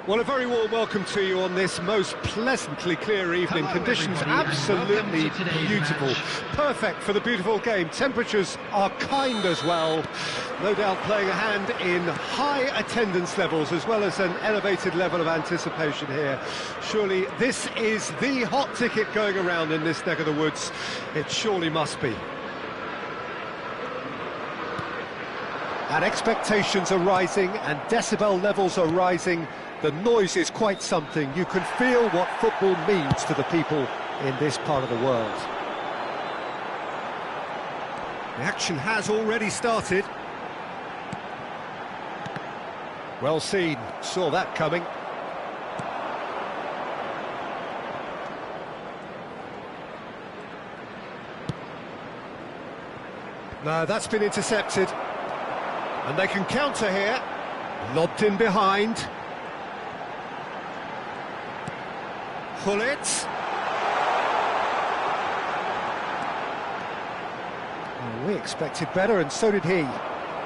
Well, a very warm welcome to you on this most pleasantly clear evening. Hello, Conditions everybody, absolutely beautiful. Perfect for the beautiful game. Temperatures are kind as well. No doubt playing a hand in high attendance levels as well as an elevated level of anticipation here. Surely this is the hot ticket going around in this neck of the woods. It surely must be. And expectations are rising and decibel levels are rising. The noise is quite something. You can feel what football means to the people in this part of the world. The action has already started. Well seen, saw that coming. No, that's been intercepted. And they can counter here. Lobbed in behind. Thit. Well, we expected better, and so did he.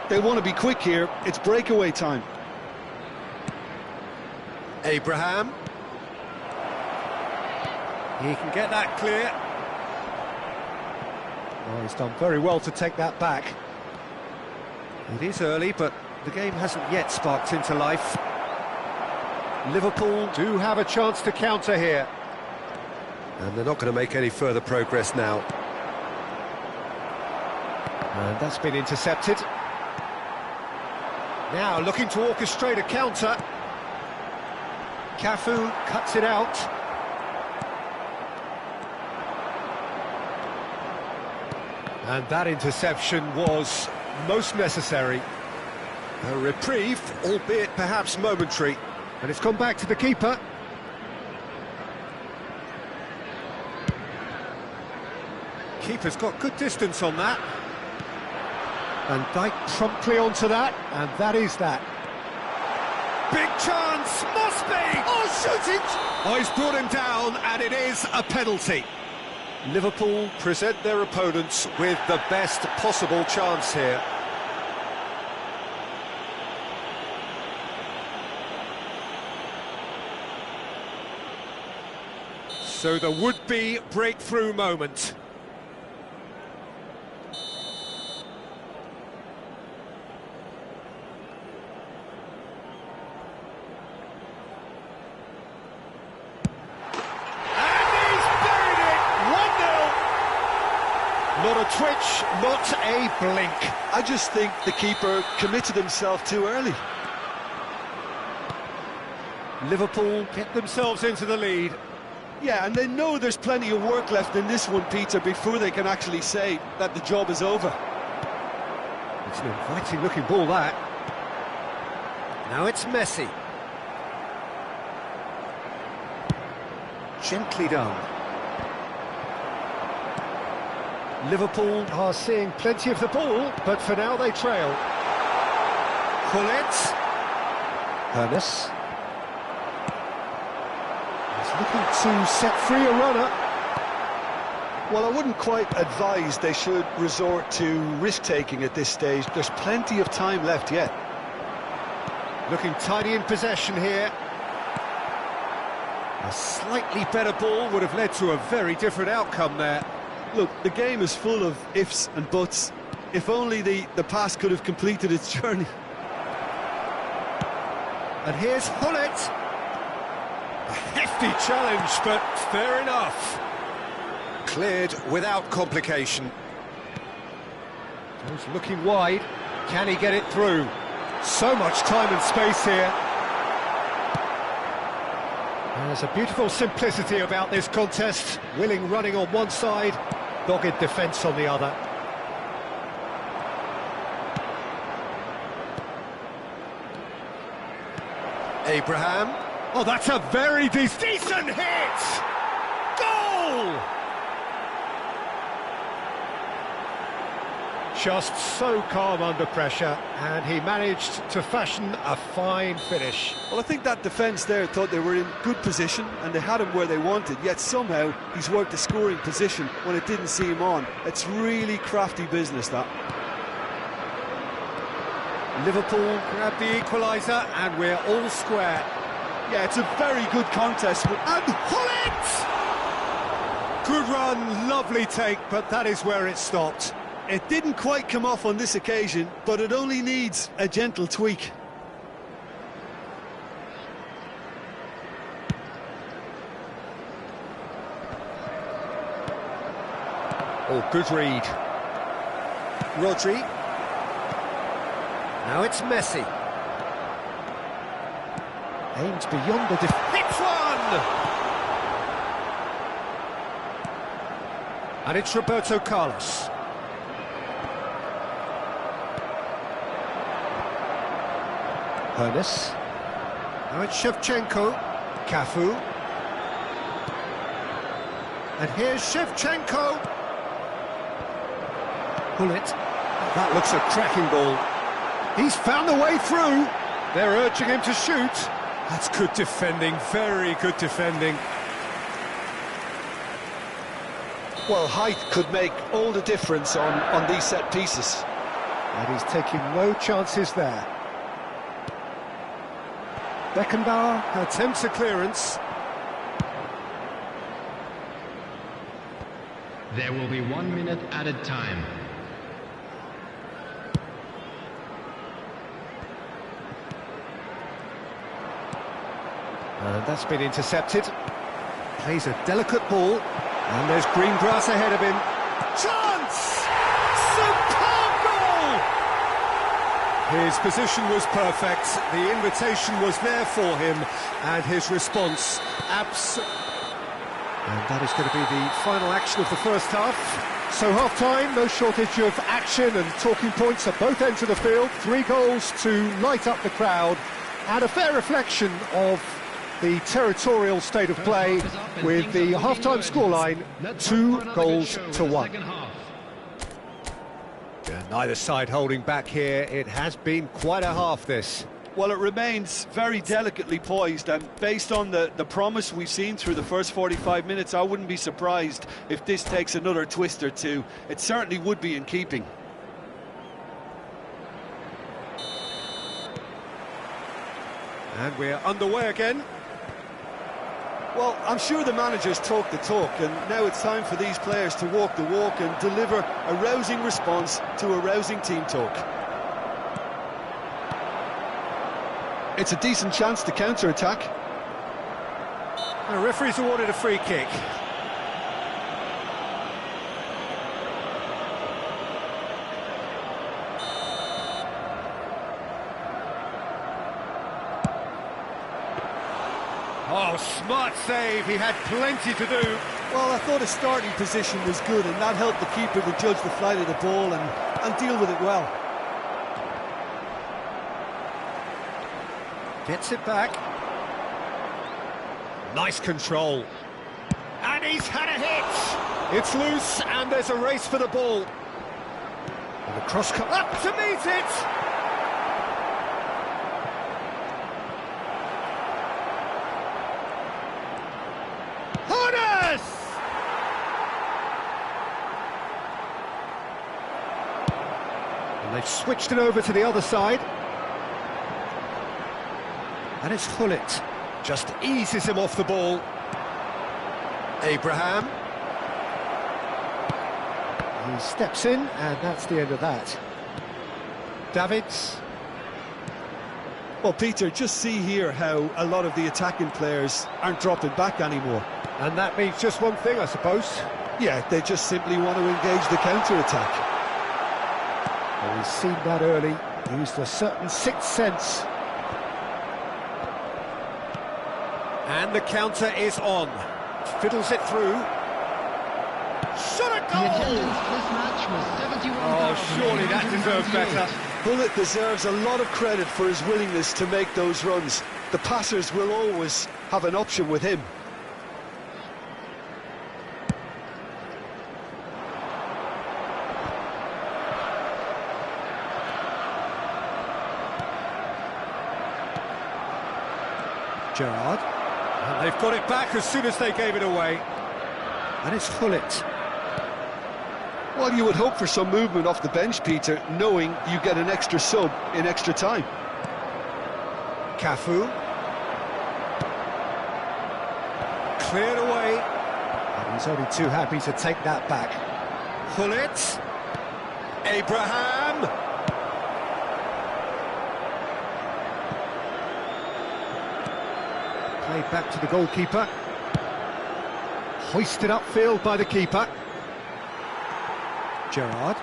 They want to be quick here. It's breakaway time. Abraham. He can get that clear. Oh, he's done very well to take that back. It is early, but the game hasn't yet sparked into life. Liverpool do have a chance to counter here. And they're not going to make any further progress now. And that's been intercepted. Now looking to orchestrate a counter. Cafu cuts it out. And that interception was most necessary. A reprieve, albeit perhaps momentary. And it's gone back to the keeper. Keeper's got good distance on that. And Dyke promptly onto that, and that is that. Big chance, must be! Oh, shooting! Oh, he's brought him down, and it is a penalty. Liverpool present their opponents with the best possible chance here. So the would-be breakthrough moment. Not a twitch, not a blink. I just think the keeper committed himself too early. Liverpool get themselves into the lead. Yeah, and they know there's plenty of work left in this one, Peter, before they can actually say that the job is over. It's an inviting looking ball, that. Now it's Messi. Gently done. Liverpool are seeing plenty of the ball, but for now they trail. Thit. Ernest. He's looking to set free a runner. Well, I wouldn't quite advise they should resort to risk-taking at this stage. There's plenty of time left yet. Looking tidy in possession here. A slightly better ball would have led to a very different outcome there. Look, the game is full of ifs and buts. If only the pass could have completed its journey. And here's Thit. A hefty challenge, but fair enough. Cleared without complication. He's looking wide. Can he get it through? So much time and space here. There's a beautiful simplicity about this contest. Willing running on one side, dogged defence on the other. Abraham. Oh, that's a very decent hit! Goal! Just so calm under pressure, and he managed to fashion a fine finish. Well, I think that defence there thought they were in good position and they had him where they wanted, yet somehow he's worked the scoring position when it didn't see him on. It's really crafty business, that. Liverpool grab the equaliser, and we're all square. Yeah, it's a very good contest. And Hullet! Good run, lovely take, but that is where it stopped. It didn't quite come off on this occasion, but it only needs a gentle tweak. Oh, good read. Rodri. Now it's Messi. Aims beyond the hits one! And it's Roberto Carlos. Hernes. Now it's Shevchenko. Cafu. And here's Shevchenko. Hullet. That looks a cracking ball. He's found the way through. They're urging him to shoot. That's good defending, very good defending. Well, height could make all the difference on these set pieces. And he's taking no chances there. Beckenbauer attempts a clearance. There will be 1 minute added time. And that's been intercepted. Plays a delicate ball. And there's green grass ahead of him. Chance! Superb goal! His position was perfect. The invitation was there for him. And his response, And that is going to be the final action of the first half. So half-time, no shortage of action and talking points at both ends of the field. 3 goals to light up the crowd. And a fair reflection of the territorial state of play with the half-time scoreline 2-1. Yeah, neither side holding back here. It has been quite a half, this. Well, it remains very delicately poised, and based on the promise we've seen through the first 45 minutes, I wouldn't be surprised if this takes another twist or two. It certainly would be in keeping. And we're underway again. Well, I'm sure the managers talk the talk, and now it's time for these players to walk the walk and deliver a rousing response to a rousing team talk. It's a decent chance to counter-attack. The referee's awarded a free kick. Oh, smart save, he had plenty to do. Well, I thought his starting position was good, and that helped the keeper to judge the flight of the ball and deal with it well. Gets it back. Nice control. And he's had a hit! It's loose, and there's a race for the ball. And the cross cut up to meet it! And they've switched it over to the other side. And it's Hullet. Just eases him off the ball. Abraham. He steps in, and that's the end of that. Davids. Well, Peter, just see here how a lot of the attacking players aren't dropping back anymore. And that means just one thing, I suppose. Yeah, they just simply want to engage the counter-attack. Well, we've seen that early. Used a certain sixth sense. And the counter is on. Fiddles it through. Shot a goal! The attendance this match was 71,000. Oh, surely that deserves better. Hullet deserves a lot of credit for his willingness to make those runs. The passers will always have an option with him. Gerrard. And they've got it back as soon as they gave it away. And it's Hullet. Well, you would hope for some movement off the bench, Peter, knowing you get an extra sub in extra time. Cafu. Cleared away. And he's only too happy to take that back. Thit. Abraham. Played back to the goalkeeper. Hoisted upfield by the keeper. Gerrard.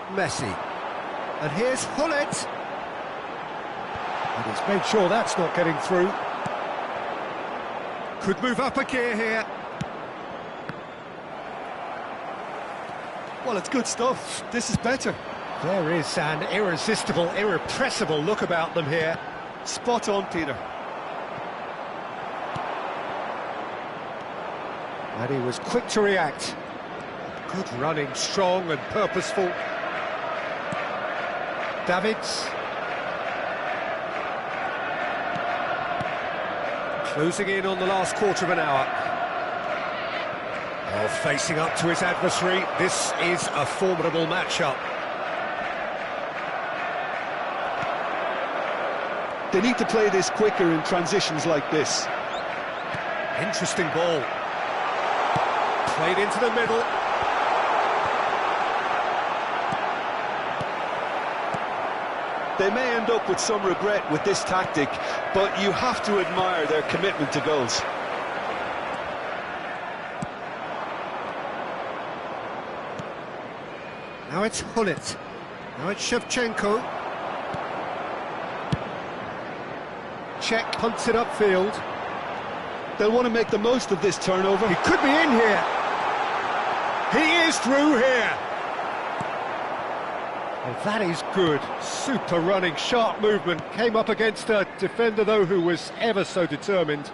Messi. And here's Thit. And he's made sure that's not getting through. Could move up a gear here. Well, it's good stuff. This is better. There is an irresistible, irrepressible look about them here. Spot on, Peter. And he was quick to react. Good running, strong and purposeful. Davids. Closing in on the last quarter of an hour. Oh, facing up to his adversary, this is a formidable matchup. They need to play this quicker in transitions like this. Interesting ball. Played into the middle. They may end up with some regret with this tactic, but you have to admire their commitment to goals. Now it's Thit. Now it's Shevchenko. Czech punts it upfield. They'll want to make the most of this turnover. He could be in here. He is through here. Well, that is good. Super running, sharp movement. Came up against a defender, though, who was ever so determined.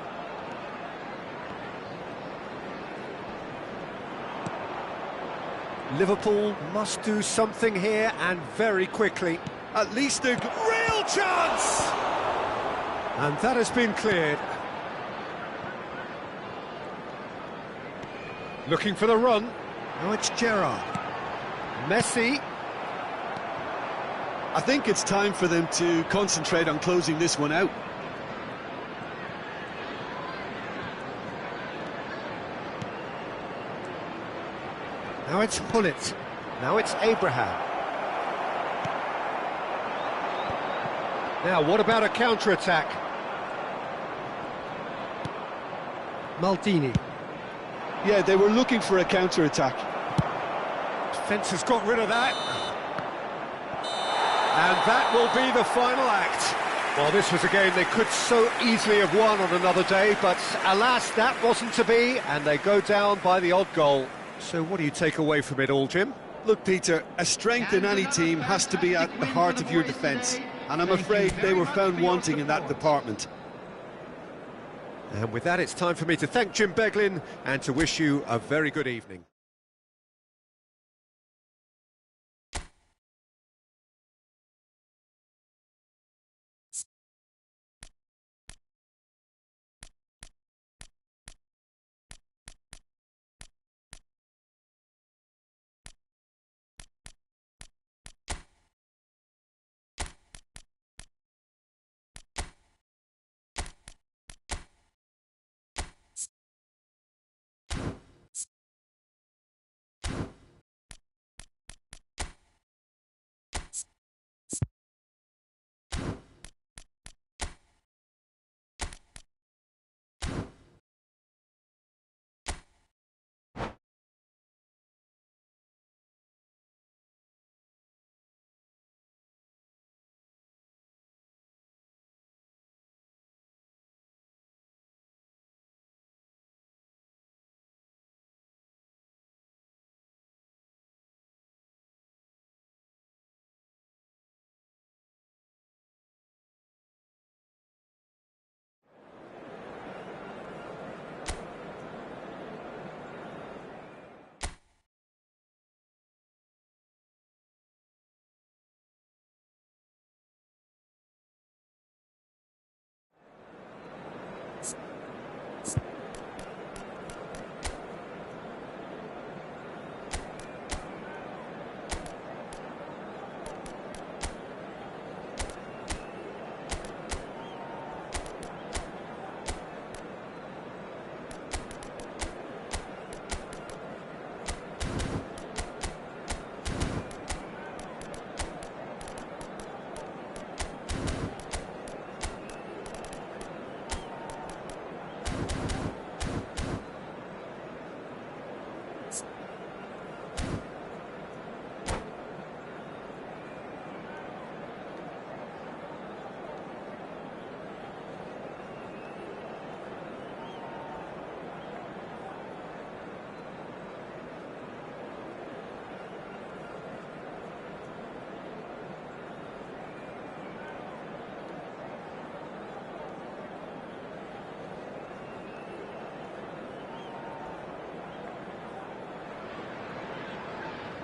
Liverpool must do something here, and very quickly. At least a real chance! And that has been cleared. Looking for the run. Now it's Gerrard. Messi. I think it's time for them to concentrate on closing this one out. Now it's Thit. Now it's Abraham. Now, what about a counter-attack? Maldini. Yeah, they were looking for a counter-attack. Defence has got rid of that. And that will be the final act. Well, this was a game they could so easily have won on another day, but alas, that wasn't to be, and they go down by the odd goal. So what do you take away from it all, Jim? Look, Peter, a strength in any team has to be at the heart of your defence, and I'm afraid they were found wanting in that department. And with that, it's time for me to thank Jim Beglin and to wish you a very good evening.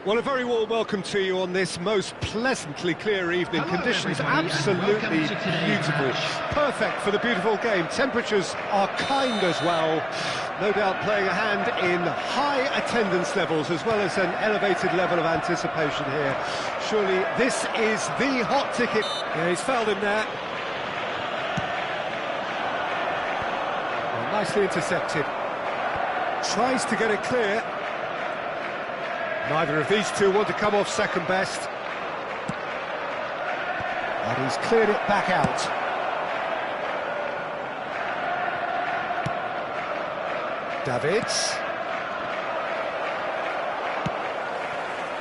Well, a very warm welcome to you on this most pleasantly clear evening. Hello, Conditions everybody, and absolutely welcome to today's beautiful. match. Perfect for the beautiful game. Temperatures are kind as well. No doubt playing a hand in high attendance levels as well as an elevated level of anticipation here. Surely this is the hot ticket. Yeah, he's fouled him there. Well, nicely intercepted. Tries to get it clear. Neither of these two want to come off second best. And he's cleared it back out. Davids.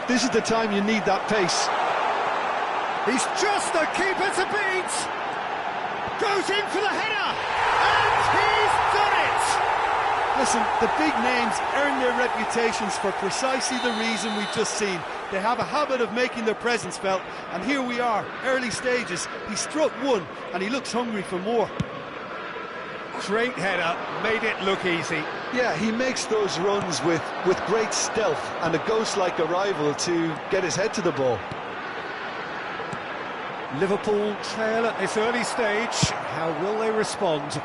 This is the time you need that pace. He's just the keeper to beat. Goes in for the header. And he's done it. Listen, the big names earn their reputations for precisely the reason we've just seen. They have a habit of making their presence felt, and here we are, early stages. He struck one, and he looks hungry for more. Great header, made it look easy. Yeah, he makes those runs with great stealth and a ghost-like arrival to get his head to the ball. Liverpool trail at this early stage. How will they respond?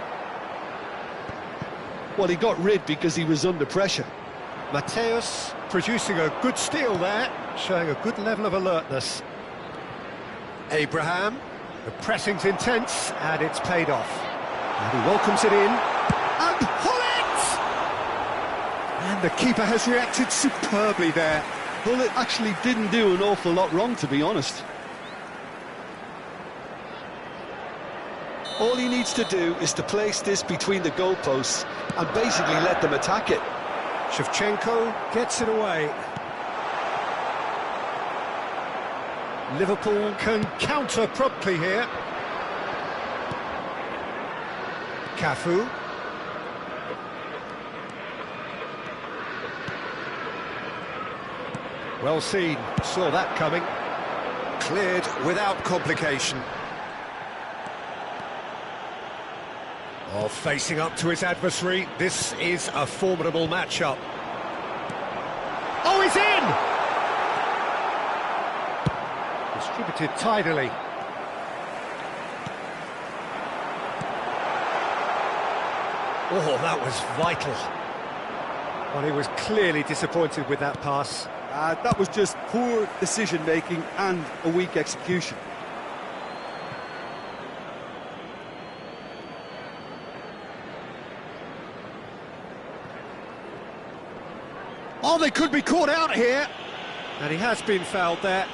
Well, he got rid because he was under pressure. Mateus producing a good steal there, showing a good level of alertness. Abraham, the pressing's intense, and it's paid off. And he welcomes it in, and Hullet! And the keeper has reacted superbly there. Hullet actually didn't do an awful lot wrong, to be honest. All he needs to do is to place this between the goalposts and basically let them attack it. Shevchenko gets it away. Liverpool can counter promptly here. Cafu. Well seen, saw that coming. Cleared without complication. Oh, facing up to his adversary, this is a formidable matchup. Oh, he's in! Distributed tidily. Oh, that was vital. Well, he was clearly disappointed with that pass. That was just poor decision-making and a weak execution. Oh, they could be caught out here. And he has been fouled there.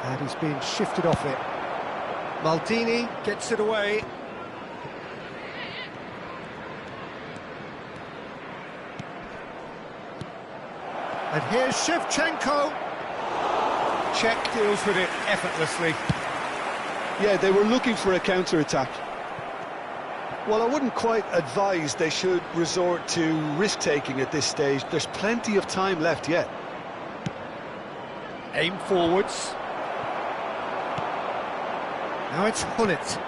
And he's been shifted off it. Maldini gets it away. And here's Shevchenko. Czech deals with it effortlessly. Yeah, they were looking for a counter-attack. Well, I wouldn't quite advise they should resort to risk-taking at this stage. There's plenty of time left yet. Aim forwards. Now it's Hullet.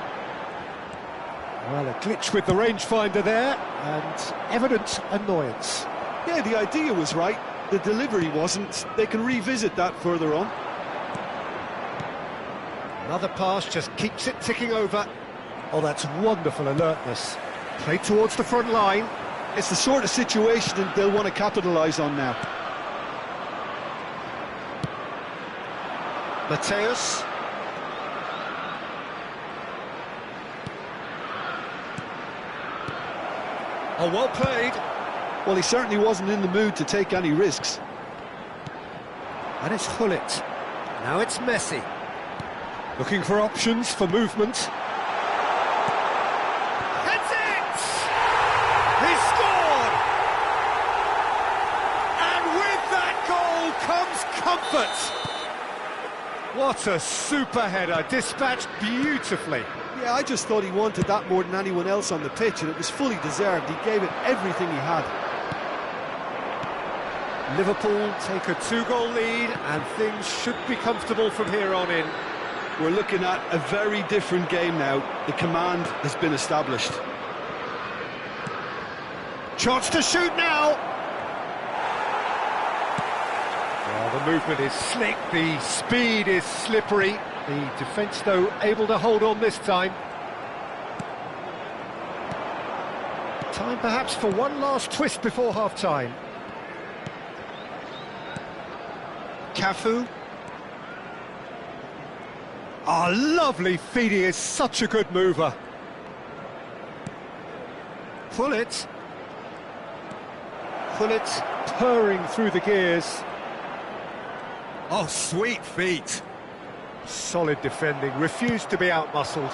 Well, a glitch with the rangefinder there, and evident annoyance. Yeah, the idea was right. The delivery wasn't. They can revisit that further on. Another pass just keeps it ticking over. Oh, that's wonderful alertness. Played towards the front line. It's the sort of situation that they'll want to capitalise on now. Mateus. Oh, well played. Well, he certainly wasn't in the mood to take any risks. And it's Hullet. Now it's Messi. Looking for options for movement. That's it! He scored! And with that goal comes comfort. What a super header, dispatched beautifully. Yeah, I just thought he wanted that more than anyone else on the pitch, and it was fully deserved. He gave it everything he had. Liverpool take a 2-goal lead, and things should be comfortable from here on in. We're looking at a very different game now. The command has been established. Chance to shoot now! Well, the movement is slick, the speed is slippery. The defence, though, able to hold on this time. Time perhaps for one last twist before half-time. Cafu. Ah, lovely feed, he is such a good mover. Thit purring through the gears. Oh, sweet feet. Solid defending, refused to be out-muscled.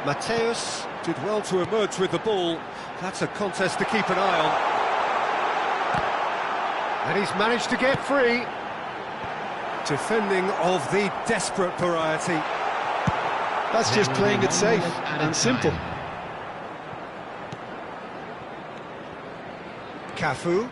Mateus did well to emerge with the ball. That's a contest to keep an eye on. And he's managed to get free. Defending of the desperate variety. That's just playing it safe and simple. Cafu.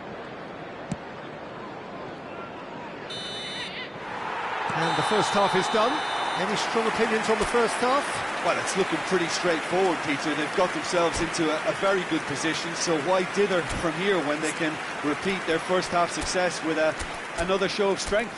And the first half is done. Any strong opinions on the first half? Well, it's looking pretty straightforward, Peter. They've got themselves into a very good position, so why dither from here when they can repeat their first half success with another show of strength?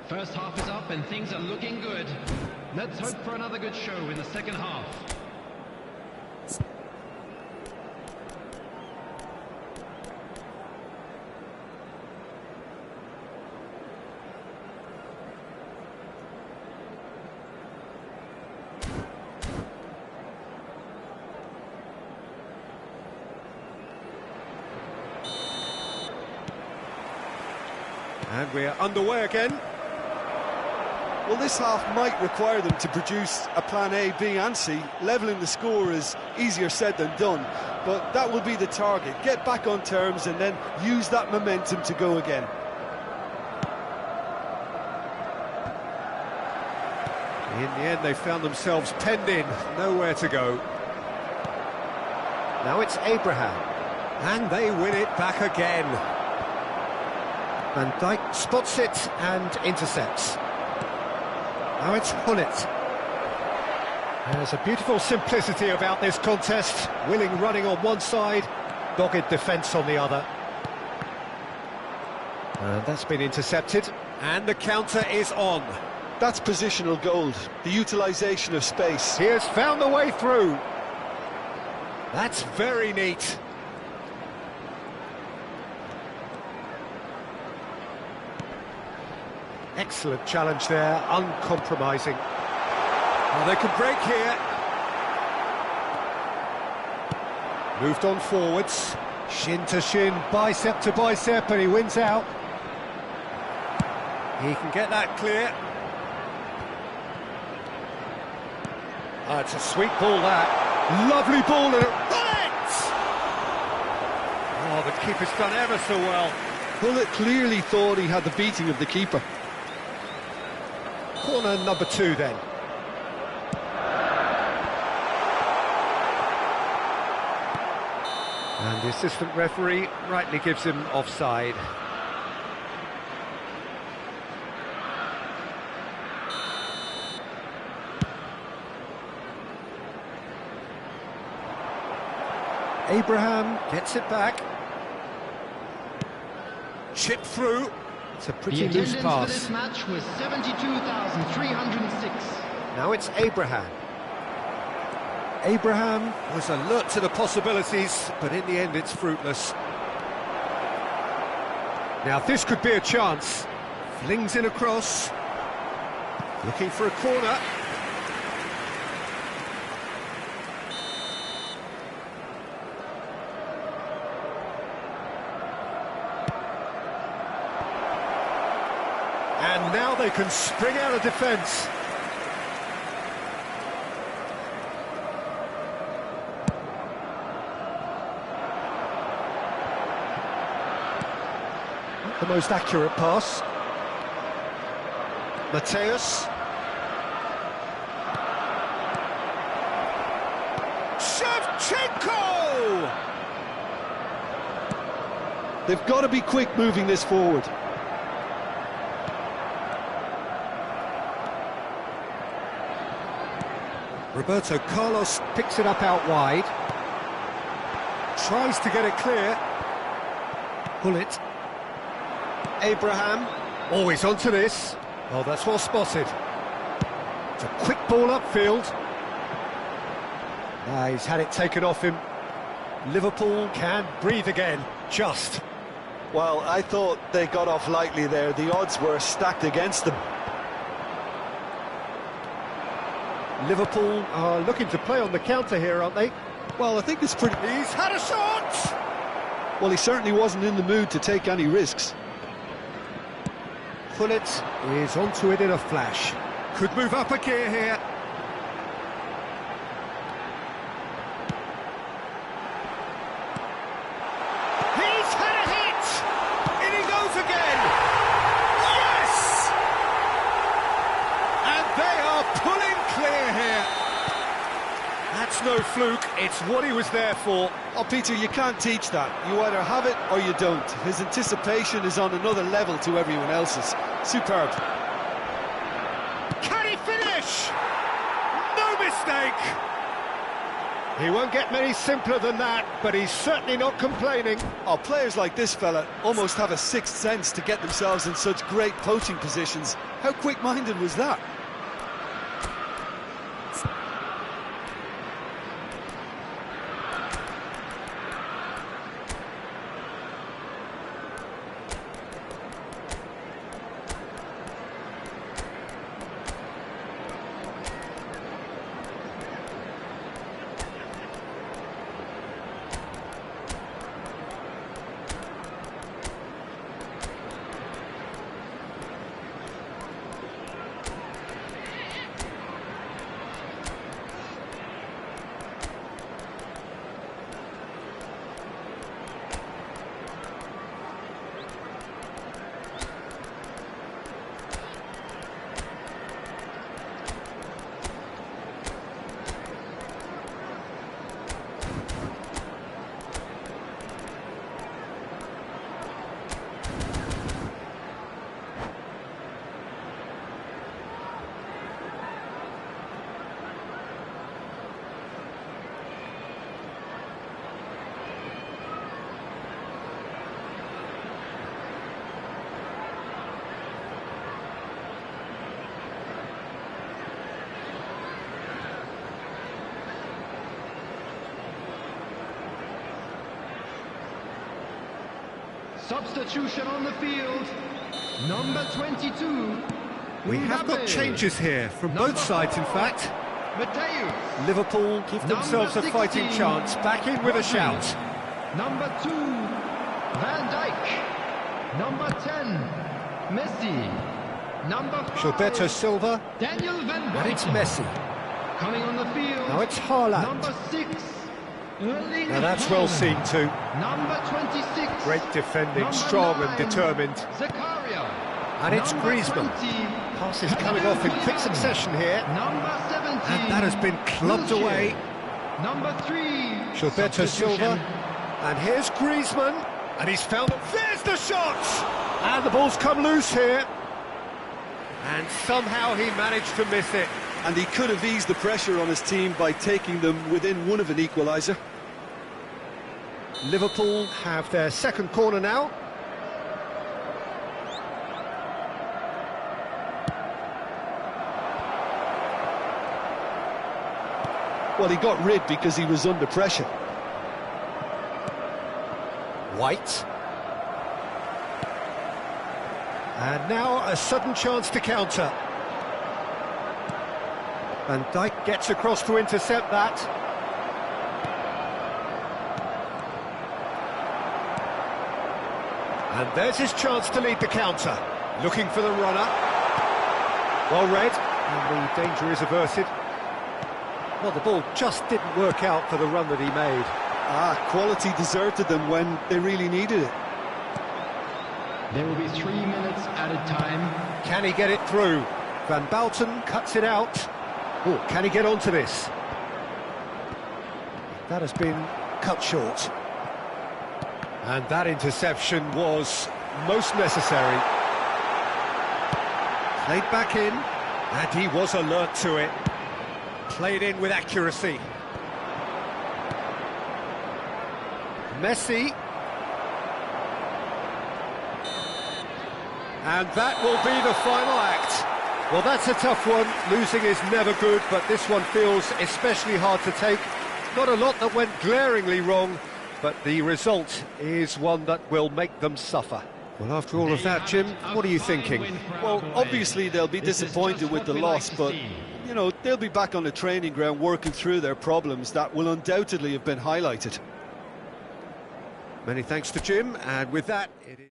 First half is up and things are looking good. Let's hope for another good show in the second half. And we're underway again. Well, this half might require them to produce a plan A, B and C. Levelling the score is easier said than done, but that will be the target. Get back on terms and then use that momentum to go again. In the end, they found themselves penned in, nowhere to go. Now it's Abraham, and they win it back again. Van Dijk spots it and intercepts. Now it's Thit. There's a beautiful simplicity about this contest. Willing running on one side, dogged defence on the other. And that's been intercepted, and the counter is on. That's positional gold, the utilisation of space. He has found the way through. That's very neat. Excellent challenge there, uncompromising. Well, they could break here. Moved on forwards. Shin to shin, bicep to bicep, and he wins out. He can get that clear. Oh, it's a sweet ball, that. Lovely ball, and it... Oh, the keeper's done ever so well. Thit clearly thought he had the beating of the keeper. Corner number 2 then. And the assistant referee rightly gives him offside. Abraham gets it back. Chip through. It's a pretty loose pass. For this match was 72,306. Now it's Abraham. Abraham was alert to the possibilities, but in the end it's fruitless. Now this could be a chance. Flings in a cross. Looking for a corner. And now they can spring out of defence. Not the most accurate pass. Mateus. Shevchenko! They've got to be quick moving this forward. Roberto Carlos picks it up out wide. Tries to get it clear. Bullet. Abraham. Always onto this. Oh, that's well spotted. It's a quick ball upfield. He's had it taken off him. Liverpool can breathe again, just. Well, I thought they got off lightly there. The odds were stacked against them. Liverpool are looking to play on the counter here, aren't they? Well, I think it's pretty... He's had a shot! Well, he certainly wasn't in the mood to take any risks. Thit is onto it in a flash. Could move up a gear here. He's had a hit! In he goes again! Yes! And they are pulling clear here. That's no fluke, it's what he was there for. Oh, Peter, you can't teach that. You either have it or you don't. His anticipation is on another level to everyone else's. Superb. Can he finish? No mistake! He won't get many simpler than that, but he's certainly not complaining. Oh, players like this fella almost have a sixth sense to get themselves in such great poaching positions. How quick-minded was that? Substitution on the field. Number 22. We have got changes here from both sides, in fact. Mateus. Liverpool give themselves a fighting chance. Back in with a shout. Number 2. Van Dijk. Number 10. Messi. Number 5. Gilberto Silva. Daniel Van And it's Dijk. Messi. Coming on the field. Now it's Haaland. Number 6. Erling Now that's well Haaland. seen too. Number 26. Great defending, Number strong 9, and determined. Zakaria. And it's Number Griezmann. 20, Passes coming off in quick succession here. Number 17. And that has been clubbed Wilshere. away. Number 3. Gilberto Substitution. Silva. And here's Griezmann. And he's found... There's the shot! And the ball's come loose here. And somehow he managed to miss it. And he could have eased the pressure on his team by taking them within one of an equaliser. Liverpool have their second corner now. Well, he got rid because he was under pressure. White. And now a sudden chance to counter. Van Dijk gets across to intercept that. And there's his chance to lead the counter. Looking for the runner. Well read, and the danger is averted. Well, the ball just didn't work out for the run that he made. Quality deserted them when they really needed it. There will be 3 minutes added time. Can he get it through? Van Bouten cuts it out. Oh, can he get onto this? That has been cut short. And that interception was most necessary. Played back in, and he was alert to it. Played in with accuracy. Messi. And that will be the final act. Well, that's a tough one. Losing is never good, but this one feels especially hard to take. Not a lot that went glaringly wrong, but the result is one that will make them suffer. Well, after all of that, Jim, what are you thinking? Well, obviously they'll be disappointed with the loss, but, you know, they'll be back on the training ground working through their problems that will undoubtedly have been highlighted. Many thanks to Jim, and with that, it is...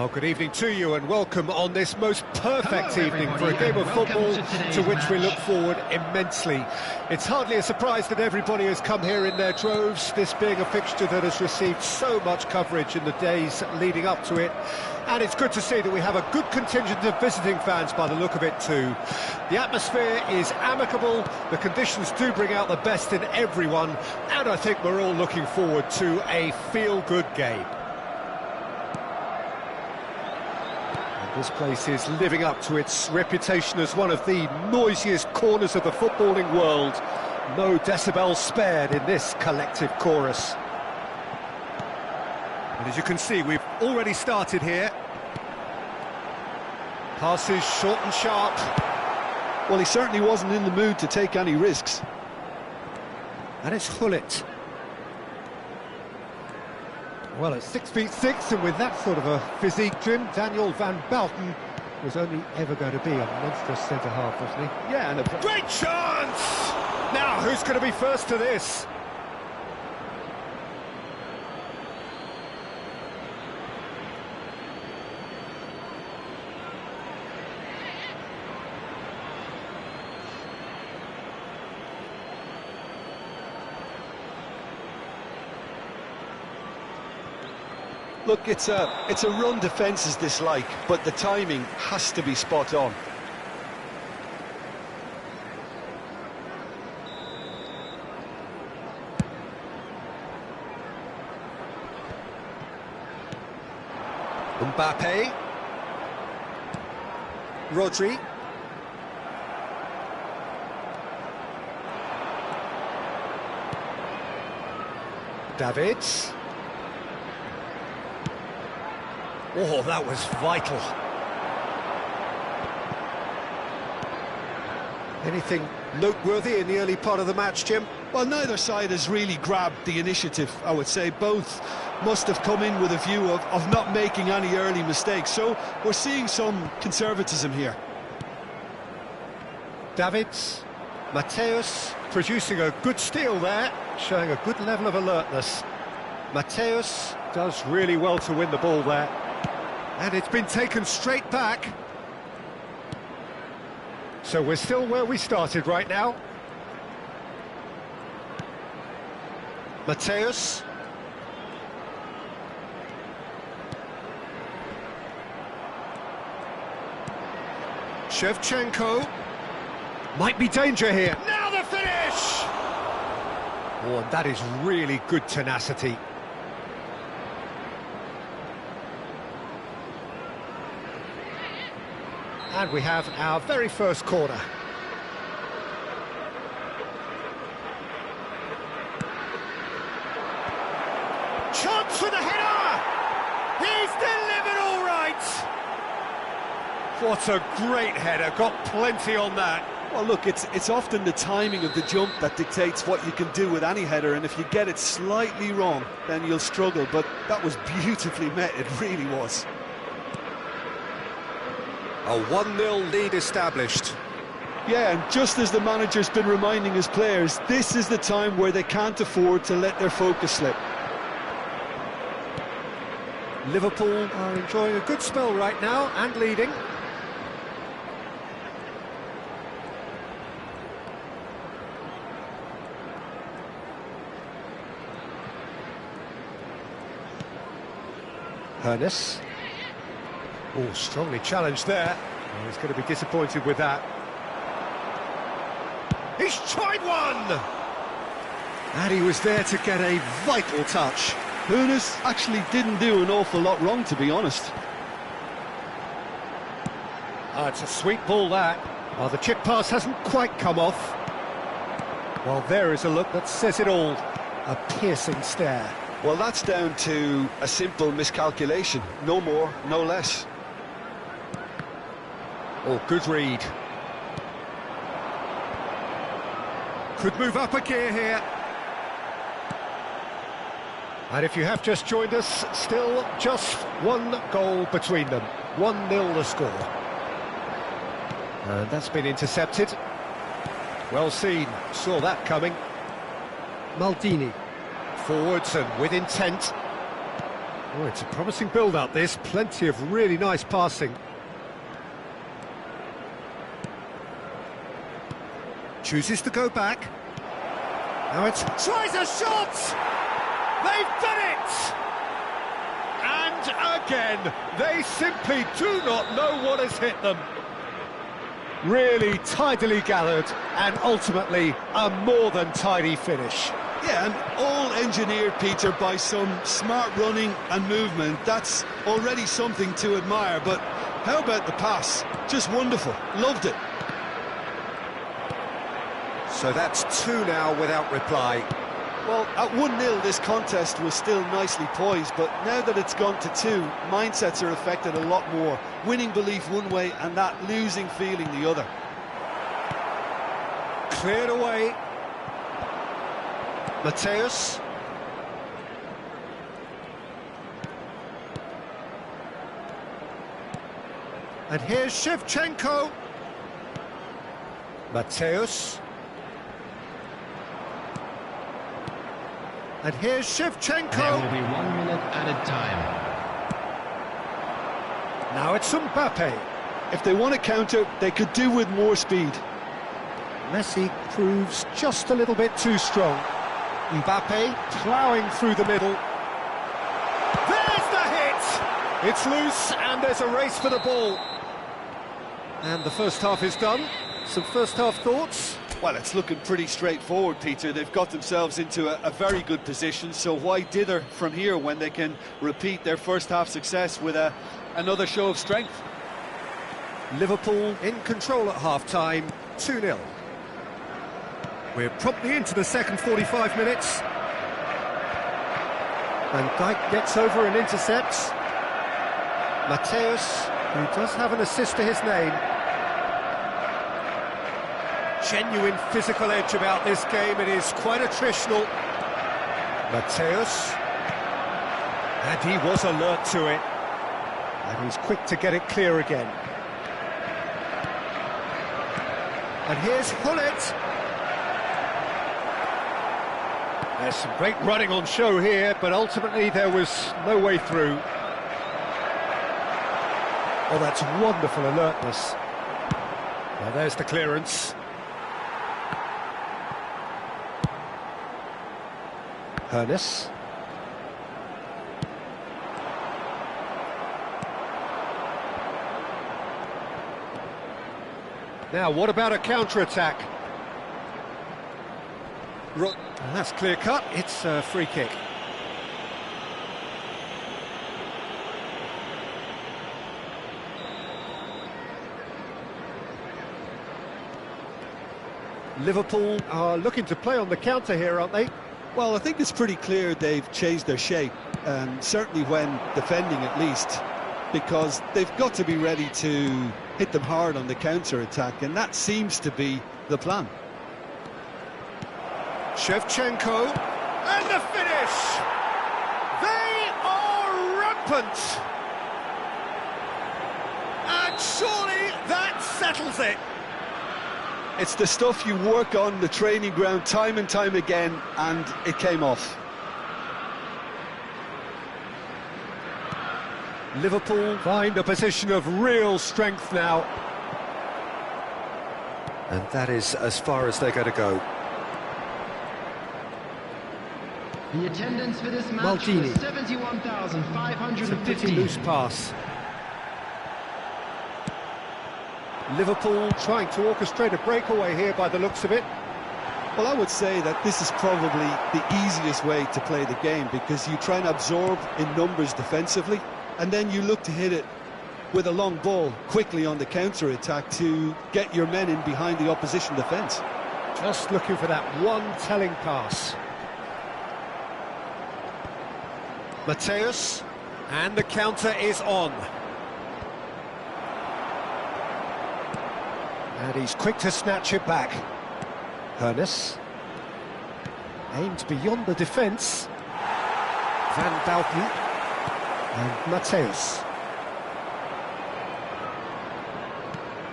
Well, good evening to you and welcome on this most perfect Hello, evening for a everybody, game of and welcome football to today's to which we match. look forward immensely. It's hardly a surprise that everybody has come here in their droves, this being a fixture that has received so much coverage in the days leading up to it. And it's good to see that we have a good contingent of visiting fans by the look of it too. The atmosphere is amicable, the conditions do bring out the best in everyone, and I think we're all looking forward to a feel-good game. This place is living up to its reputation as one of the noisiest corners of the footballing world. No decibels spared in this collective chorus. And as you can see, we've already started here. Passes short and sharp. Well, he certainly wasn't in the mood to take any risks. And it's Thit. Well, at 6'6", and with that sort of a physique trim, Daniel van Belten was only ever going to be a monstrous centre-half, wasn't he? Yeah, and a Great chance! Now, who's going to be first to this? Look, it's a run defence is dislike, but the timing has to be spot on. Mbappe. Rodri. Davids. Oh, that was vital. Anything noteworthy in the early part of the match, Jim? Well, neither side has really grabbed the initiative, I would say. Both must have come in with a view of not making any early mistakes. So we're seeing some conservatism here. Davids, Mateus producing a good steal there, showing a good level of alertness. Mateus does really well to win the ball there. And it's been taken straight back. So we're still where we started right now. Mateus. Shevchenko. Might be danger here. Now the finish! Oh, and that is really good tenacity. And we have our very first corner. Chance for the header! He's delivered all right! What a great header, got plenty on that. Well, look, it's often the timing of the jump that dictates what you can do with any header, and if you get it slightly wrong, then you'll struggle, but that was beautifully met, it really was. A 1-0 lead established. Yeah, and just as the manager's been reminding his players, this is the time where they can't afford to let their focus slip. Liverpool are enjoying a good spell right now and leading. Hernes. Oh, strongly challenged there. Oh, he's going to be disappointed with that. He's tried one! And he was there to get a vital touch. Hernes actually didn't do an awful lot wrong, to be honest. Oh, it's a sweet ball, that. Oh, the chip pass hasn't quite come off. Well, there is a look that says it all. A piercing stare. Well, that's down to a simple miscalculation. No more, no less. Oh, good read. Could move up a gear here. And if you have just joined us, still just one goal between them. 1-0 the score. And that's been intercepted. Well seen, saw that coming. Maldini. Forwards and with intent. Oh, it's a promising build-up, this. Plenty of really nice passing. Chooses to go back. Now it's... Tries a shot! They've done it! And again, they simply do not know what has hit them. Really tidily gathered, and ultimately a more than tidy finish. Yeah, and all engineered, Peter, by some smart running and movement. That's already something to admire, but how about the pass? Just wonderful. Loved it. So that's 2 now without reply. Well, at 1-0 this contest was still nicely poised, but now that it's gone to 2, mindsets are affected a lot more. Winning belief one way and that losing feeling the other. Cleared away. Mateus. And here's Shevchenko. Mateus. And here's Shevchenko. There will be 1 minute added time. Now it's Mbappe. If they want to counter, they could do with more speed. Messi proves just a little bit too strong. Mbappe ploughing through the middle. There's the hit! It's loose and there's a race for the ball. And the first half is done. Some first half thoughts? Well, it's looking pretty straightforward, Peter. They've got themselves into a very good position, so why dither from here when they can repeat their first half success with another show of strength? Liverpool in control at half-time, 2-0. We're promptly into the second 45 minutes. Van Dijk gets over and intercepts. Mateus, who does have an assist to his name. Genuine physical edge about this game, it is quite attritional. Mateus. And he was alert to it. And he's quick to get it clear again. And here's Hullet. There's some great running on show here, but ultimately there was no way through. Oh, that's wonderful alertness. Now there's the clearance. Ernest. Now, what about a counter-attack? That's clear-cut. It's a free kick. Liverpool are looking to play on the counter here, aren't they? Well, I think it's pretty clear they've changed their shape, certainly when defending at least, because they've got to be ready to hit them hard on the counter-attack, and that seems to be the plan. Shevchenko, and the finish! They are rampant! And surely that settles it! It's the stuff you work on the training ground time and time again, and it came off. Liverpool find a position of real strength now. And that is as far as they're going to go. The attendance for this match Maldini. was 71,550. It's a pretty loose pass. Liverpool trying to orchestrate a breakaway here by the looks of it. Well, I would say that this is probably the easiest way to play the game, because you try and absorb in numbers defensively, and then you look to hit it with a long ball quickly on the counter-attack to get your men in behind the opposition defence. Just looking for that one telling pass. Mateus, and the counter is on. And he's quick to snatch it back. Ernest. Aimed beyond the defence. Van Dalken. And Mateus.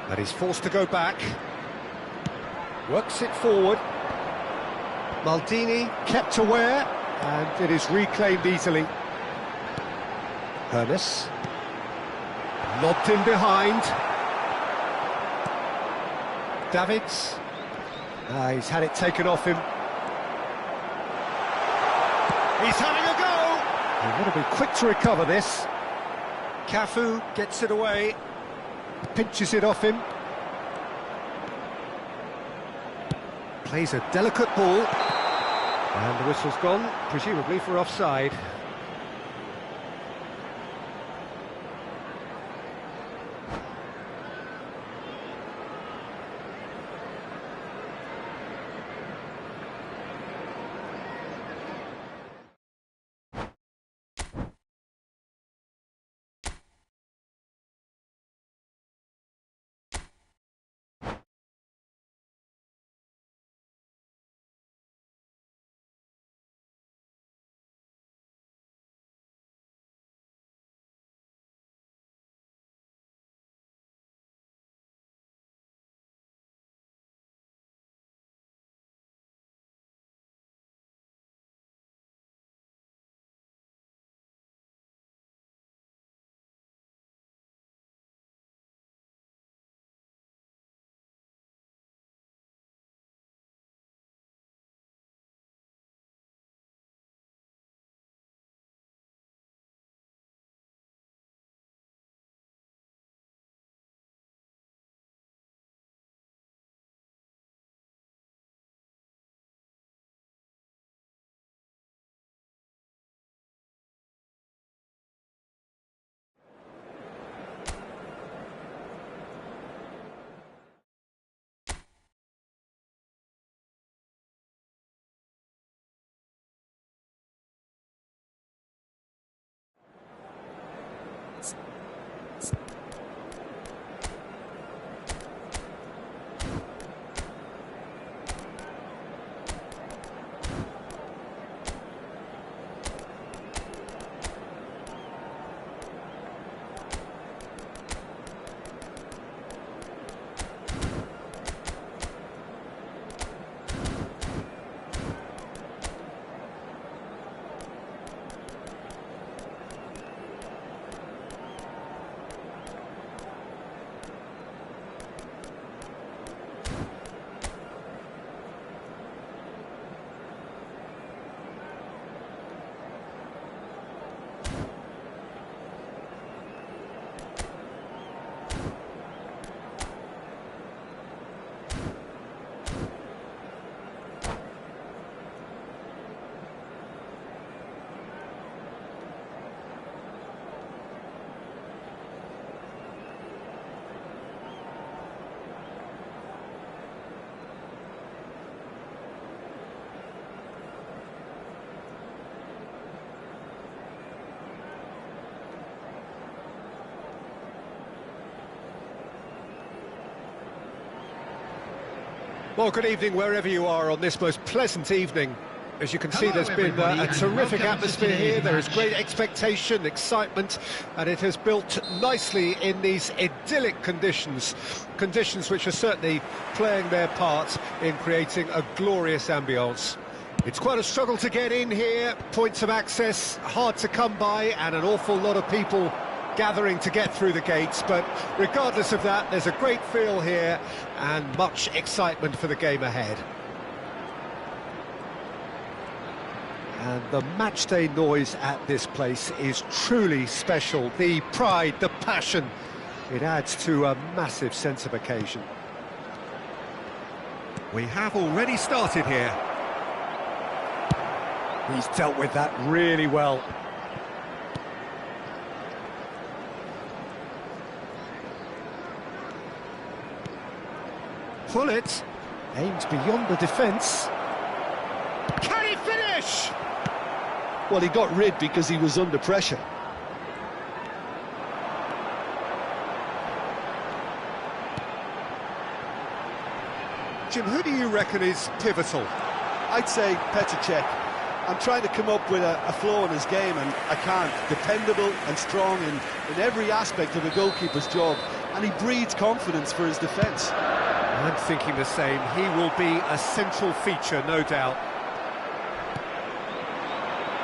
And he's forced to go back. Works it forward. Maldini kept aware, and it is reclaimed easily. Hernes. Lobbed in behind. Davids. He's had it taken off him. He's having a go! He want to be quick to recover this. Cafu gets it away. Pinches it off him. Plays a delicate ball. And the whistle's gone, presumably for offside. Well, good evening wherever you are on this most pleasant evening. As you can see, there's been a terrific atmosphere here. There is great expectation, excitement, and it has built nicely in these idyllic conditions. Conditions which are certainly playing their part in creating a glorious ambience. It's quite a struggle to get in here, points of access hard to come by, and an awful lot of people gathering to get through the gates, but regardless of that, there's a great feel here and much excitement for the game ahead. And the matchday noise at this place is truly special. The pride, the passion, it adds to a massive sense of occasion. We have already started here. He's dealt with that really well. Pullet aims beyond the defence. Can he finish? Well, he got rid because he was under pressure. Jim, who do you reckon is pivotal? I'd say Petr Cech. I'm trying to come up with a flaw in his game, and I can't. Dependable and strong in every aspect of a goalkeeper's job, and he breeds confidence for his defence. I'm thinking the same. He will be a central feature, no doubt.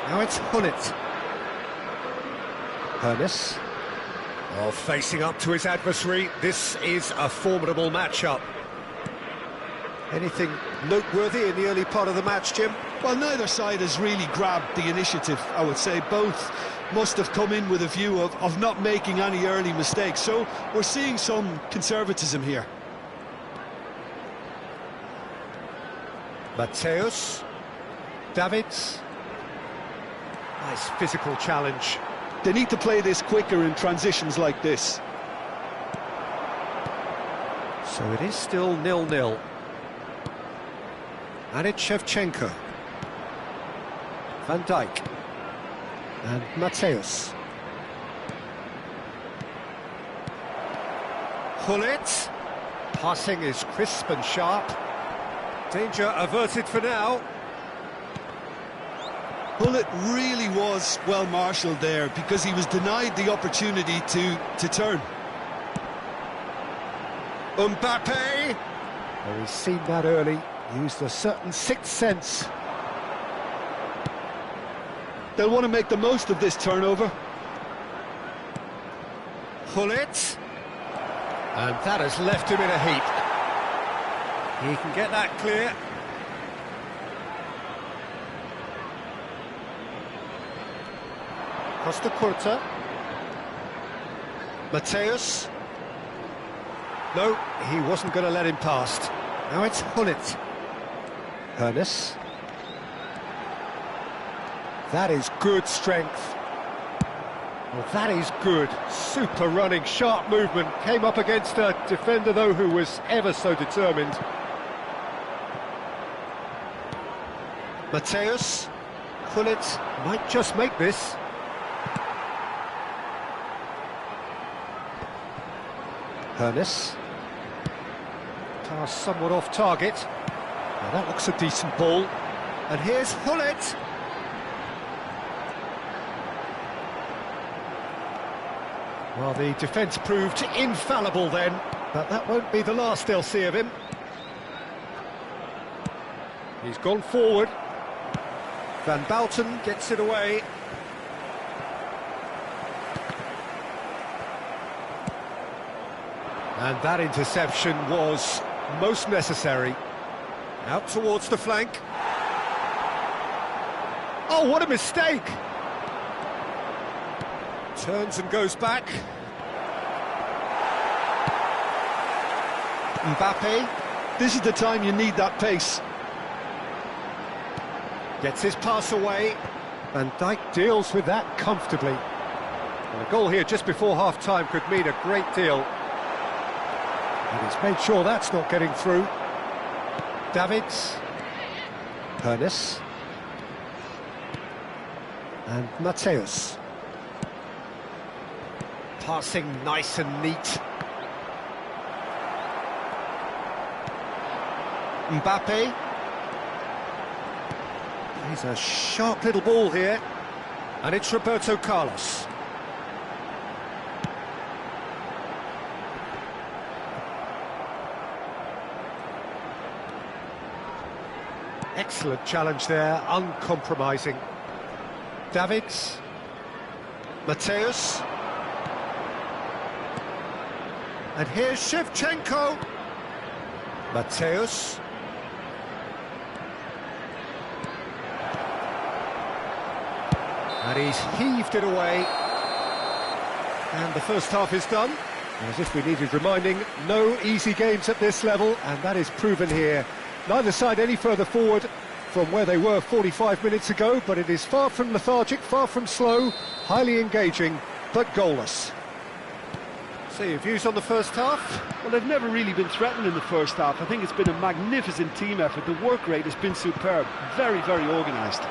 Now it's Hullet. Hernes. Oh, facing up to his adversary, this is a formidable matchup. Anything noteworthy in the early part of the match, Jim? Well, neither side has really grabbed the initiative, I would say. Both must have come in with a view of not making any early mistakes. So we're seeing some conservatism here. Mateus. Davids. Nice physical challenge. They need to play this quicker in transitions like this. So it is still 0-0. And it's Shevchenko. Van Dijk. And Mateus. Hullet. Passing is crisp and sharp. Danger averted for now. Hullet really was well marshalled there because he was denied the opportunity to turn. Mbappe. Well, he's seen that early, used a certain sixth sense. They'll want to make the most of this turnover. Hullet. And that has left him in a heap. He can get that clear. Costa Curta. Mateus. No, he wasn't going to let him past. Now it's Hullet. Hernes. That is good strength. Well, that is good. Super running, sharp movement. Came up against a defender, though, who was ever so determined. Mateus. Hullet might just make this. Hernes. Pass somewhat off target. Now that looks a decent ball. And here's Hullet. Well, the defence proved infallible then, but that won't be the last they'll see of him. He's gone forward. Van Bouten gets it away. And that interception was most necessary. Out towards the flank. Oh, what a mistake! Turns and goes back. Mbappe. This is the time you need that pace. Gets his pass away. Van Dijk deals with that comfortably. And a goal here just before half-time could mean a great deal. And he's made sure that's not getting through. Davids. Hernes. And Mateus. Passing nice and neat. Mbappe. He's a sharp little ball here. And it's Roberto Carlos. Excellent challenge there, uncompromising. Davids. Mateus. And here's Shevchenko. Mateus. And he's heaved it away. And the first half is done. As if we needed reminding, no easy games at this level, and that is proven here. Neither side any further forward from where they were 45 minutes ago, but it is far from lethargic, far from slow, highly engaging, but goalless. So your views on the first half? Well, they've never really been threatened in the first half. I think it's been a magnificent team effort. The work rate has been superb. Very, very organised.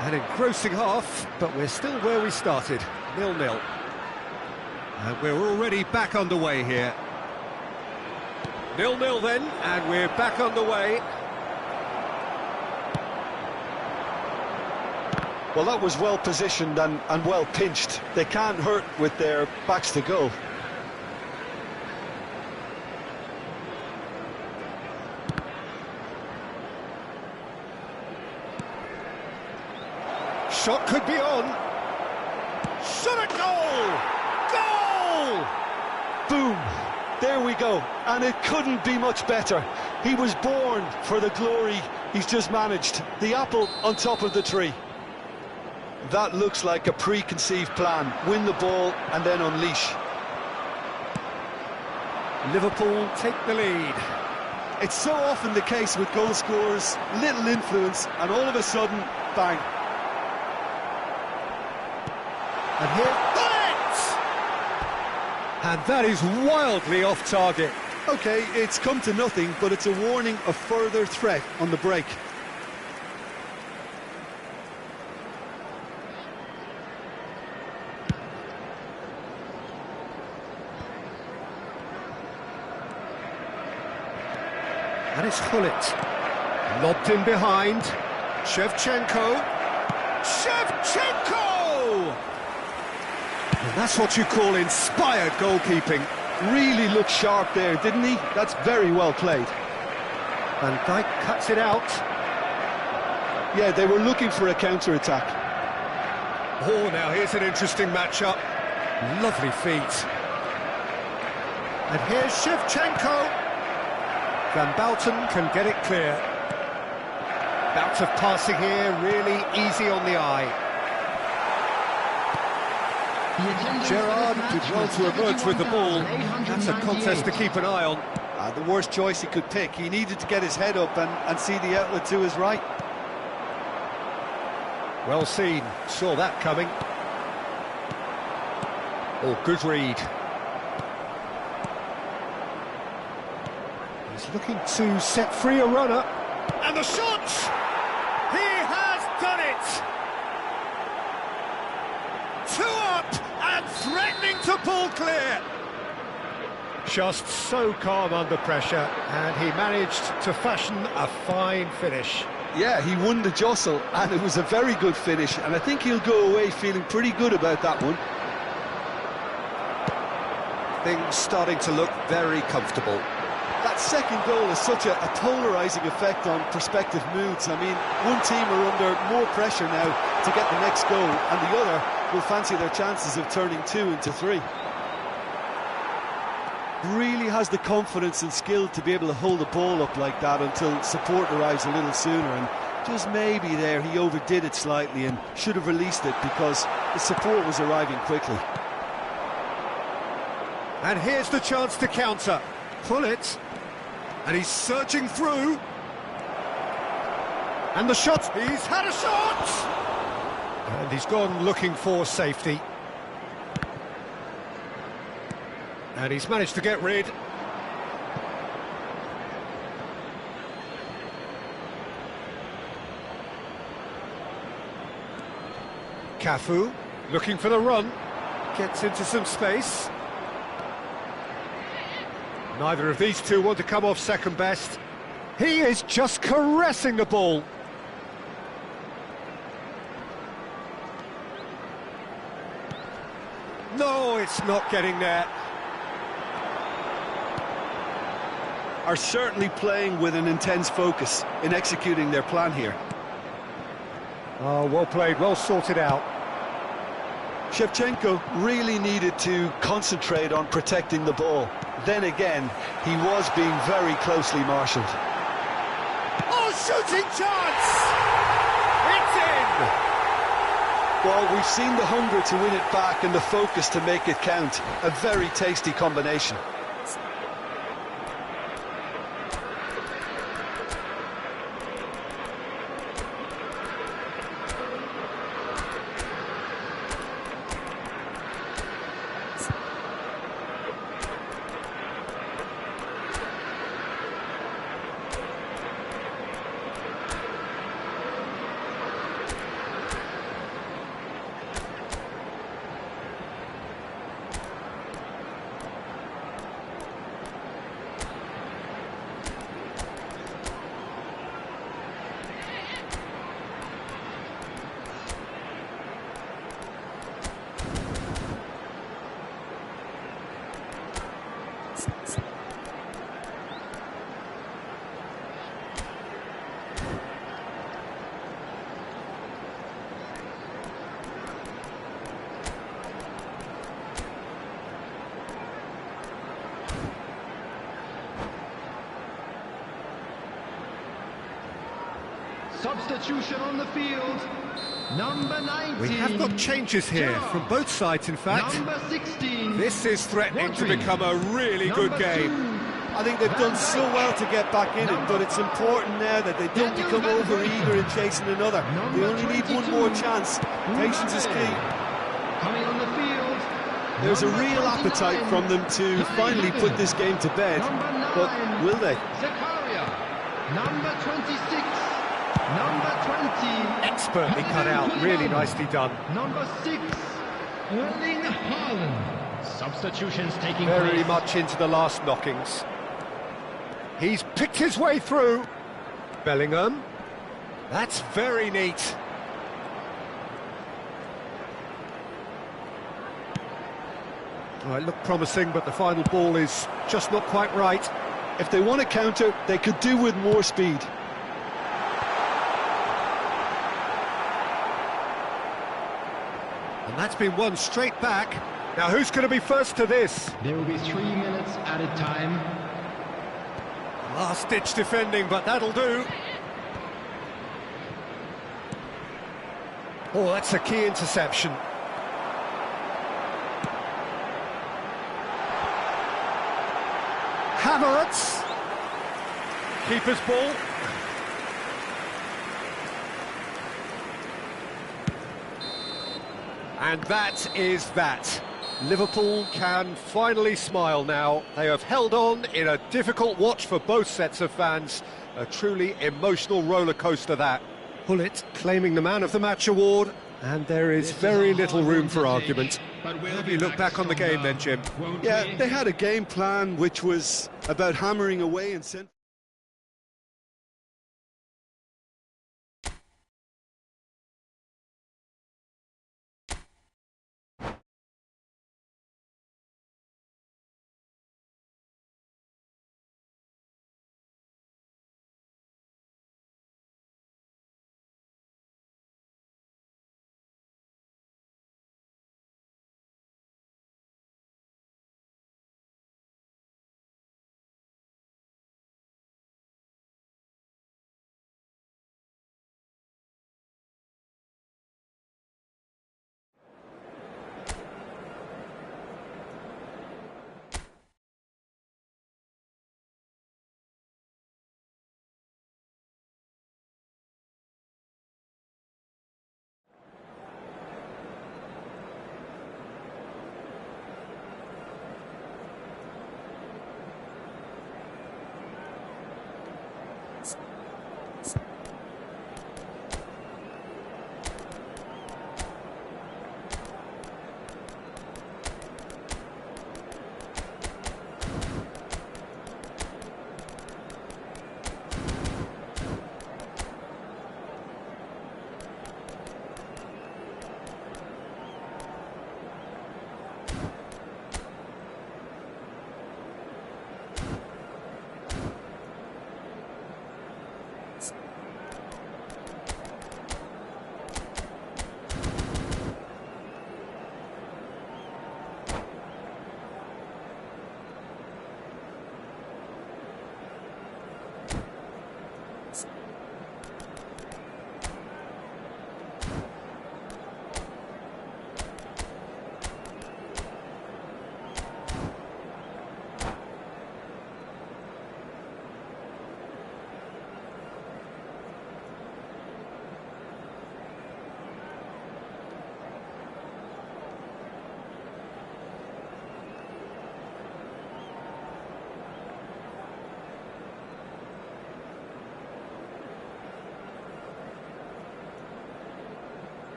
An engrossing half, but we're still where we started, 0-0. And we're already back underway here. 0-0 then, and we're back underway. Well, that was well positioned and well pinched. They can't hurt with their backs to goal. Shot could be on. Shot at goal! Goal! Boom! There we go, and it couldn't be much better. He was born for the glory he's just managed. The apple on top of the tree. That looks like a preconceived plan. Win the ball and then unleash. Liverpool take the lead. It's so often the case with goal scorers, little influence, and all of a sudden, bang. And here, Thit! And that is wildly off target. Okay, it's come to nothing, but it's a warning of further threat on the break. And it's Thit. Lobbed in behind. Shevchenko. Shevchenko! And that's what you call inspired goalkeeping. Really looked sharp there, didn't he? That's very well played. Van Dijk cuts it out. Yeah, they were looking for a counter-attack. Oh, now here's an interesting matchup. Lovely feet. And here's Shevchenko. Van Bouten can get it clear. Bout of passing here, really easy on the eye. Gerrard did well to emerge with the ball. That's a contest to keep an eye on. The worst choice he could pick. He needed to get his head up and see the outlet to his right. Well seen, saw that coming. Oh, good read. He's looking to set free a runner. And the shot! He has done it! 2 up and threatening to pull clear. Just so calm under pressure, and he managed to fashion a fine finish. Yeah, he won the jostle, and it was a very good finish, and I think he'll go away feeling pretty good about that one. Things starting to look very comfortable. That second goal has such a polarising effect on prospective moods. I mean, one team are under more pressure now to get the next goal, and the other will fancy their chances of turning 2 into 3. Really has the confidence and skill to be able to hold the ball up like that until support arrives a little sooner, and just maybe there he overdid it slightly and should have released it because the support was arriving quickly. And here's the chance to counter. Pull it. And he's surging through. And the shot. He's had a shot! And he's gone looking for safety. And he's managed to get rid. Cafu, looking for the run. Gets into some space. Neither of these two want to come off second best. He is just caressing the ball. No, it's not getting there. Are certainly playing with an intense focus in executing their plan here. Oh, well played, well sorted out. Shevchenko really needed to concentrate on protecting the ball. Then again, he was being very closely marshalled. Oh, shooting chance! It's in! Well, we've seen the hunger to win it back and the focus to make it count. A very tasty combination. Substitution on the field. Number 19. We have got changes here from both sides, in fact. Number 16. This is threatening to become a really good game. I think they've done so well to get back in it, but it's important now that they don't become over-eager in chasing another. They only need one more chance. Patience is key. Coming on the field. There's a real appetite from them to finally put this game to bed, but will they? Zakaria. Number 26. Number 20. Expertly cut out, really nicely done. Number 6. Erling Haaland. Substitutions taking place. Very much into the last knockings. He's picked his way through. Bellingham. That's very neat. Well, it looked promising, but the final ball is just not quite right. If they want to counter, they could do with more speed. And that's been won straight back. Now, who's going to be first to this? There will be 3 minutes added time. Last-ditch defending, but that'll do. Oh, that's a key interception. Havertz. Keeper's ball. And that is that. Liverpool can finally smile now. They have held on in a difficult watch for both sets of fans. A truly emotional roller coaster, that. Pullet claiming the Man of the Match award, and there is very little room for argument. How do you look back on the game then, Jim? Yeah, they had a game plan which was about hammering away and sent.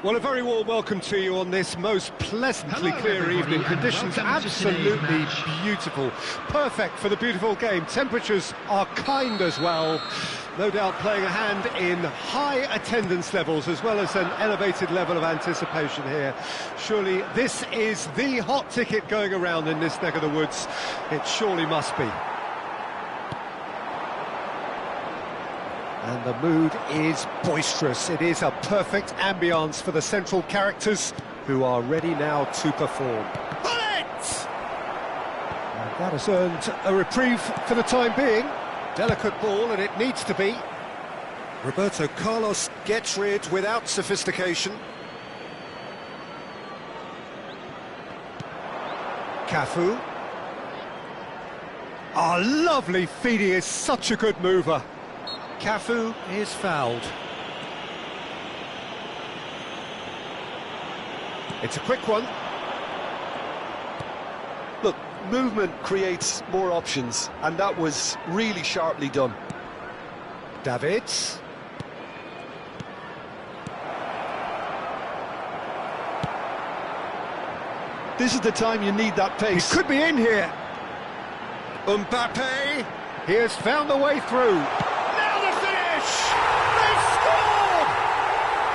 Well, a very warm welcome to you on this most pleasantly clear evening. Conditions absolutely beautiful. Perfect for the beautiful game. Temperatures are kind as well. No doubt playing a hand in high attendance levels as well as an elevated level of anticipation here. Surely this is the hot ticket going around in this neck of the woods. It surely must be. And the mood is boisterous. It is a perfect ambience for the central characters who are ready now to perform. Bullet! And That has earned a reprieve for the time being. Delicate ball, and it needs to be. Roberto Carlos gets rid without sophistication. Cafu. Oh, lovely feed, he is such a good mover. Cafu is fouled. It's a quick one. Look, movement creates more options, and that was really sharply done. Davids. This is the time you need that He pace. could be in here. Mbappe. He has found the way through. Now the finish! They've scored!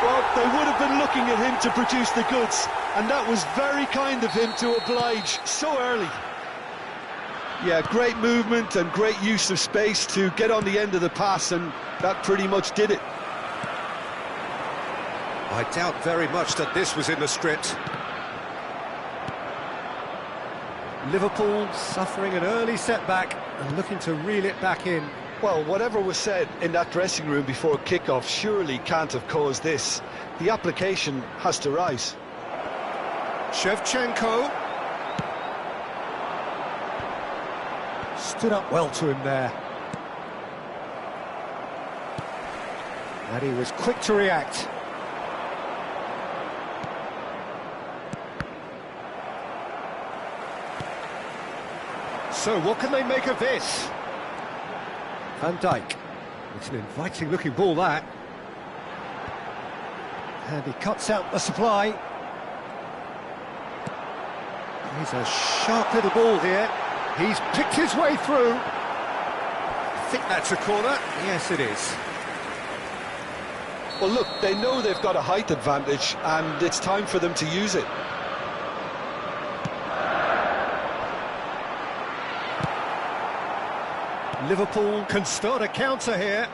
Well, they would have been looking at him to produce the goods, and that was very kind of him to oblige so early. Yeah, great movement and great use of space to get on the end of the pass, and that pretty much did it. I doubt very much that this was in the script. Liverpool suffering an early setback and looking to reel it back in. Well, whatever was said in that dressing room before kickoff surely can't have caused this. The application has to rise. Shevchenko. Stood up well to him there. And he was quick to react. So what can they make of this? Van Dijk. It's an inviting looking ball, that. And he cuts out the supply. He's a sharp little ball here. He's picked his way through. I think that's a corner. Yes, it is. Well, look, they know they've got a height advantage, and it's time for them to use it. Liverpool can start a counter here.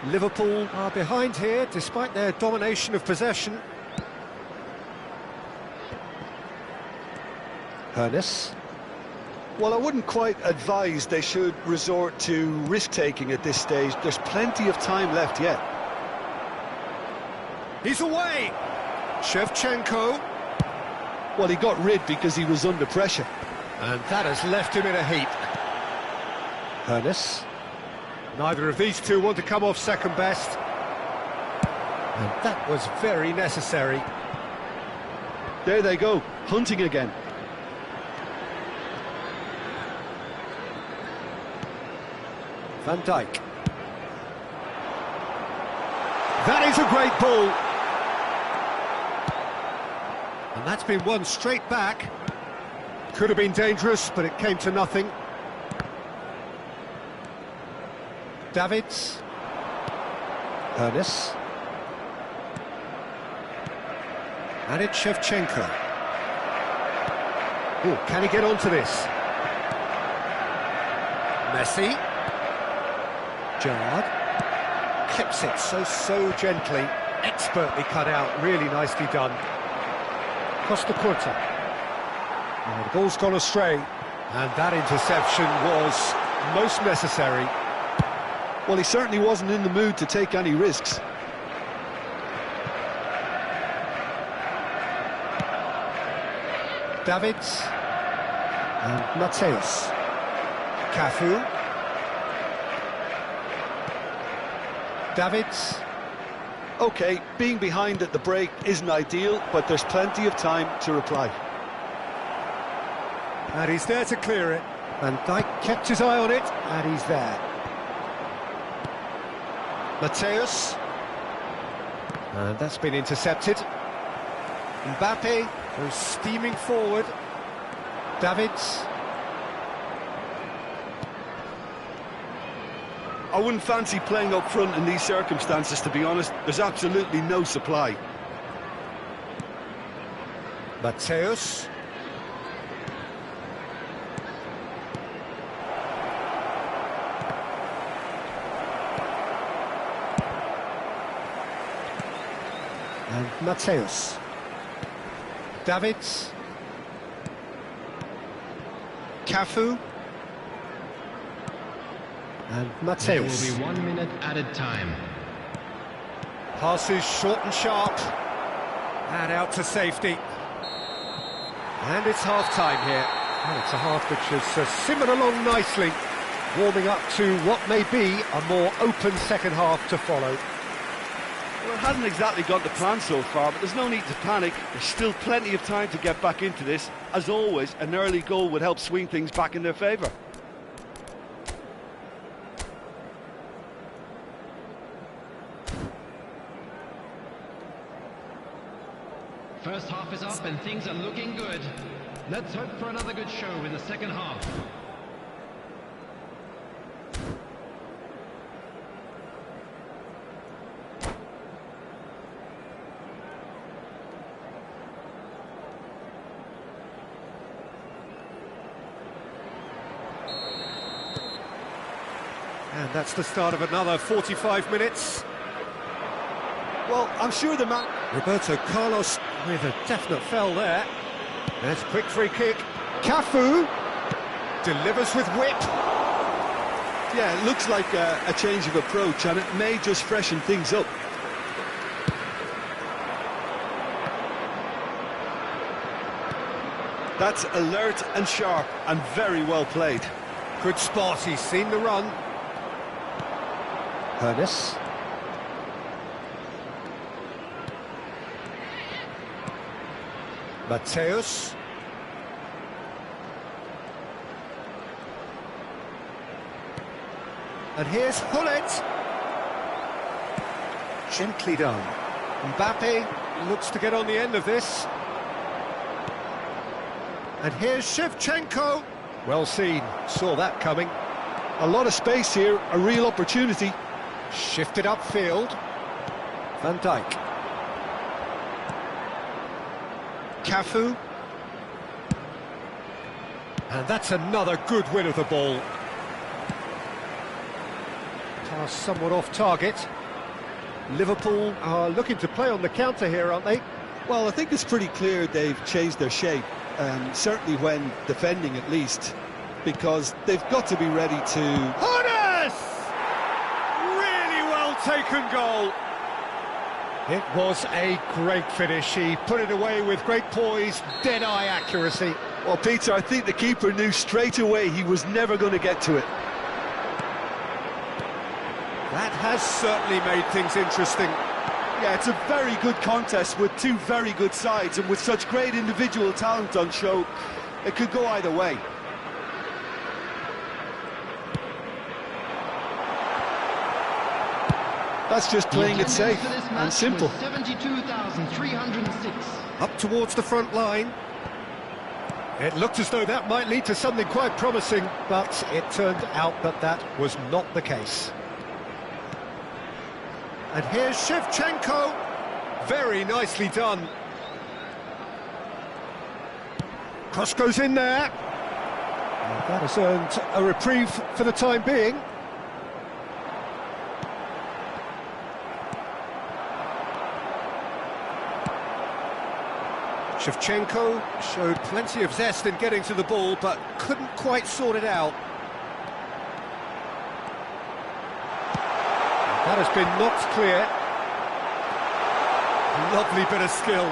Liverpool are behind here despite their domination of possession. Ernest. Well, I wouldn't quite advise they should resort to risk-taking at this stage. There's plenty of time left yet. He's away! Shevchenko. Well, he got rid because he was under pressure. And that has left him in a heap. Ernest. Neither of these two want to come off second best. And that was very necessary. There they go, hunting again. Van Dijk. That is a great ball. And that's been won straight back. Could have been dangerous, but it came to nothing. Davids. Ernest. And it's Shevchenko. Oh, can he get onto this? Messi. Gerrard. Clips it so gently. Expertly cut out, really nicely done. Costa Curta. Oh, the ball's gone astray, and that interception was most necessary. Well, he certainly wasn't in the mood to take any risks. Davids and Mateus. Cafu. Davids. OK, being behind at the break isn't ideal, but there's plenty of time to reply. And he's there to clear it. Van Dijk kept his eye on it, and he's there. Mateus. And that's been intercepted. Mbappe goes steaming forward. Davids. I wouldn't fancy playing up front in these circumstances, to be honest. There's absolutely no supply. Mateus. And Mateus. Davids. Cafu. And There will Mateus. be 1 minute added time. Passes short and sharp. And out to safety. And it's half-time here. And it's a half which has simmered along nicely, warming up to what may be a more open second half to follow. Well, it hasn't exactly got the plan so far, but there's no need to panic. There's still plenty of time to get back into this. As always, an early goal would help swing things back in their favour. First half is up and things are looking good. Let's hope for another good show in the second half. And that's the start of another 45 minutes. Well, I'm sure the man... Roberto Carlos with a definite foul there. There's a quick free kick. Cafu delivers with whip. Yeah, it looks like a change of approach, and it may just freshen things up. That's alert and sharp and very well played. Good spot, he's seen the run. Ernest. Mateus. And here's Hullet. Gently done. Mbappe looks to get on the end of this. And here's Shevchenko. Well seen, saw that coming. A lot of space here, a real opportunity. Shifted upfield. Van Dijk. Cafu. And that's another good win of the ball. Pass somewhat off target. Liverpool are looking to play on the counter here, aren't they? Well, I think it's pretty clear they've changed their shape, certainly when defending at least, because they've got to be ready to... Honest! Really well taken goal. It was a great finish. He put it away with great poise, dead-eye accuracy. Well, Peter, I think the keeper knew straight away he was never going to get to it. That has certainly made things interesting. Yeah, it's a very good contest with two very good sides, and with such great individual talent on show, it could go either way. That's just playing it safe and simple. 72,306. Up towards the front line. It looked as though that might lead to something quite promising, but it turned out that that was not the case. And here's Shevchenko. Very nicely done. Cross goes in there. And that has earned a reprieve for the time being. Shevchenko showed plenty of zest in getting to the ball, but couldn't quite sort it out. That has been knocked clear. Lovely bit of skill.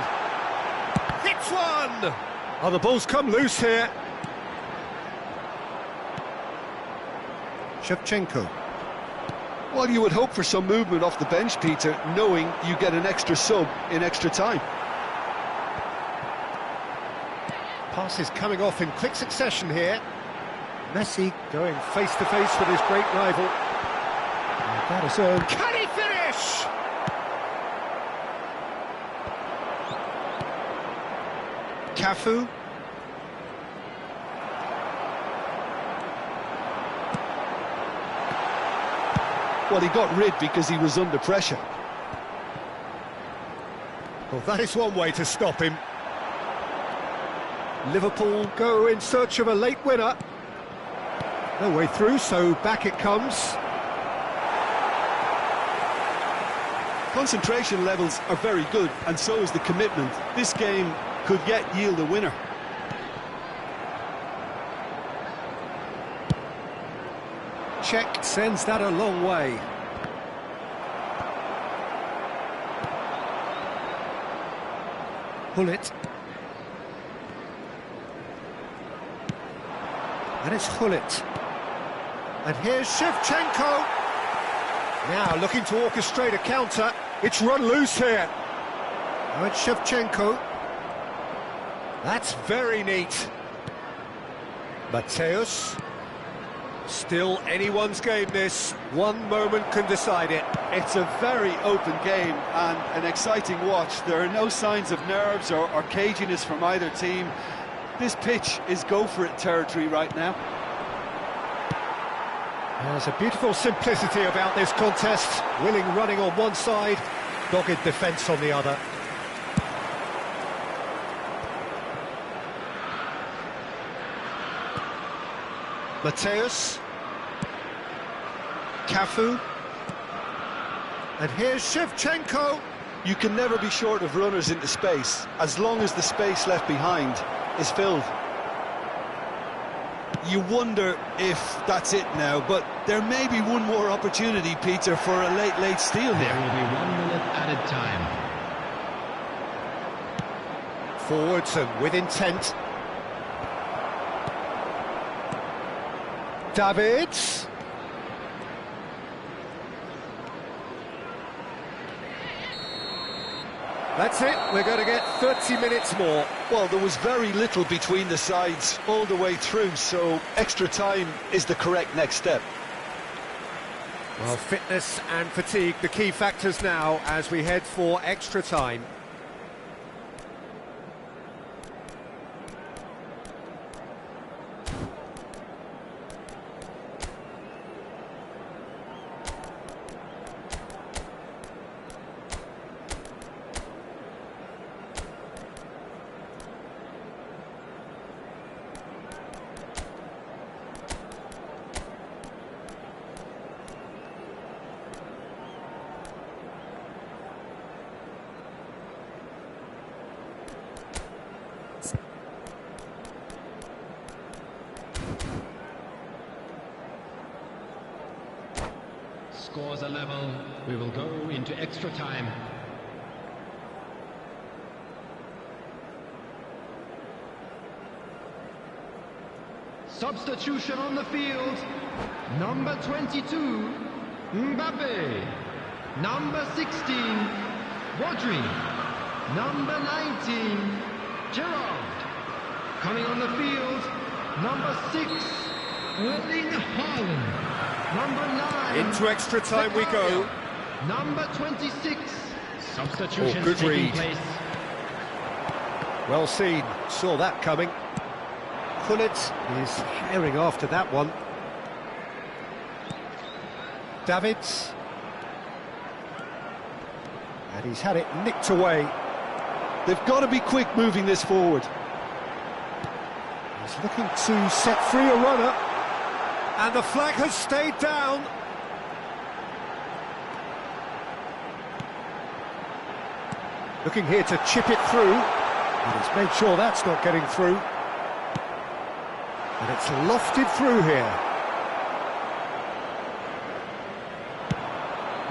Hits one! Oh, the ball's come loose here. Shevchenko. Well, you would hope for some movement off the bench, Peter, knowing you get an extra sub in extra time. Passes coming off in quick succession here. Messi going face-to-face with his great rival. And that is earned. Can he finish? Cafu. Well, he got rid because he was under pressure. Well, that is one way to stop him. Liverpool go in search of a late winner. No way through, so back it comes. Concentration levels are very good, and so is the commitment. This game could yet yield a winner. check sends that a long way. Hullet. And it's Hullet. And here's Shevchenko. Now looking to orchestrate a counter. It's run loose here. Now it's Shevchenko. That's very neat. Mateus. Still anyone's game this. One moment can decide it. It's a very open game and an exciting watch. There are no signs of nerves or caginess from either team. This pitch is go-for-it territory right now. There's a beautiful simplicity about this contest. Willing running on one side, dogged defence on the other. Mateus. Cafu. And here's Shevchenko. You can never be short of runners into space, as long as the space left behind is filled. You wonder if that's it now, but there may be one more opportunity, Peter, for a late steal here. There will be 1 minute added time. Forwards and with intent. Davids. That's it, we're going to get 30 minutes more. Well, there was very little between the sides all the way through, so extra time is the correct next step. Well, fitness and fatigue, the key factors now as we head for extra time. Scores are level. We will go into extra time. Substitution on the field. Number 22, Mbappe. Number 16, Rodri. Number 19, Gerrard. Coming on the field, number 6, Erling Haaland. Number 9. Into extra time we go. Number 26. Substitutions good taking read. place. Well seen, saw that coming. Hullet is herring after that one. Davids. And he's had it nicked away. They've got to be quick moving this forward. He's looking to set free a runner. And the flag has stayed down. Looking here to chip it through. And he's made sure that's not getting through. And it's lofted through here.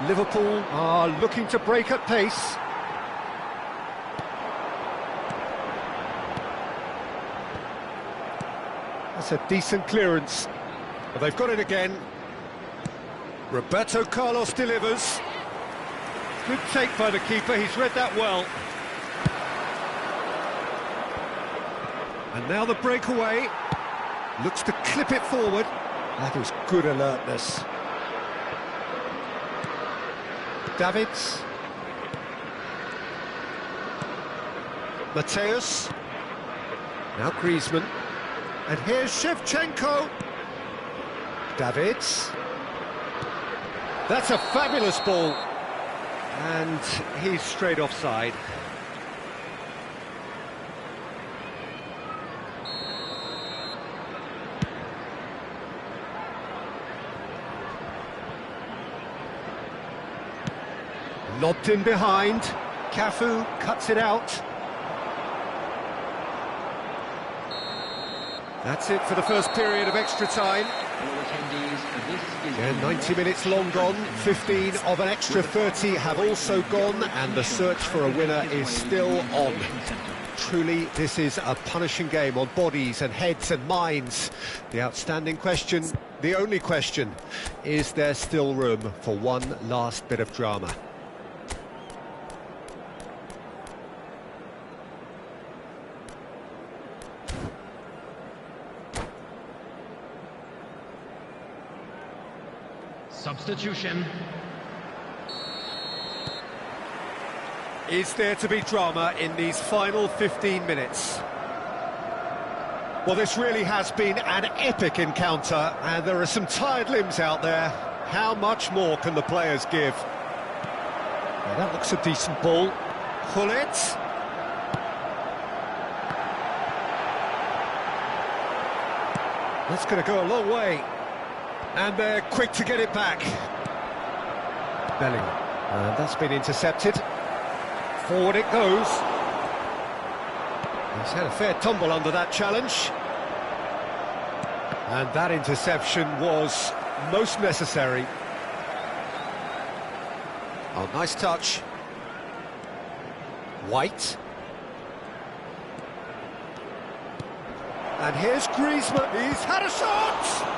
Liverpool are looking to break at pace. That's a decent clearance. But they've got it again. Roberto Carlos delivers. Good take by the keeper, he's read that well. And now the breakaway. Looks to clip it forward. That is good alertness. Davids. Mateus. Now Griezmann. And here's Shevchenko. Davids. That's a fabulous ball. And he's straight offside. Lobbed in behind. Cafu cuts it out. That's it for the first period of extra time. Yeah, 90 minutes long gone, 15 of an extra 30 have also gone, and the search for a winner is still on. Truly, this is a punishing game on bodies and heads and minds. The outstanding question, the only question, is there still room for one last bit of drama? Substitution. Is there to be drama in these final 15 minutes? Well, this really has been an epic encounter, and there are some tired limbs out there. How much more can the players give? Now, that looks a decent ball. Pull it. That's going to go a long way. And they're quick to get it back. Bellingham. And that's been intercepted. Forward it goes. He's had a fair tumble under that challenge. And that interception was most necessary. Oh, nice touch. White. And here's Griezmann. He's had a shot!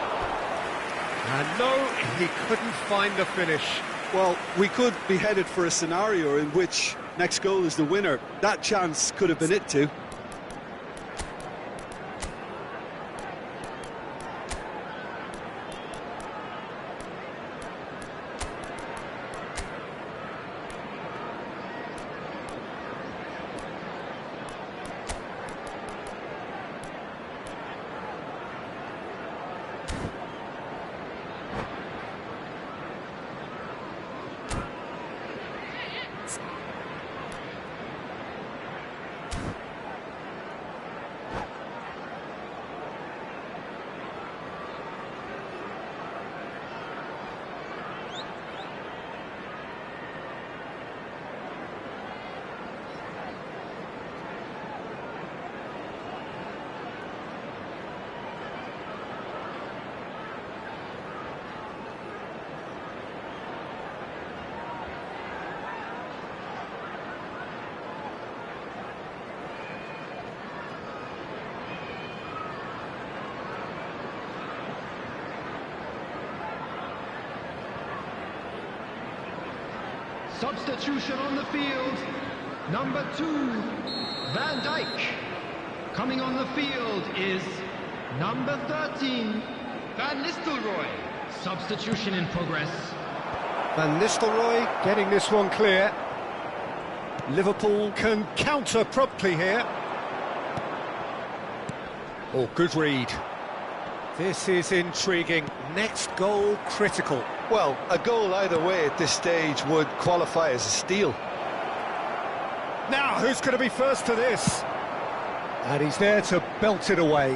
And no, he couldn't find the finish. Well, we could be headed for a scenario in which next goal is the winner. That chance could have been it too. Substitution on the field. Number 2, Van Dijk. Coming on the field is number 13, Van Nistelrooy. Substitution in progress. Van Nistelrooy getting this one clear. Liverpool can counter promptly here. Oh, good read. This is intriguing. Next goal critical. Well, a goal either way at this stage would qualify as a steal. Now, who's going to be first to this? And he's there to belt it away.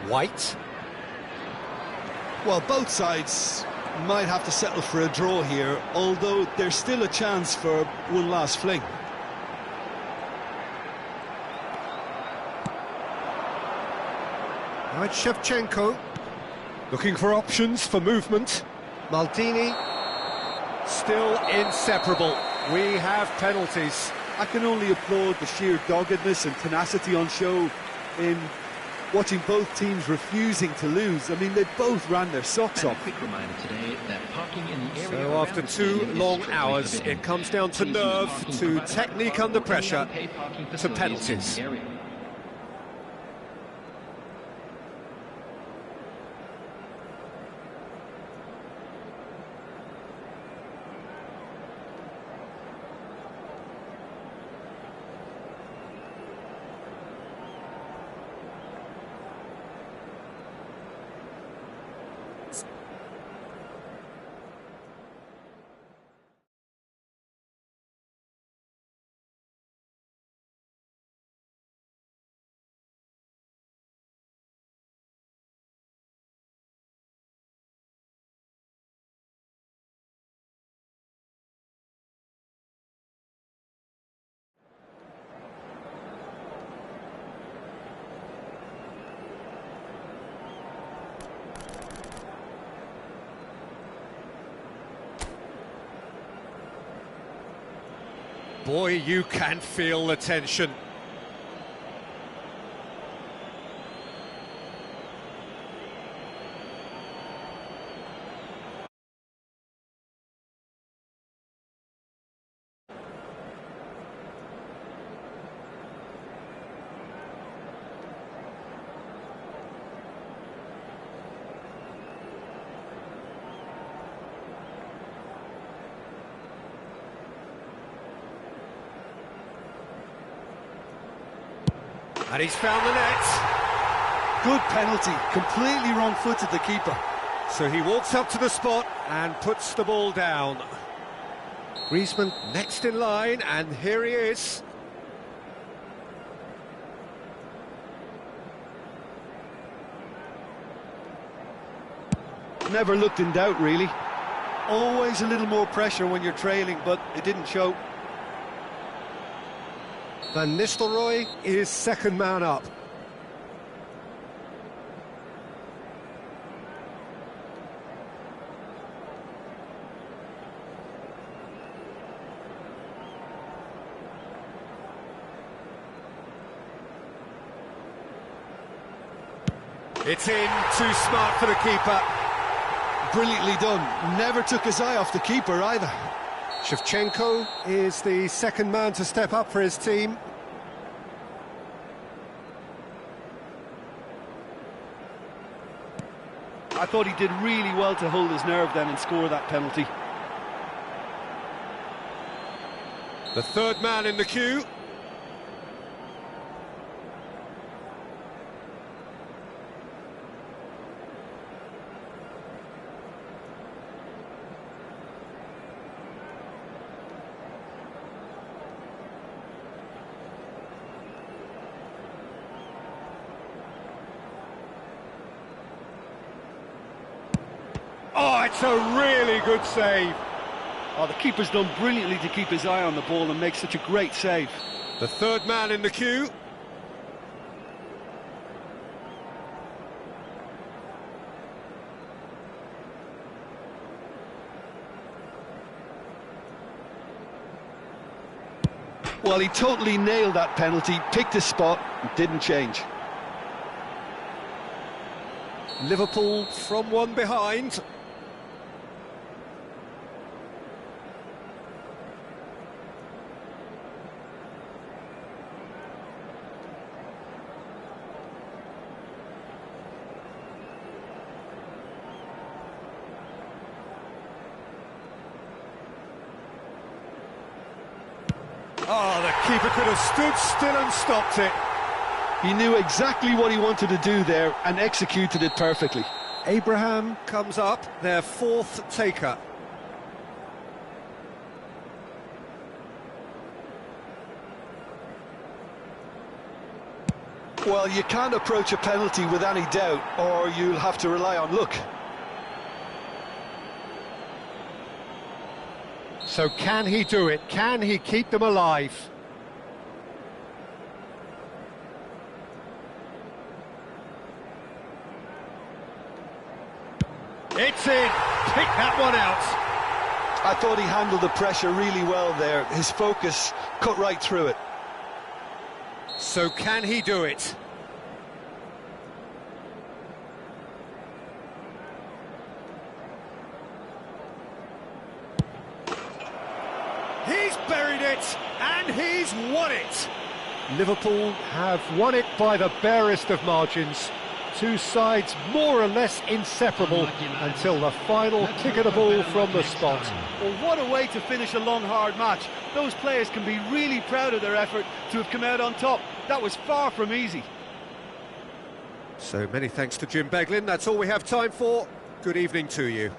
White. Well, both sides might have to settle for a draw here, although there's still a chance for one last fling. Right, Shevchenko, looking for options for movement. Maldini, still inseparable. We have penalties. I can only applaud the sheer doggedness and tenacity on show in watching both teams refusing to lose. I mean, they both ran their socks off. Quick reminder today that parking in the area So after 2 long hours, it comes down to nerve, to technique under pressure, to penalties. Boy, you can feel the tension. And he's found the net. Good penalty, completely wrong-footed the keeper. So he walks up to the spot and puts the ball down. Griezmann next in line, and here he is. Never looked in doubt, really. Always a little more pressure when you're trailing, but it didn't show. Van Nistelrooy is second man up. It's in, too smart for the keeper. Brilliantly done. Never took his eye off the keeper either. Shevchenko is the second man to step up for his team. I thought he did really well to hold his nerve then and score that penalty. The third man in the queue. Oh, it's a really good save. Oh, the keeper's done brilliantly to keep his eye on the ball and make such a great save. The third man in the queue. Well, he totally nailed that penalty, picked his spot, and didn't change. Liverpool from one behind. Oh, the keeper could have stood still and stopped it. He knew exactly what he wanted to do there and executed it perfectly. Abraham comes up, their fourth taker. Well, you can't approach a penalty with any doubt, or you'll have to rely on luck. So can he do it? Can he keep them alive? It's in. Pick that one out. I thought he handled the pressure really well there. His focus cut right through it. So can he do it? He's buried it, and he's won it. Liverpool have won it by the barest of margins. Two sides more or less inseparable until the final kick of the ball from the spot. Well, what a way to finish a long, hard match. Those players can be really proud of their effort to have come out on top. That was far from easy. So many thanks to Jim Beglin. That's all we have time for. Good evening to you.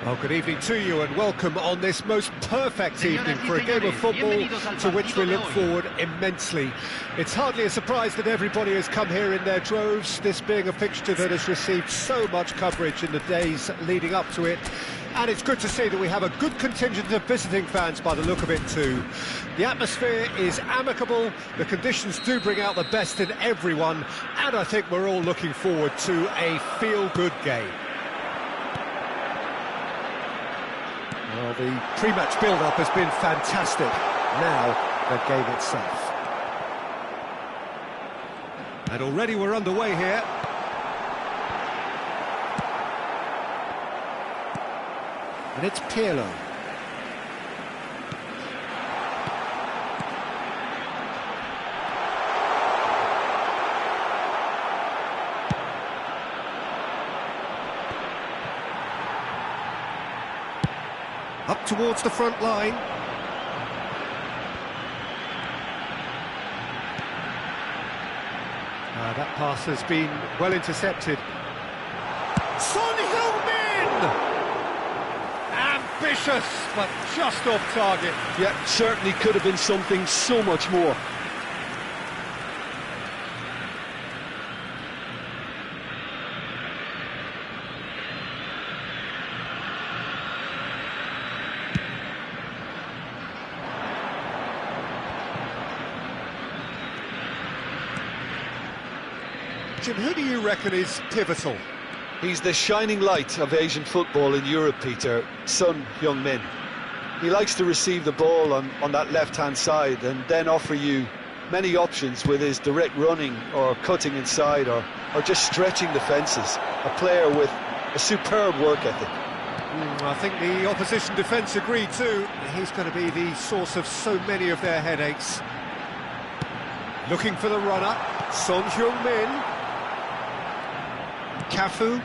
Well, good evening to you and welcome on this most perfect evening for a game of football to which we look forward immensely. It's hardly a surprise that everybody has come here in their droves, this being a fixture that has received so much coverage in the days leading up to it. And it's good to see that we have a good contingent of visiting fans by the look of it too. The atmosphere is amicable, the conditions do bring out the best in everyone, and I think we're all looking forward to a feel-good game. Well, the pre-match build-up has been fantastic. Now, the game itself. And already we're underway here. And it's Pirlo. Up towards the front line. That pass has been well intercepted. Son Heung-min! Ambitious, but just off target. Yeah, certainly could have been something so much more. Jim, who do you reckon is pivotal? He's the shining light of Asian football in Europe, Peter. Son Heung-min. He likes to receive the ball on that left-hand side and then offer you many options with his direct running or cutting inside or just stretching the fences. A player with a superb work ethic. I think the opposition defence agreed too. He's going to be the source of so many of their headaches. Looking for the runner, Son Heung-min. Cafu.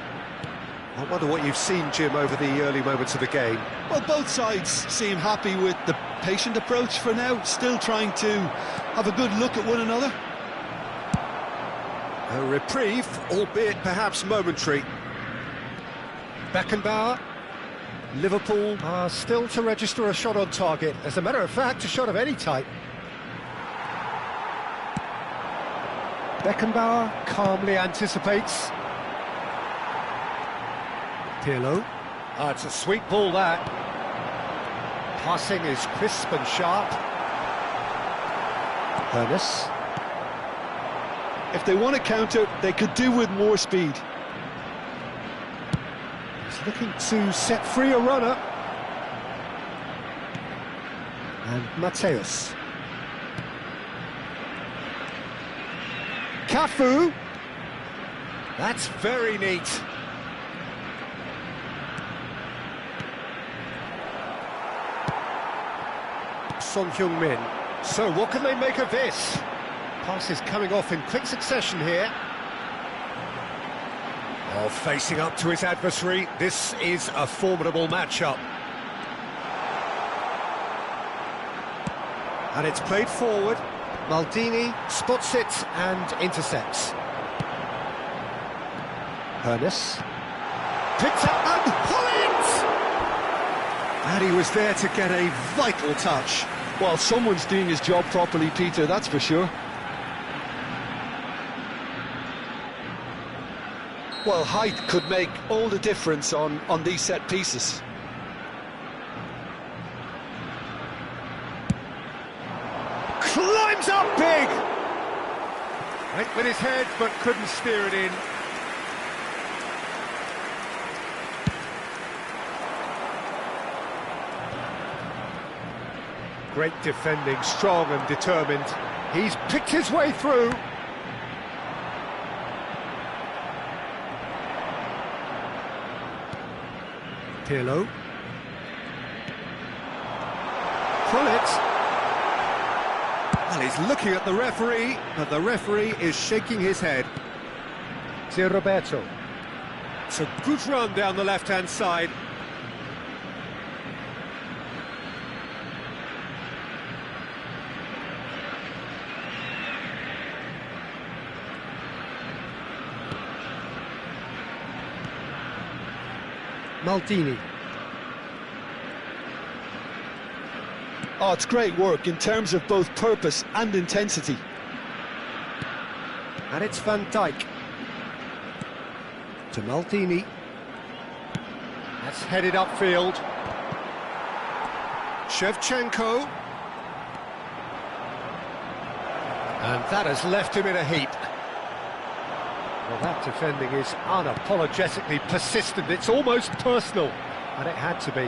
I wonder what you've seen, Jim, over the early moments of the game. Well, both sides seem happy with the patient approach for now, still trying to have a good look at one another. A reprieve, albeit perhaps momentary. Beckenbauer. Liverpool are still to register a shot on target. As a matter of fact, a shot of any type. Beckenbauer calmly anticipates. Pirlo. It's a sweet ball, that. Passing is crisp and sharp. Ernest. If they want to counter, they could do with more speed. He's looking to set free a runner. And Mateus. Cafu. That's very neat. Son Heung-min. So what can they make of this? Passes coming off in quick succession here. Oh, facing up to his adversary. This is a formidable matchup. And it's played forward. Maldini spots it and intercepts. Ernest. Picked up and Hollins! And he was there to get a vital touch. Well, someone's doing his job properly, Peter, that's for sure. Well, height could make all the difference on these set pieces. Climbs up big! Went with his head, but couldn't steer it in. Great defending, strong and determined. He's picked his way through. Pirlo. Pullet. Well, he's looking at the referee, but the referee is shaking his head. Zé Roberto. It's a good run down the left-hand side. Maldini. Oh, it's great work in terms of both purpose and intensity. And it's Van Dijk. To Maldini. That's headed upfield. Shevchenko. And that has left him in a heap. Well, that defending is unapologetically persistent. It's almost personal, and it had to be.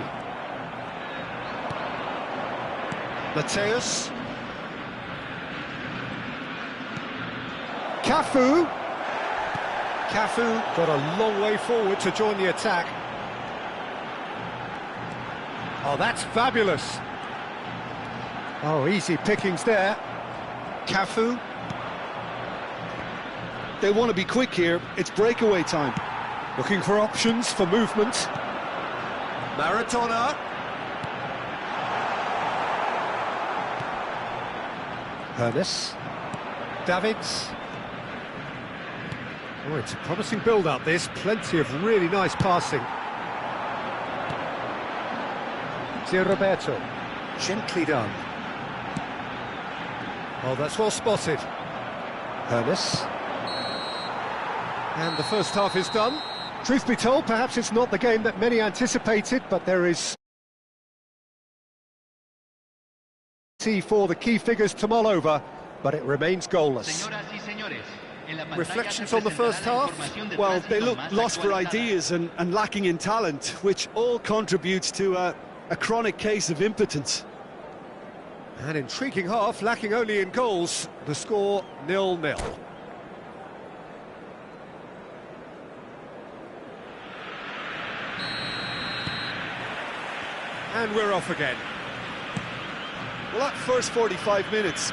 Mateus. Cafu. Cafu got a long way forward to join the attack. Oh, that's fabulous. Oh, easy pickings there. Cafu. They want to be quick here. It's breakaway time. Looking for options for movement. Maradona. Ernest. Davids. Oh, it's a promising build-up, this. Plenty of really nice passing. Roberto, gently done. Oh, that's well spotted. Ernest. And the first half is done. Truth be told, perhaps it's not the game that many anticipated, but there is for the key figures to mull over, but it remains goalless. Reflections on the first half? Well, they look lost for ideas and lacking in talent, which all contributes to a chronic case of impotence. An intriguing half, lacking only in goals. The score 0-0. And we're off again. Well, that first 45 minutes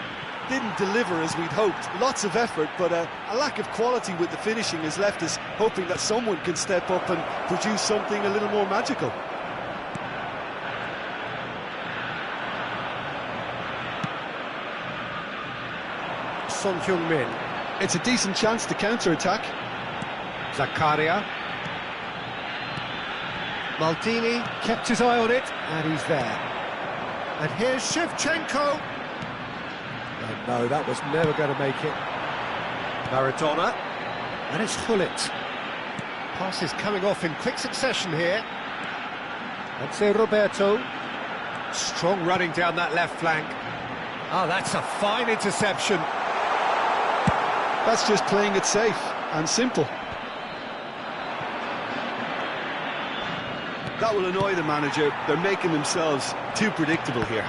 didn't deliver as we'd hoped. Lots of effort, but a lack of quality with the finishing has left us hoping that someone can step up and produce something a little more magical. Son Heung-min. It's a decent chance to counter-attack. Zakaria. Maldini kept his eye on it, and he's there. And here's Shevchenko. And no, that was never going to make it. Maradona. And it's Thit. Passes coming off in quick succession here. That's Roberto. Strong running down that left flank. Ah, that's a fine interception. That's just playing it safe and simple. That will annoy the manager. They're making themselves too predictable here.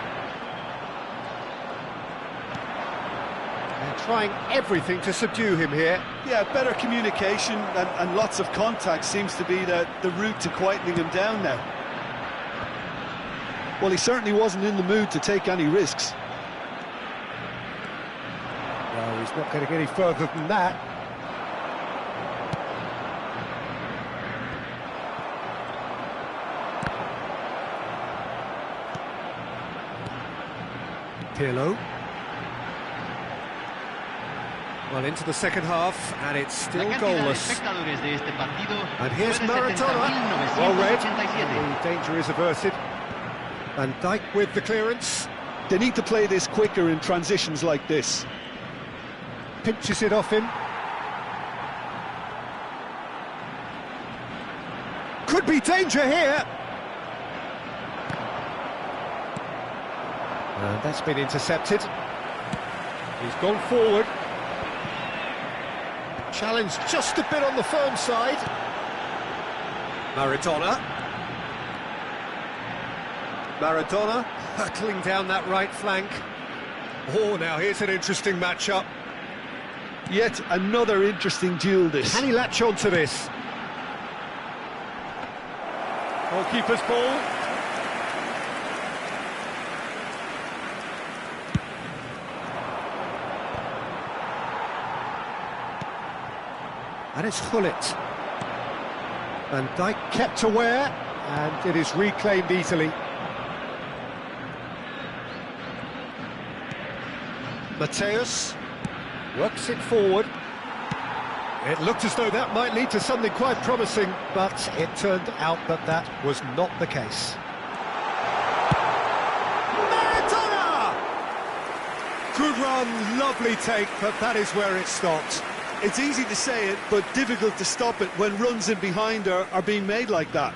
They're trying everything to subdue him here. Yeah, better communication and lots of contact seems to be the route to quietening him down now. Well, he certainly wasn't in the mood to take any risks. No, he's not going to get any further than that. Pirlo. Well, into the second half, and it's still goalless. And here's Maradona. Well read. The danger is averted. Van Dijk with the clearance. They need to play this quicker in transitions like this. Pinches it off him. Could be danger here. And that's been intercepted. He's gone forward. Challenge just a bit on the firm side. Maradona. Maradona hurtling down that right flank. Oh, now here's an interesting matchup. Yet another interesting duel, this. Can he latch on to this? Goalkeeper's ball. And it's Thit. Van Dijk kept aware, and it is reclaimed easily. Mateus works it forward. It looked as though that might lead to something quite promising, but it turned out that that was not the case. Maradona! Good run, lovely take, but that is where it stopped. It's easy to say it, but difficult to stop it when runs in behind are being made like that.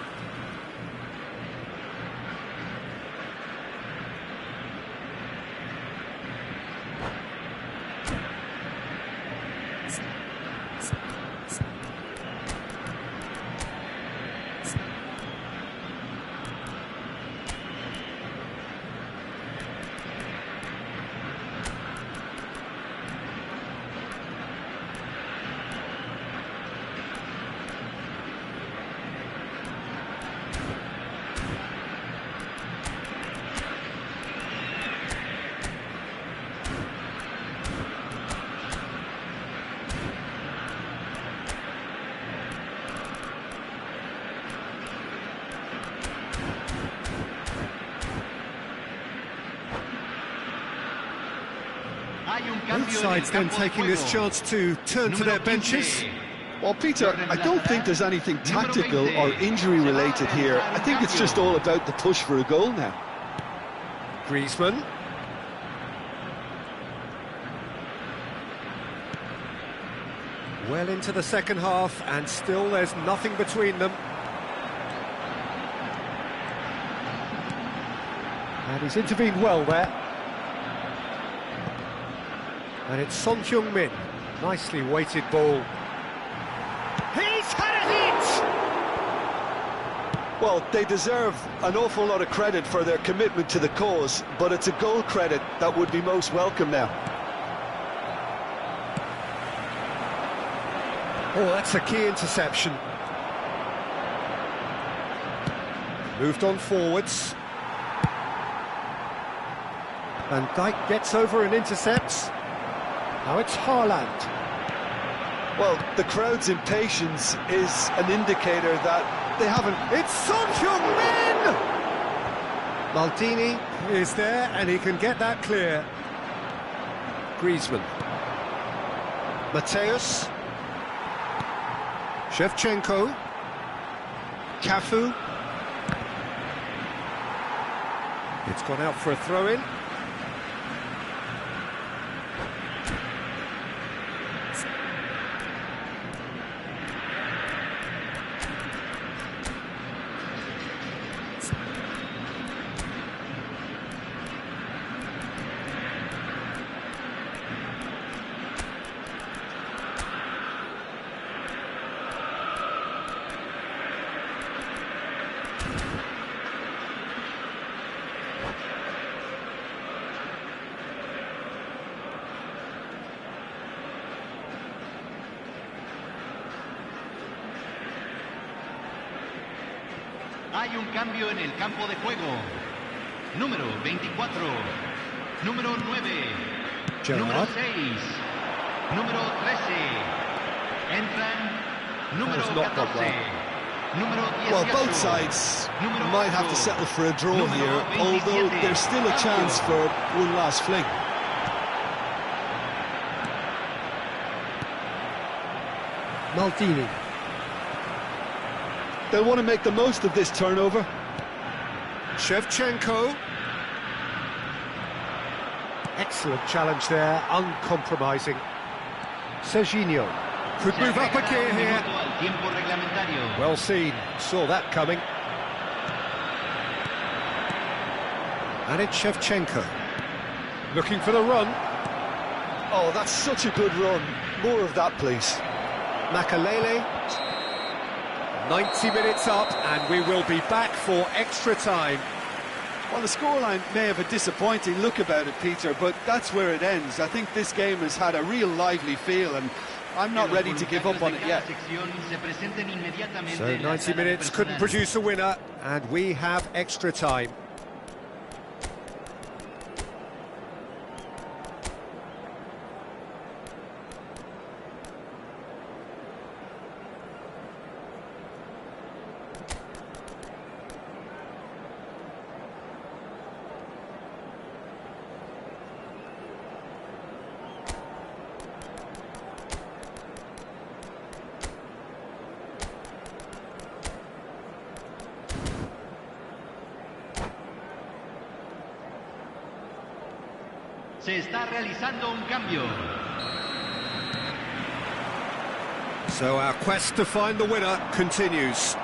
Both sides then taking this chance to turn to their benches. Well, Peter, I don't think there's anything tactical or injury related here. I think it's just all about the push for a goal now. Griezmann. Well into the second half, and still there's nothing between them. And he's intervened well there. And it's Son Heung-min. Nicely weighted ball. He's had a hit! Well, they deserve an awful lot of credit for their commitment to the cause, but it's a goal credit that would be most welcome now. Oh, that's a key interception. Moved on forwards. And Dijk gets over and intercepts. Now it's Haaland. Well, the crowd's impatience is an indicator that they haven't... It's Son Heung-min! Maldini is there, and he can get that clear. Griezmann. Mateus. Shevchenko. Cafu. It's gone out for a throw-in. Hay un cambio en el campo de juego. Número 24. Número 9. Número 6. Número 13. Entran número 14. Número 18. Well, both sides might have to settle for a draw here, although there's still a chance for one last fling. Maldini. They'll want to make the most of this turnover. Shevchenko. Excellent challenge there, uncompromising. Serginho could move up a gear here. Well seen, saw that coming. And it's Shevchenko. Looking for the run. Oh, that's such a good run. More of that, please. Makalele. 90 minutes up, and we will be back for extra time. Well, the scoreline may have a disappointing look about it, Peter, but that's where it ends. I think this game has had a real lively feel, and I'm not ready to give up on it yet. So 90 minutes couldn't produce a winner, and we have extra time. Se está realizando un cambio. So our quest to find the winner continues.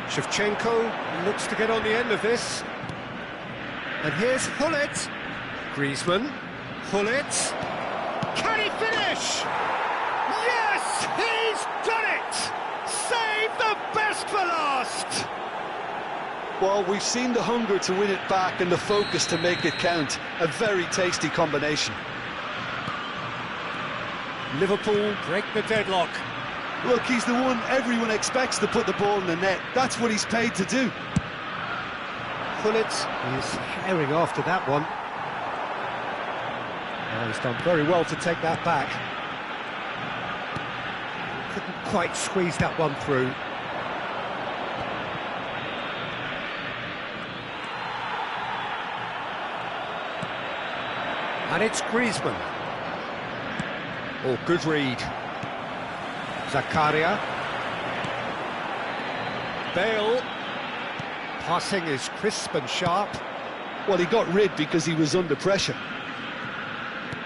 Shevchenko looks to get on the end of this. And here's Hullet. Griezmann. Hullet. Can he finish? Yes, he's done it! Save the best for last! Well, we've seen the hunger to win it back and the focus to make it count. A very tasty combination. Liverpool break the deadlock. Look, he's the one everyone expects to put the ball in the net. That's what he's paid to do. Hullet is herring after that one. Oh, he's done very well to take that back. Couldn't quite squeeze that one through. And it's Griezmann. Oh, good read. Zakaria. Bale. Passing is crisp and sharp. Well, he got rid because he was under pressure.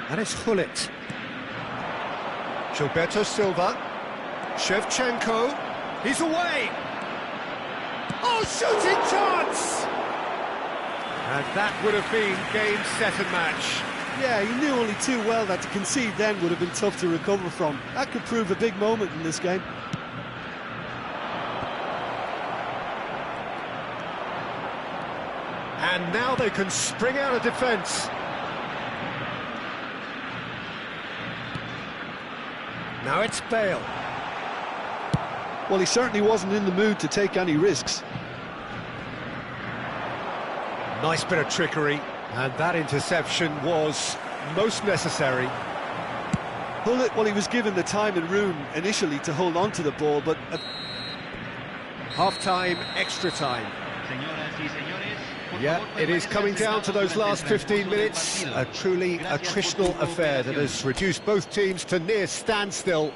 And it's Thit. Gilberto Silva. Shevchenko. He's away. Oh, shooting chance! And that would have been game, set and match. Yeah, he knew only too well that to concede then would have been tough to recover from. That could prove a big moment in this game. And now they can spring out of defence. Now it's Bale. Well, he certainly wasn't in the mood to take any risks. Nice bit of trickery, and that interception was most necessary. Thit, well, he was given the time and room initially to hold on to the ball, but... Half-time, extra time. Yeah, it is coming down to those last 15 minutes. A truly attritional affair that has reduced both teams to near standstill.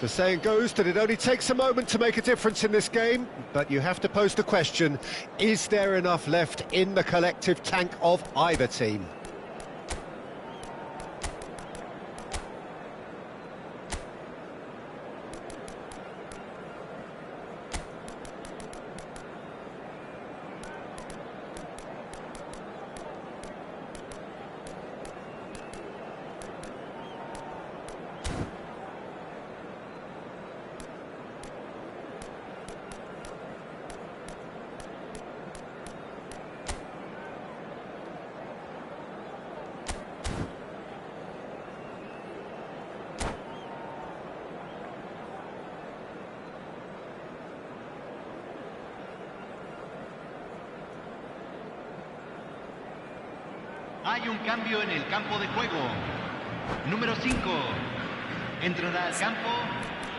The saying goes that it only takes a moment to make a difference in this game, but you have to pose the question, is there enough left in the collective tank of either team? Hay un cambio en el campo de juego. Número 5. Entrará al campo.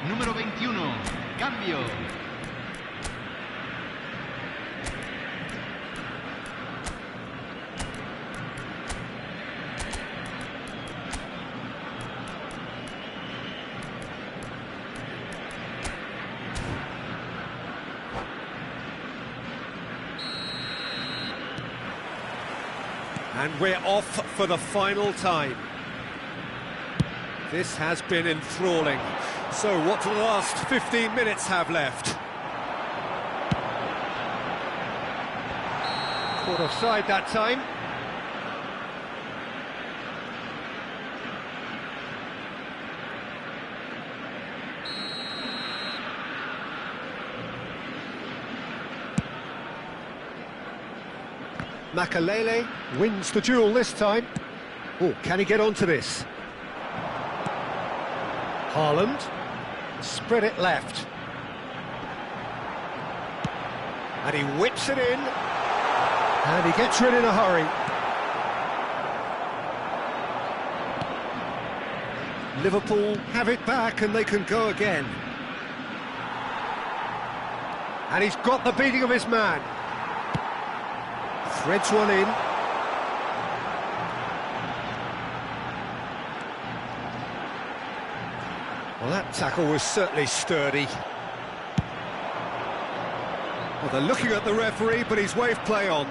Número 21. Cambio. And we're off for the final time. This has been enthralling. So what do the last 15 minutes have left? Caught offside that time. Makalele wins the duel this time. Oh, can he get onto this? Haaland, spread it left. And he whips it in. And he gets rid in a hurry. Liverpool have it back and they can go again. And he's got the beating of his man. Threads one in. Well, that tackle was certainly sturdy. Well, they're looking at the referee, but he's waved play on.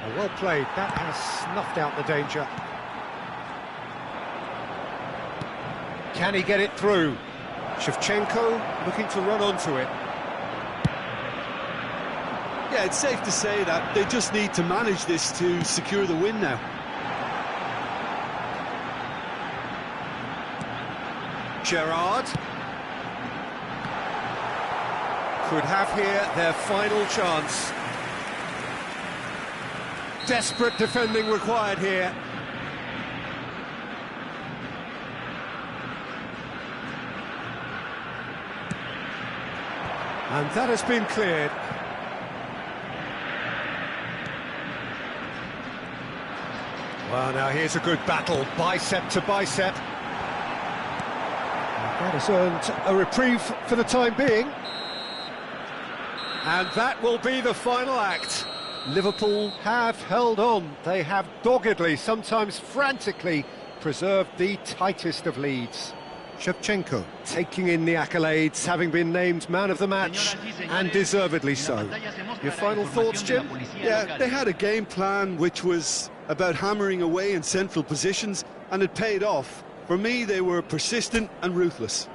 Oh, well played. That has snuffed out the danger. Can he get it through? Shevchenko looking to run onto it. Yeah, it's safe to say that they just need to manage this to secure the win now. Gerrard could have here their final chance. Desperate defending required here. And that has been cleared. Well, now here's a good battle, bicep to bicep. That has earned a reprieve for the time being. And that will be the final act. Liverpool have held on. They have doggedly, sometimes frantically, preserved the tightest of leads. Shevchenko taking in the accolades, having been named man of the match, and deservedly so. Your final thoughts, Jim? Yeah, they had a game plan which was about hammering away in central positions, and it paid off. For me, they were persistent and ruthless.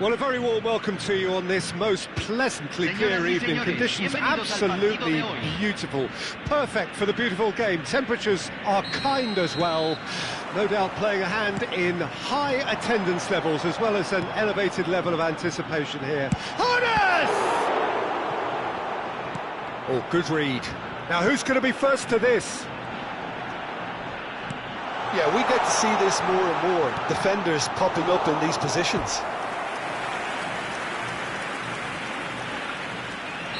Well, a very warm welcome to you on this most pleasantly clear evening. Conditions absolutely beautiful. Perfect for the beautiful game. Temperatures are kind as well. No doubt playing a hand in high attendance levels as well as an elevated level of anticipation here. Honest! Oh, good read. Now, who's going to be first to this? Yeah, we get to see this more and more. Defenders popping up in these positions.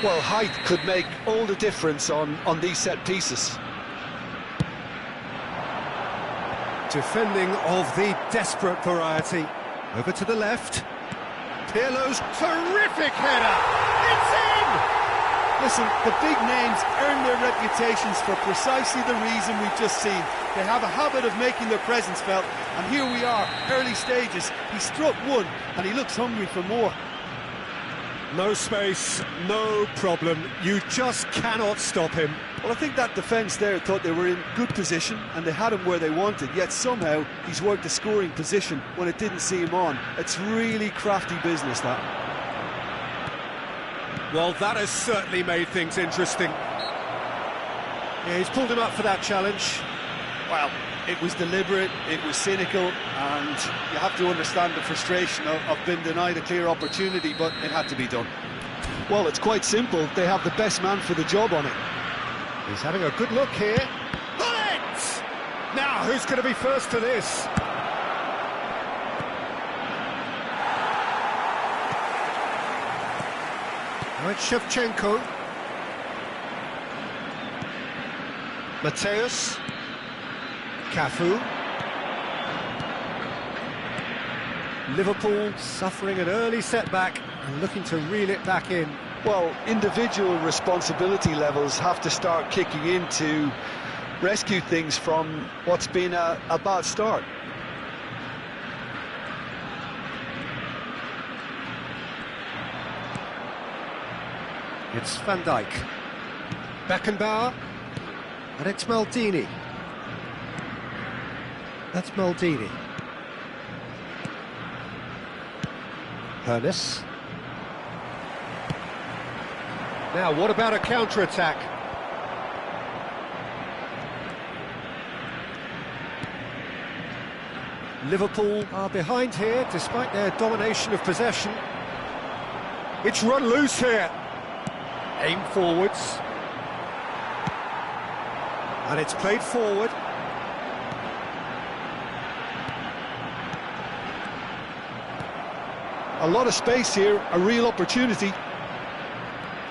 Well, height could make all the difference on these set pieces. Defending of the desperate variety. Over to the left. Pirlo's terrific header. It's in! Listen, the big names earn their reputations for precisely the reason we've just seen. They have a habit of making their presence felt, and here we are, early stages. He struck one, and he looks hungry for more. No space, no problem. You just cannot stop him. Well, I think that defence there thought they were in good position and they had him where they wanted, yet somehow he's worked a scoring position when it didn't see him on. It's really crafty business, that. Well, that has certainly made things interesting. Yeah, he's pulled him up for that challenge. Well, it was deliberate, it was cynical, and you have to understand the frustration of being denied a clear opportunity, but it had to be done. Well, it's quite simple. They have the best man for the job on it. He's having a good look here. Thit! Now, who's going to be first to this? Now it's Shevchenko. Mateus. Cafu. Liverpool suffering an early setback and looking to reel it back in. Well, individual responsibility levels have to start kicking in to rescue things from what's been a bad start. It's Van Dijk. Beckenbauer. And it's Maldini. That's Maldini. Hernes. Now, what about a counter-attack? Liverpool are behind here, despite their domination of possession. It's run loose here. Aim forwards. And it's played forward. A lot of space here, a real opportunity.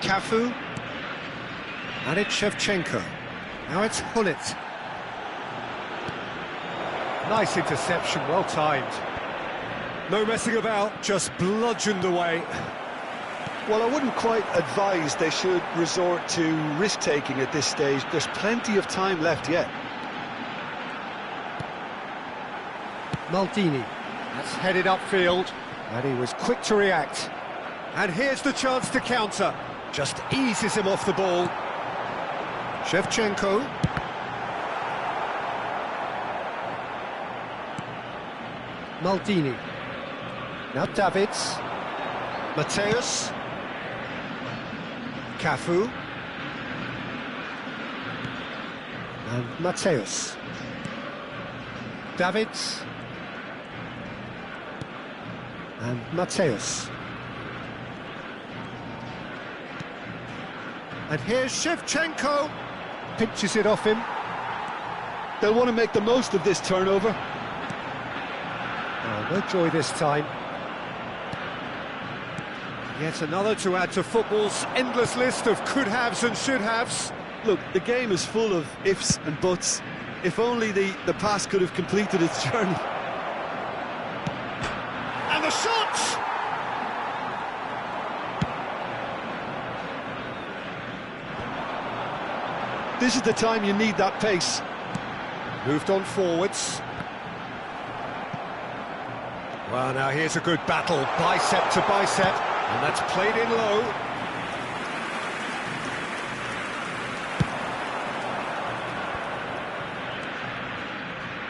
Cafu. And it's Shevchenko. Now it's Thit. Nice interception, well timed. No messing about, just bludgeoned away. Well, I wouldn't quite advise they should resort to risk-taking at this stage. There's plenty of time left yet. Maldini. That's headed upfield. And he was quick to react. And here's the chance to counter. Just eases him off the ball. Shevchenko. Maldini. Now Davids. Mateus. Cafu. And Mateus. Davids. And Mateus. And here's Shevchenko. Pinches it off him. They'll want to make the most of this turnover. Oh, no joy this time. Yet another to add to football's endless list of could-haves and should-haves. Look, the game is full of ifs and buts. If only the pass could have completed its journey. And the shot! This is the time you need that pace. Moved on forwards. Well, now here's a good battle, bicep to bicep, and that's played in low.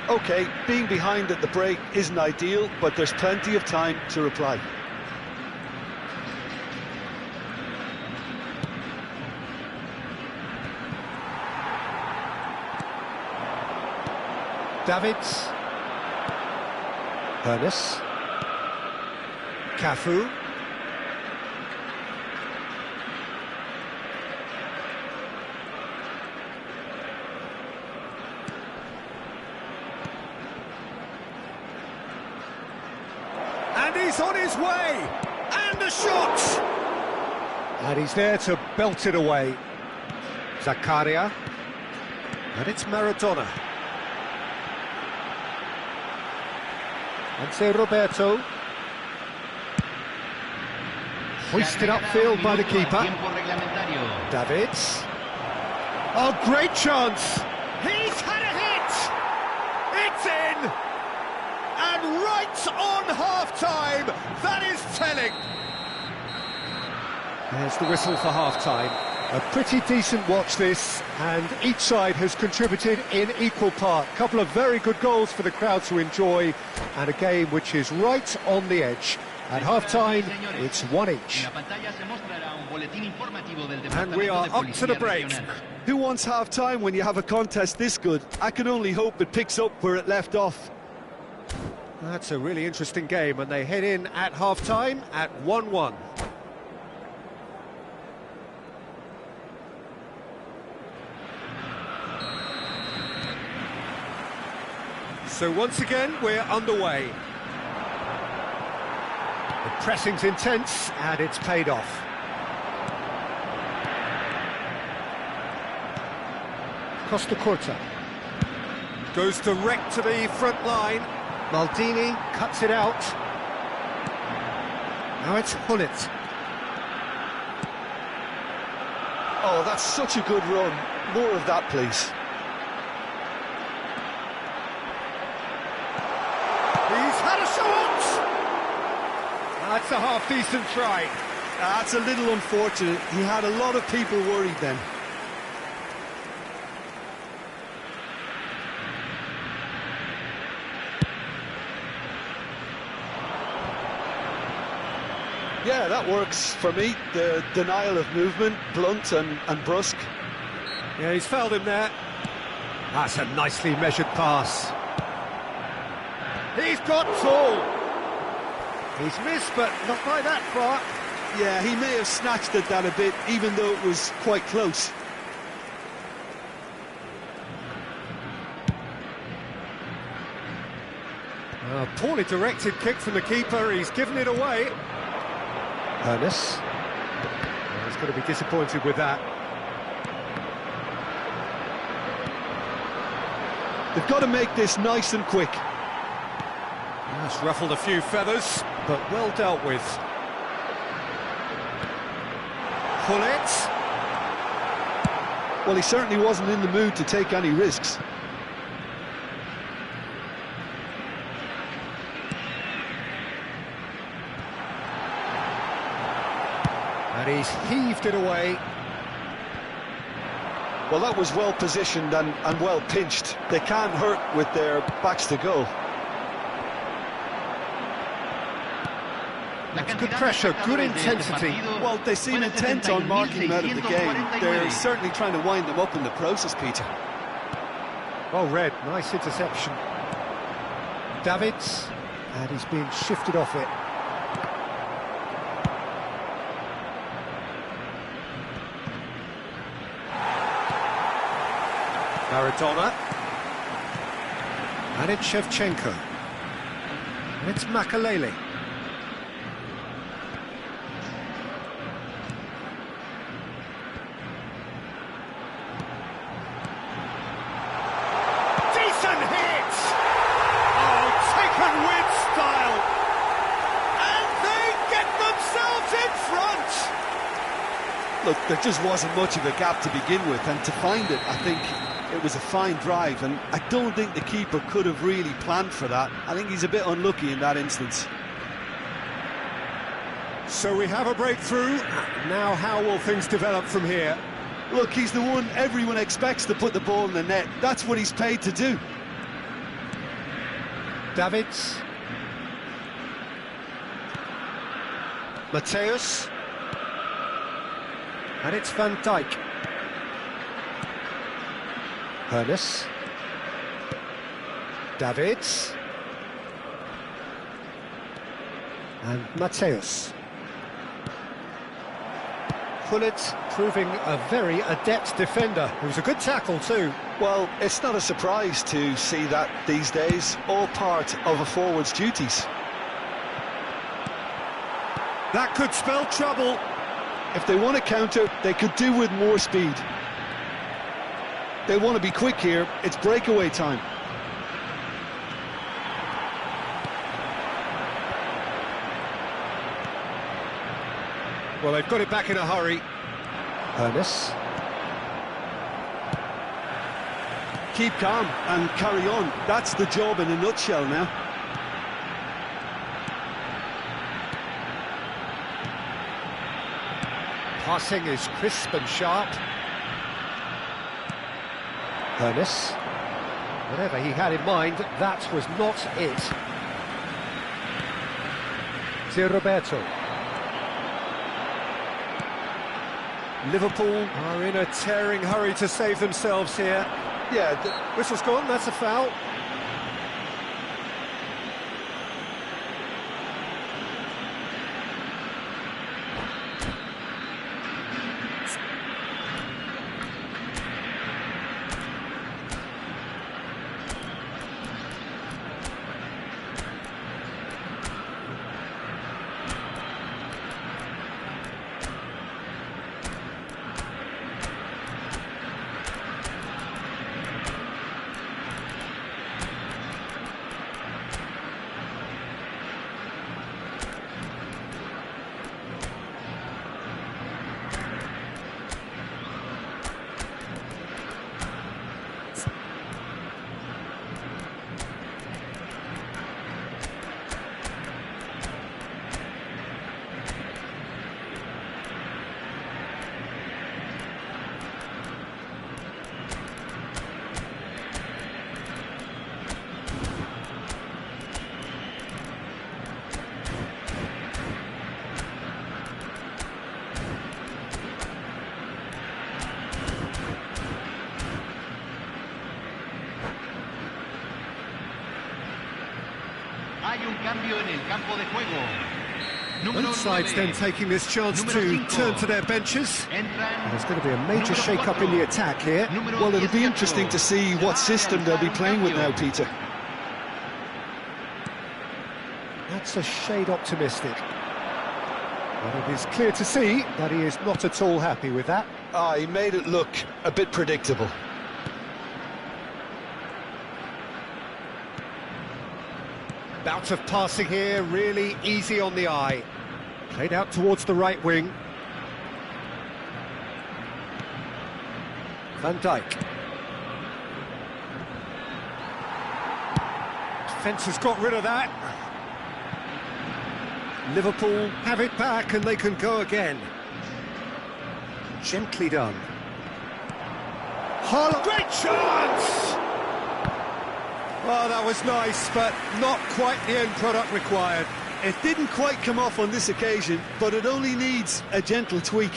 OK, being behind at the break isn't ideal, but there's plenty of time to reply. Davids. Hernes. Cafu. And he's on his way! And the shot! And he's there to belt it away. Zakaria. And it's Maradona. And say Roberto. Hoisted upfield by the keeper. Davids. Oh, great chance! He's had a hit! It's in! And right on half-time! That is telling! There's the whistle for half-time. A pretty decent watch this, and each side has contributed in equal part. A couple of very good goals for the crowd to enjoy, and a game which is right on the edge. At half-time, it's one each. And we are up to the break. Who wants half-time when you have a contest this good? I can only hope it picks up where it left off. That's a really interesting game, and they head in at half-time at 1-1. So once again, we're underway. The pressing's intense, and it's paid off. Costa Curta goes direct to the front line. Maldini cuts it out. Now it's Thit. Oh, that's such a good run. More of that, please. He's had a shot! That's a half-decent try. That's a little unfortunate. He had a lot of people worried then. Yeah, that works for me. The denial of movement, blunt and brusque. Yeah, he's fouled him there. That's a nicely measured pass. He's got tall. He's missed, but not by that far. Yeah, he may have snatched at that a bit, even though it was quite close. A poorly directed kick from the keeper. He's given it away. Ernest. He's going to be disappointed with that. They've got to make this nice and quick. That's ruffled a few feathers, but well dealt with. Thit. Well, he certainly wasn't in the mood to take any risks. And he's heaved it away. Well, that was well positioned and well pinched. They can't hurt with their backs to goal. That's good pressure, good intensity. Well, they seem intent on marking him out of the game. They're certainly trying to wind them up in the process, Peter. Well read, nice interception. Davids, and he's being shifted off it. Maradona. And it's Shevchenko. And it's Makalele. Decent hit! Oh, taken with style! And they get themselves in front! Look, there just wasn't much of a gap to begin with, and to find it, I think it was a fine drive, and I don't think the keeper could have really planned for that. I think he's a bit unlucky in that instance. So we have a breakthrough. Now how will things develop from here? Look, he's the one everyone expects to put the ball in the net. That's what he's paid to do. Davids. Mateus. And it's Van Dijk. Ernest. Davids. And Mateus. Thit proving a very adept defender. It was a good tackle too. Well, it's not a surprise to see that these days, all part of a forward's duties. That could spell trouble. If they want to counter, they could do with more speed. They want to be quick here. It's breakaway time. Well, they've got it back in a hurry. Ernest. Keep calm and carry on. That's the job in a nutshell now. Passing is crisp and sharp. Ernest. Whatever he had in mind, that was not it. Grazie Roberto. Liverpool are in a tearing hurry to save themselves here. Yeah, Whistle's gone, that's a foul. Hay un cambio en el campo de juego. Both sides then taking this chance to turn to their benches. There's going to be a major shake-up in the attack here. well, it'll be interesting to see what system they'll be playing with now, Peter. That's a shade optimistic. But it is clear to see that he is not at all happy with that. He made it look a bit predictable. Bout of passing here, really easy on the eye. Played out towards the right wing. Van Dijk. Defence has got rid of that. Liverpool have it back and they can go again. Gently done. Haaland, great chance! Oh, that was nice, but not quite the end product required. It didn't quite come off on this occasion, but it only needs a gentle tweak.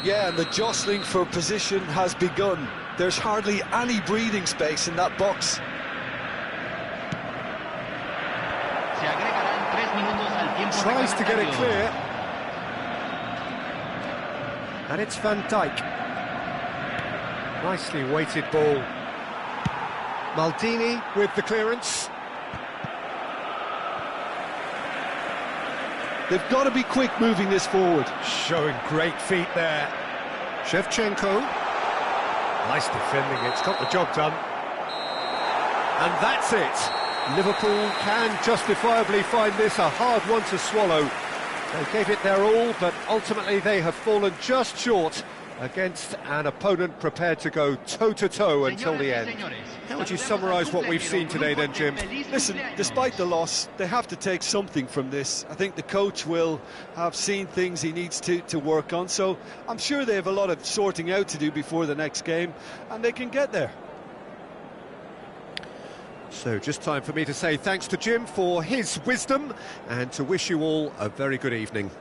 Yeah, and the jostling for position has begun. There's hardly any breathing space in that box. Tries to get it clear. And it's Van Dijk. Nicely weighted ball. Maldini with the clearance. They've got to be quick moving this forward. Showing great feet there. Shevchenko. Nice defending, it's got the job done. And that's it. Liverpool can justifiably find this a hard one to swallow. They gave it their all, but ultimately they have fallen just short against an opponent prepared to go toe-to-toe until the end. How would you summarise what we've seen today then, Jim? Listen, despite the loss, they have to take something from this. I think the coach will have seen things he needs to work on, so I'm sure they have a lot of sorting out to do before the next game, and they can get there. So just time for me to say thanks to Jim for his wisdom and to wish you all a very good evening.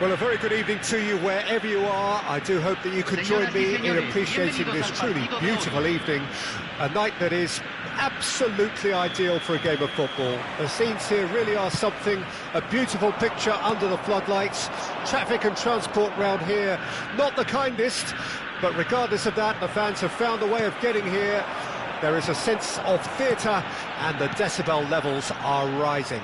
Well, a very good evening to you wherever you are. I do hope that you could join me in appreciating this truly beautiful evening. A night that is absolutely ideal for a game of football. The scenes here really are something, a beautiful picture under the floodlights. Traffic and transport round here, not the kindest, but regardless of that, the fans have found a way of getting here. There is a sense of theatre and the decibel levels are rising.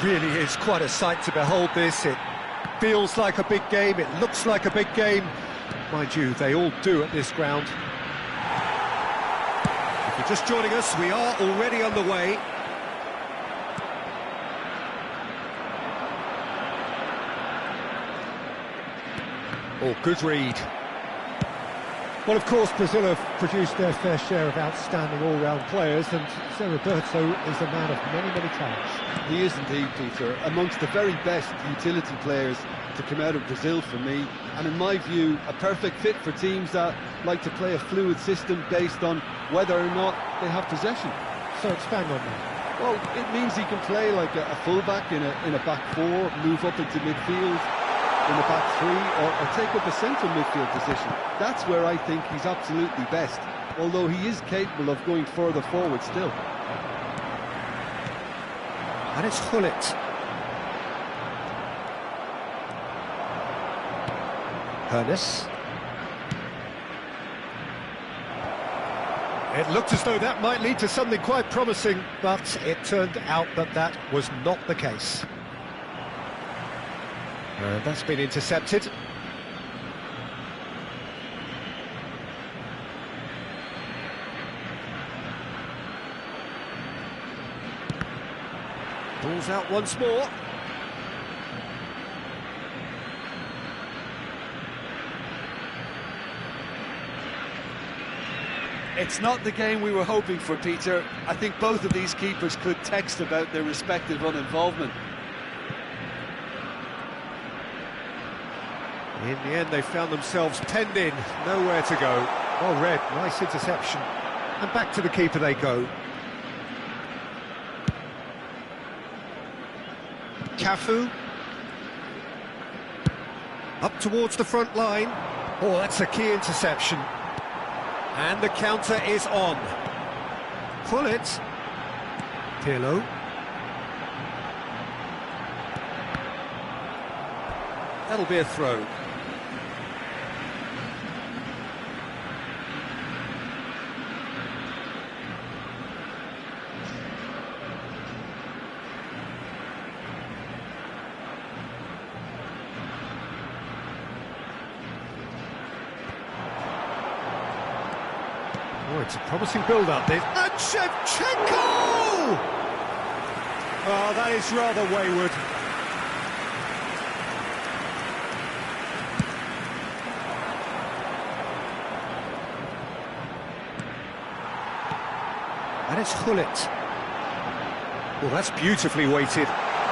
Really is quite a sight to behold this. It feels like a big game, it looks like a big game. Mind you, they all do at this ground. If you're just joining us, we are already underway. Oh, good read. Well, of course, Brazil have produced their fair share of outstanding all-round players, and Zé Roberto is a man of many, many talents. He is indeed, Peter, amongst the very best utility players to come out of Brazil for me, and in my view, a perfect fit for teams that like to play a fluid system based on whether or not they have possession. So expand on that. Well, it means he can play like a fullback in a back four, move up into midfield in the back three, or take up a central midfield position. That's where I think he's absolutely best, although he is capable of going further forward still. And it's Thit. Hernes. It looked as though that might lead to something quite promising, but it turned out that that was not the case. And that's been intercepted. Ball's out once more. It's not the game we were hoping for, Peter. I think both of these keepers could text about their respective uninvolvement. In the end, they found themselves penned in, nowhere to go. Well read, nice interception. And back to the keeper they go. Cafu. Up towards the front line. Oh, that's a key interception. And the counter is on. Thit. Pirlo. That'll be a throw. Oh, it's a promising build-up this. And Shevchenko! Oh, that is rather wayward. And it's Thit. Well, that's beautifully weighted.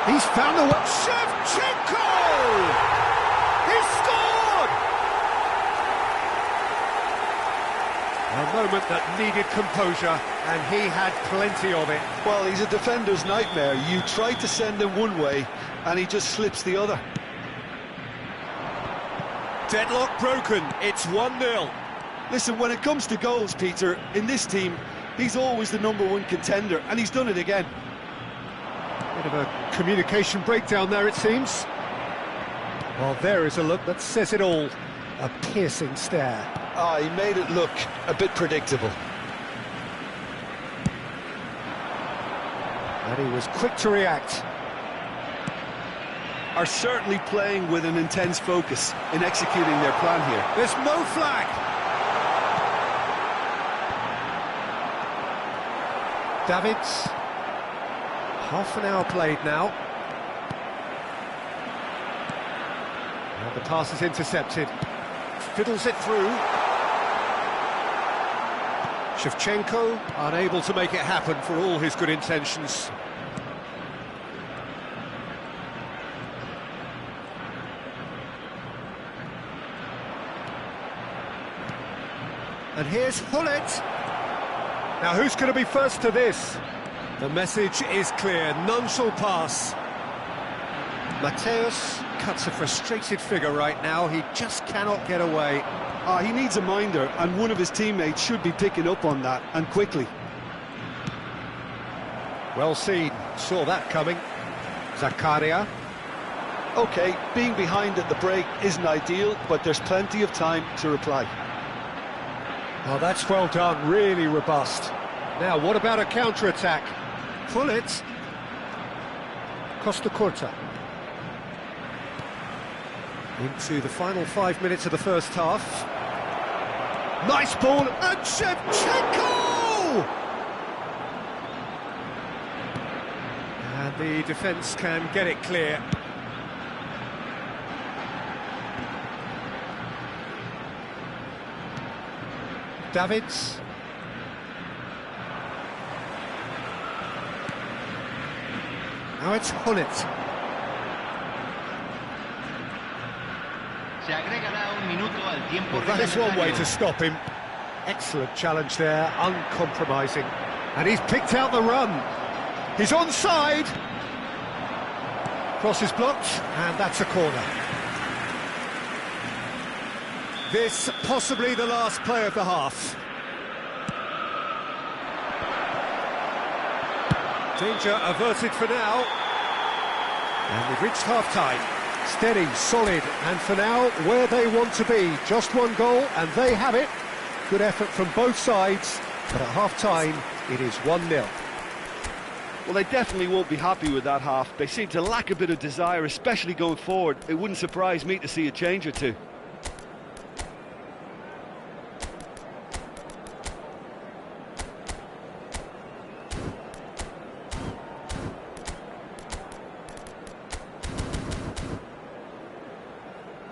He's found the way. Shevchenko! He scored! A moment that needed composure, and he had plenty of it. Well, he's a defender's nightmare. You try to send him one way, and he just slips the other. Deadlock broken. It's 1-0. Listen, when it comes to goals, Peter, in this team, he's always the #1 contender, and he's done it again. Bit of a communication breakdown there, it seems. Well, there is a look that says it all. A piercing stare. Ah, he made it look a bit predictable. And he was quick to react. Are certainly playing with an intense focus in executing their plan here. There's no flag. Davids. Half an hour played now. And the pass is intercepted. Fiddles it through. Shevchenko unable to make it happen for all his good intentions. And here's Thit. Now who's going to be first to this? The message is clear, none shall pass. Mateus cuts a frustrated figure right now, he just cannot get away. He needs a minder, and one of his teammates should be picking up on that, and quickly. Well seen, saw that coming. Zakaria. OK, being behind at the break isn't ideal, but there's plenty of time to reply. Oh, that's well done, really robust. Now, what about a counter-attack? Pull it. Costa Curta. Into the final 5 minutes of the first half. Nice ball, and Shevchenko! And the defence can get it clear. Davids. Now it's Thit. Well, that is one way to stop him. Excellent challenge there, uncompromising. And he's picked out the run. He's onside. Cross is blocked, and that's a corner. This possibly the last play of the half. Danger averted for now. And we've reached half-time. Steady, solid, and for now, where they want to be. Just one goal, and they have it. Good effort from both sides, but at half-time, it is 1-0. Well, they definitely won't be happy with that half. They seem to lack a bit of desire, especially going forward. It wouldn't surprise me to see a change or two.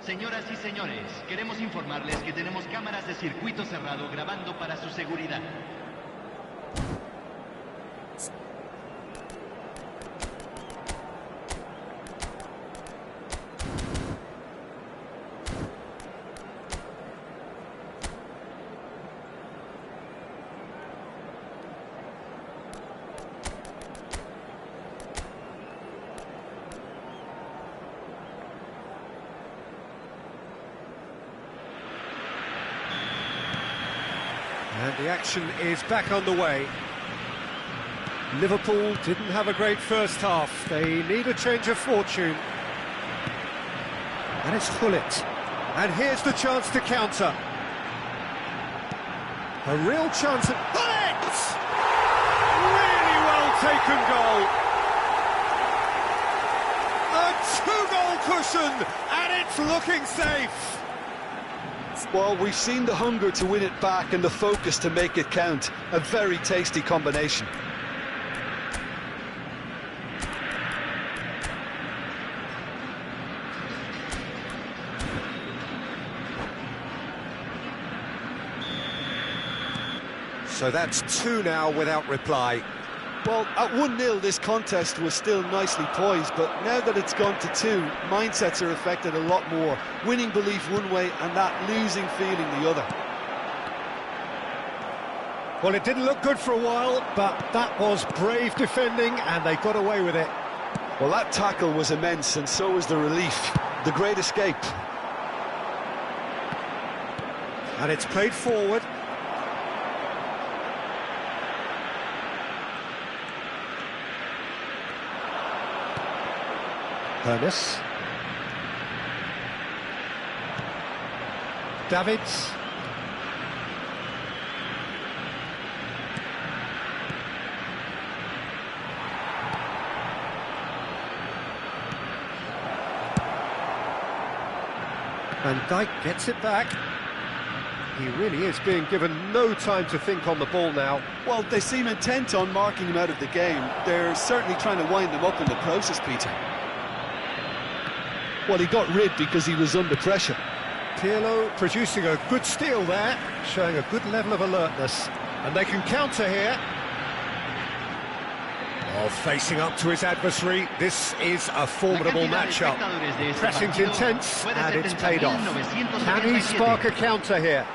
Señoras y señores, queremos informarles que tenemos cámaras de circuito cerrado grabando para su seguridad. And the action is back on the way. Liverpool didn't have a great first half. They need a change of fortune. And it's Thit. And here's the chance to counter. A real chance at Thit! Really well taken goal. A two-goal cushion, and it's looking safe. Well, we've seen the hunger to win it back and the focus to make it count. A very tasty combination. So that's two now without reply. Well, at 1-0, this contest was still nicely poised, but now that it's gone to 2, mindsets are affected a lot more. Winning belief one way and that losing feeling the other. Well, it didn't look good for a while, but that was brave defending, and they got away with it. Well, that tackle was immense, and so was the relief. The great escape. And it's played forward. Ernest. Davids. And Dijk gets it back. He really is being given no time to think on the ball now. Well, they seem intent on marking him out of the game. They're certainly trying to wind him up in the process, Peter. Well, he got rid because he was under pressure. Pirlo producing a good steal there, showing a good level of alertness. And they can counter here. Oh, facing up to his adversary, this is a formidable matchup. Pressing's intense, and it's paid off. Can he spark a counter here?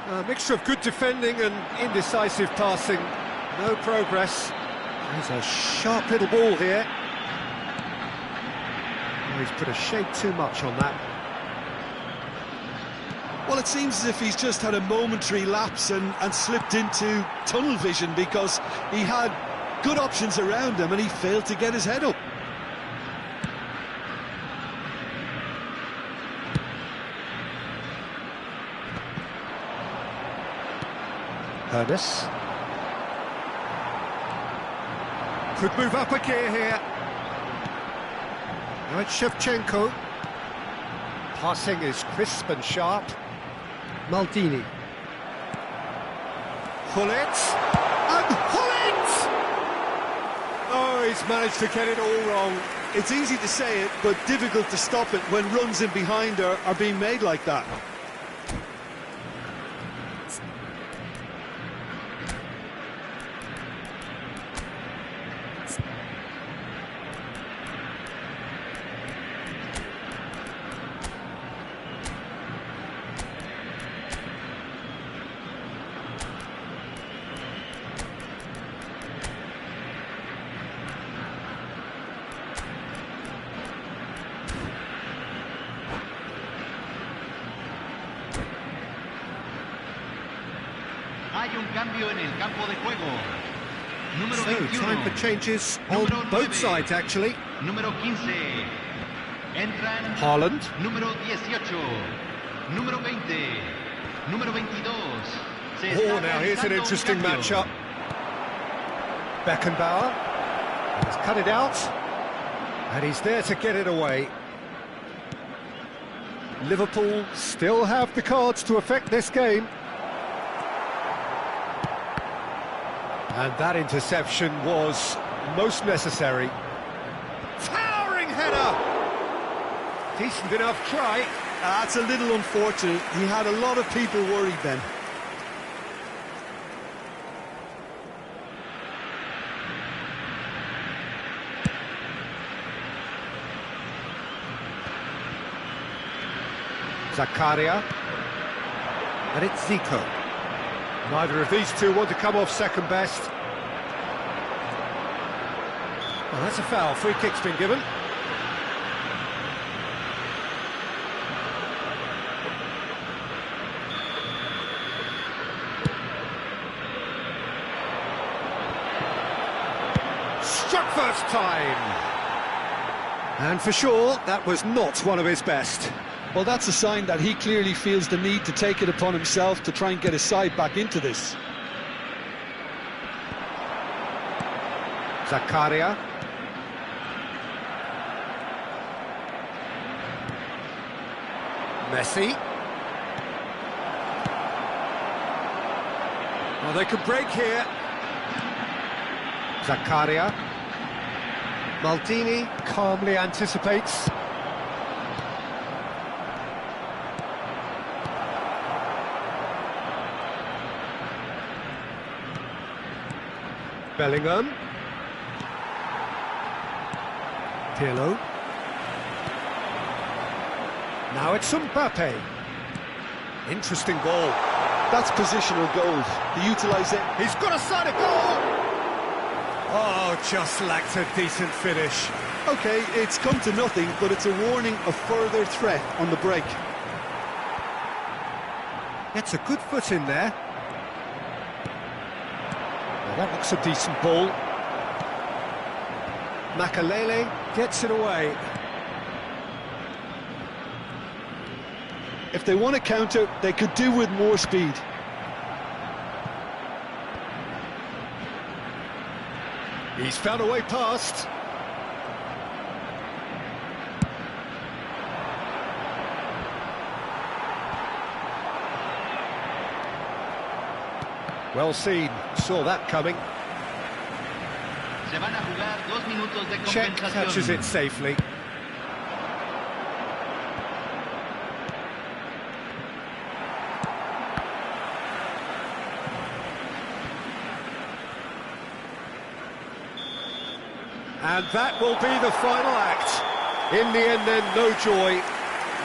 A mixture of good defending and indecisive passing. No progress. There's a sharp little ball here. Oh, he's put a shade too much on that. Well, it seems as if he's just had a momentary lapse and slipped into tunnel vision, because he had good options around him and he failed to get his head up. Hernus. Could move up a gear here. Now it's Shevchenko. Passing is crisp and sharp. Maldini. Hullet. And Hullet! Oh, he's managed to get it all wrong. It's easy to say it, but difficult to stop it when runs in behind are being made like that. Hay un cambio en el campo de juego. Número So, 21. time for changes on Número both 9. sides, actually. Número 15. Entran Haaland. número 18. Número 20. Número 22. Se Oh, está now here's an realizando un interesting cambio. matchup. Beckenbauer. He's cut it out. And he's there to get it away. Liverpool still have the cards to affect this game. And that interception was most necessary. Towering header! Decent enough try. That's a little unfortunate. He had a lot of people worried then. Zakaria. And it's Zico. Neither of these two want to come off second best. Well, that's a foul. Free kick's been given. Struck first time. And for sure, that was not one of his best. Well, that's a sign that he clearly feels the need to take it upon himself to try and get his side back into this. Zakaria. Messi. Well, they could break here. Zakaria. Maldini calmly anticipates. Bellingham. Pirlo. Now it's Mbappe. Interesting ball. That's positional gold. He utilised it. He's got a side of goal! Oh, just lacked a decent finish. OK, it's come to nothing, but it's a warning of further threat on the break. Gets a good foot in there. Well, that looks a decent ball. Makalele gets it away. If they want to counter, they could do with more speed. He's found a way past. Well seen, saw that coming. Se van a jugar 2 minutos de Czech compensación. catches it safely. And that will be the final act. In the end then, no joy.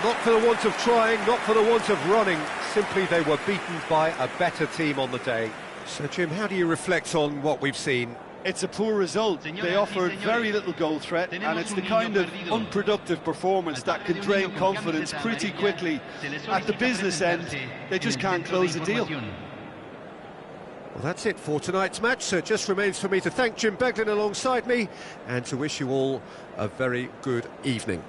Not for the want of trying, not for the want of running. Simply they were beaten by a better team on the day. So Jim, how do you reflect on what we've seen? It's a poor result. They offered very little goal threat, and it's the kind of unproductive performance that can drain confidence pretty quickly. At the business end, they just can't close the deal. Well, that's it for tonight's match, so it just remains for me to thank Jim Beglin alongside me and to wish you all a very good evening.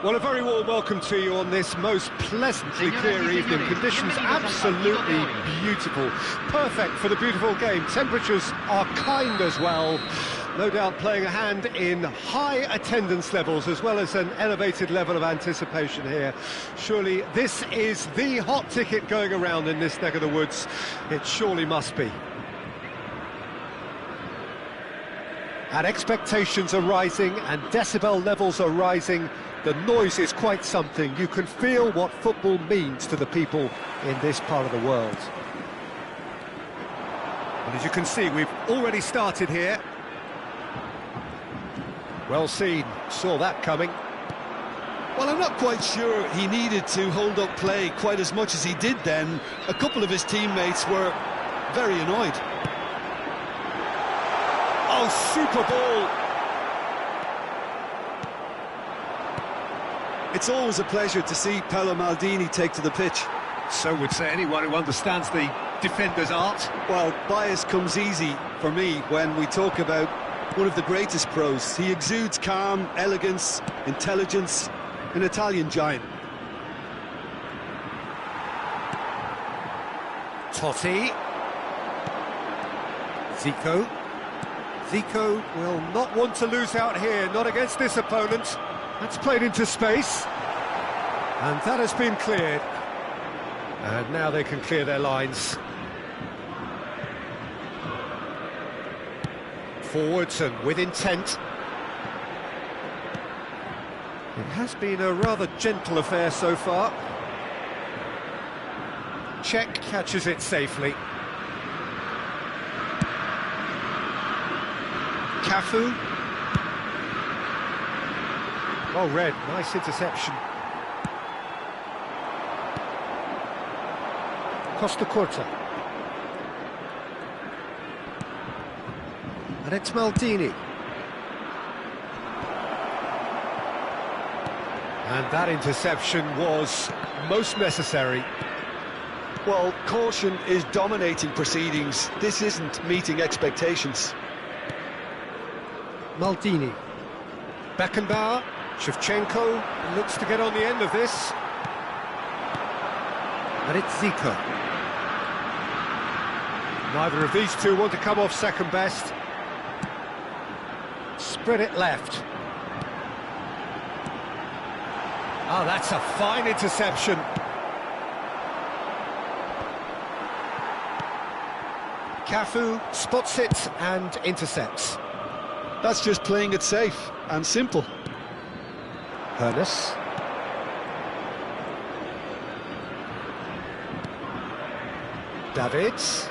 Well, a very warm welcome to you on this most pleasantly clear evening. Conditions absolutely beautiful. Perfect for the beautiful game. Temperatures are kind as well. No doubt playing a hand in high attendance levels as well as an elevated level of anticipation here. Surely this is the hot ticket going around in this neck of the woods. It surely must be. And expectations are rising and decibel levels are rising. The noise is quite something. You can feel what football means to the people in this part of the world. And as you can see, we've already started here. Well seen, saw that coming. Well, I'm not quite sure he needed to hold up play quite as much as he did then. A couple of his teammates were very annoyed. Oh, super ball! It's always a pleasure to see Paolo Maldini take to the pitch. So would say anyone who understands the defender's art. Well, bias comes easy for me when we talk about one of the greatest pros. He exudes calm, elegance, intelligence, an Italian giant. Totti. Zico. Zico will not want to lose out here, not against this opponent. That's played into space. And that has been cleared. And now they can clear their lines. Forwards and with intent. It has been a rather gentle affair so far. Czech catches it safely. Cafu. Well read, nice interception. Costa Curta. And it's Maldini. And that interception was most necessary. Well, caution is dominating proceedings. This isn't meeting expectations. Maldini. Beckenbauer. Shevchenko looks to get on the end of this. And it's Zico. Neither of these two want to come off second best. Spread it left. Oh, that's a fine interception. Cafu spots it and intercepts. That's just playing it safe and simple. Hernes. Davids.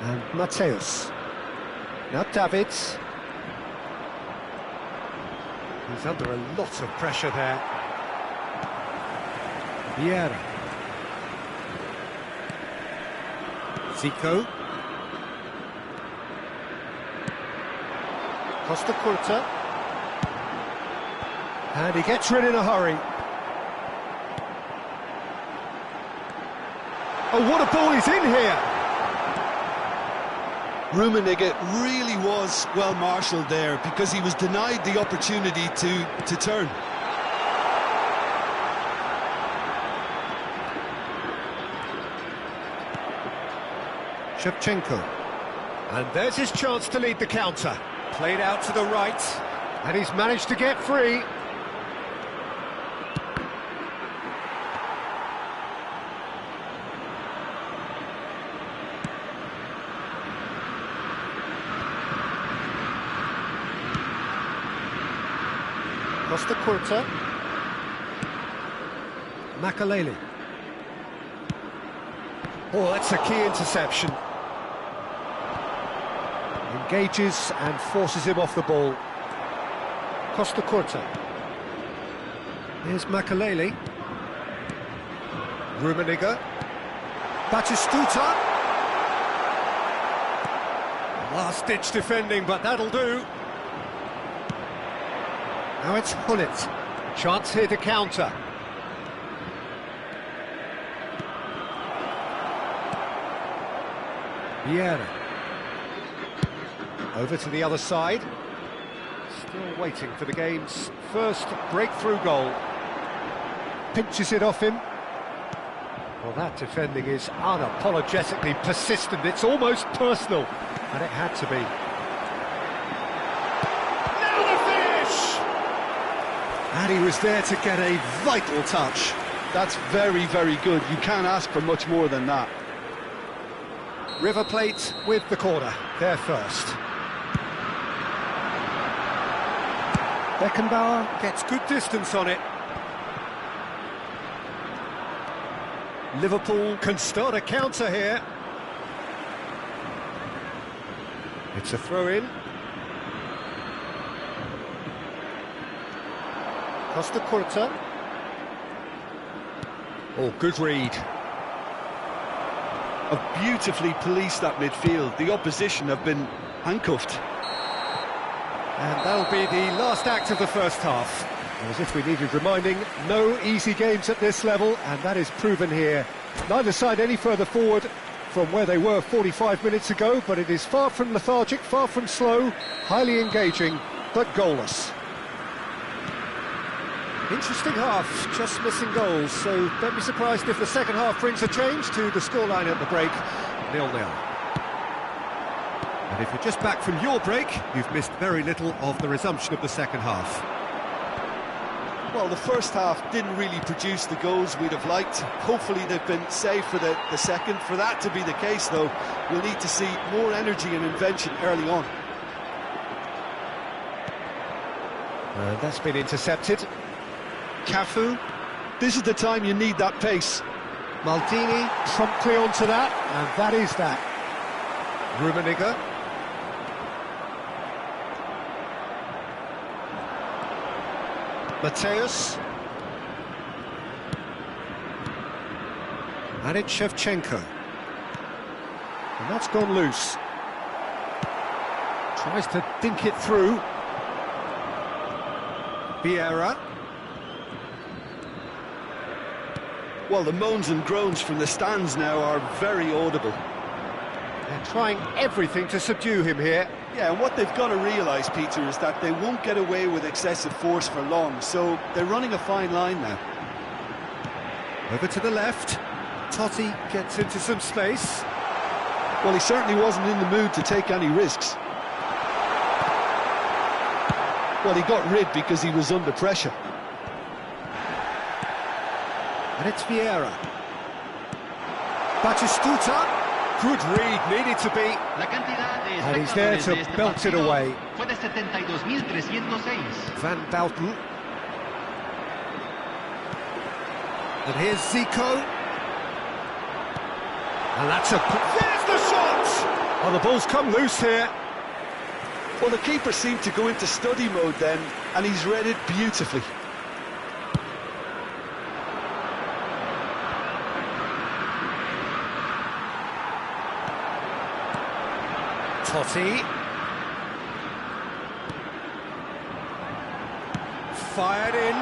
And Mateus. Now Davids. He's under a lot of pressure there. Vieira. Zico. Costa Curta. And he gets rid in a hurry. Oh, what a ball he's in here! Rummenigge really was well marshalled there because he was denied the opportunity to turn. Shevchenko. And there's his chance to lead the counter. Played out to the right, and he's managed to get free. Costa Curta. Makaleli. Oh, that's a key interception. Engages and forces him off the ball. Costa Curta. Here's Makaleli. Rummenigge. Batistuta. Last-ditch defending, but that'll do. Now it's Hullet. Chance here to counter. Vieira. Over to the other side. Still waiting for the game's first breakthrough goal. Pinches it off him. Well, that defending is unapologetically persistent. It's almost personal, and it had to be. Now the finish! And he was there to get a vital touch. That's very, very good. You can't ask for much more than that. River Plate with the corner, there first. Beckenbauer gets good distance on it. Liverpool can start a counter here. It's a throw-in. Costa Curta. Oh, good read. Have beautifully policed that midfield. The opposition have been handcuffed. And that'll be the last act of the first half. As if we needed reminding, no easy games at this level, and that is proven here. Neither side any further forward from where they were 45 minutes ago, but it is far from lethargic, far from slow, highly engaging, but goalless. Interesting half, just missing goals, so don't be surprised if the second half brings a change to the scoreline at the break, 0-0. And if you're just back from your break, you've missed very little of the resumption of the second half. Well, the first half didn't really produce the goals we'd have liked. Hopefully they've been saved for the second. For that to be the case, though, we'll need to see more energy and invention early on. And that's been intercepted. Cafu. This is the time you need that pace. Maldini promptly onto that, and that is that. Rummenigge. Mateus. And it's Shevchenko. And that's gone loose. Tries to dink it through. Vieira. Well, the moans and groans from the stands now are very audible. They're trying everything to subdue him here. Yeah, and what they've got to realise, Peter, is that they won't get away with excessive force for long, so they're running a fine line now. Over to the left. Totti gets into some space. Well, he certainly wasn't in the mood to take any risks. Well, he got rid because he was under pressure. And it's Vieira. Batistuta. Good read, needed to be. And he's there to belt it away. Van Bouten. And here's Zico. And that's a... There's the shot! Oh, the ball's come loose here. Well, the keeper seemed to go into study mode then, and he's read it beautifully. Totti. Fired in.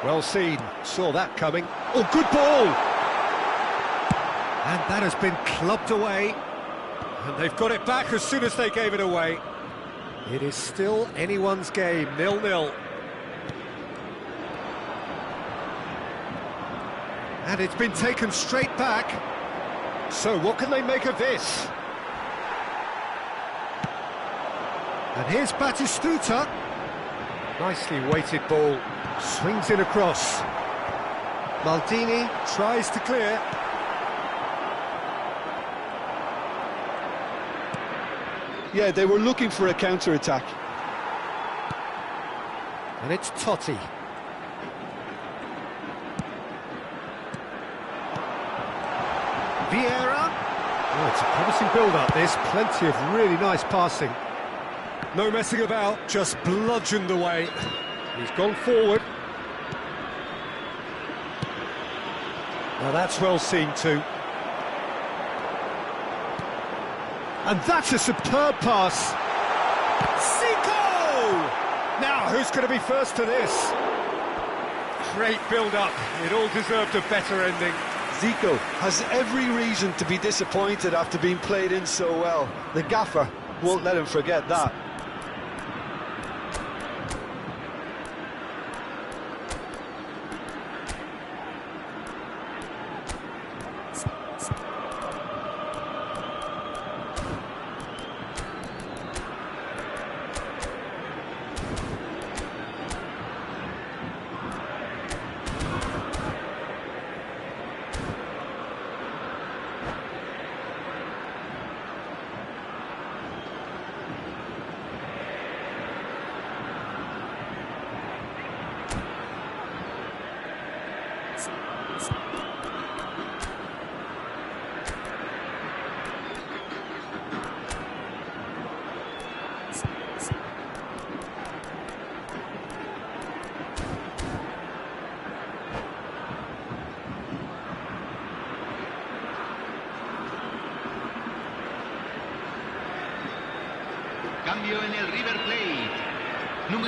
Well seen, saw that coming. Oh, good ball! And that has been clubbed away. And they've got it back as soon as they gave it away. It is still anyone's game, 0-0. And it's been taken straight back. So what can they make of this? And here's Batistuta. Nicely weighted ball. Swings it across. Maldini tries to clear. Yeah, they were looking for a counter-attack. And it's Totti. Vieira. Oh, it's a promising build-up, this. Plenty of really nice passing. No messing about, just bludgeoned away. He's gone forward. Now that's well seen too. And that's a superb pass. Zico! Now, who's going to be first to this? Great build-up. It all deserved a better ending. Zico has every reason to be disappointed after being played in so well. The gaffer won't let him forget that.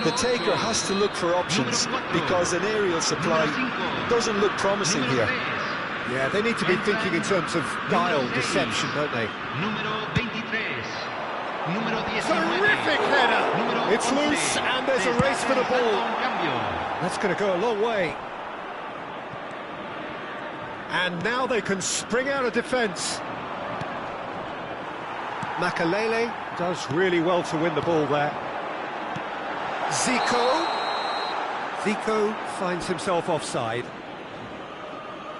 The taker has to look for options because an aerial supply doesn't look promising here. Yeah, they need to be thinking in terms of guile, deception, don't they? Terrific header! It's loose and there's a race for the ball. That's going to go a long way. And now they can spring out of defence. Makalele does really well to win the ball there. Zico finds himself offside.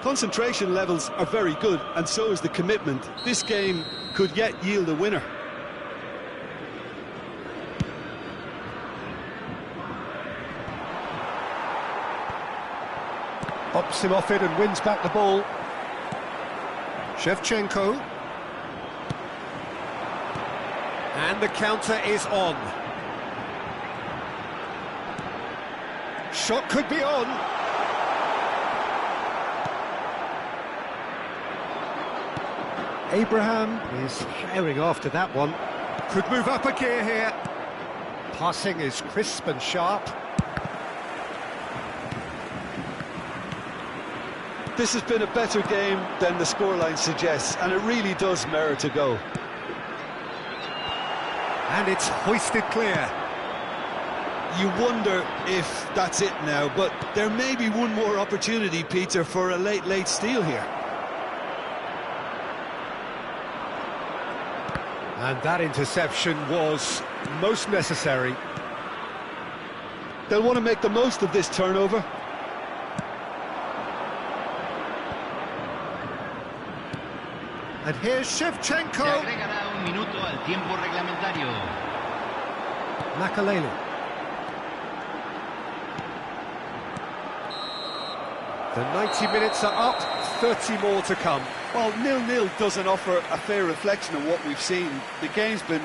Concentration levels are very good, and so is the commitment. This game could yet yield a winner. Pops him off it and wins back the ball. Shevchenko. And the counter is on. Shot could be on. Abraham is herring after that one. Could move up a gear here. Passing is crisp and sharp. This has been a better game than the scoreline suggests, and it really does merit a go. And it's hoisted clear. You wonder if that's it now, but there may be one more opportunity, Peter, for a late steal here. And that interception was most necessary. They'll want to make the most of this turnover. And here's Shevchenko. Makalele. The 90 minutes are up, 30 more to come. Well, 0-0 doesn't offer a fair reflection of what we've seen. The game's been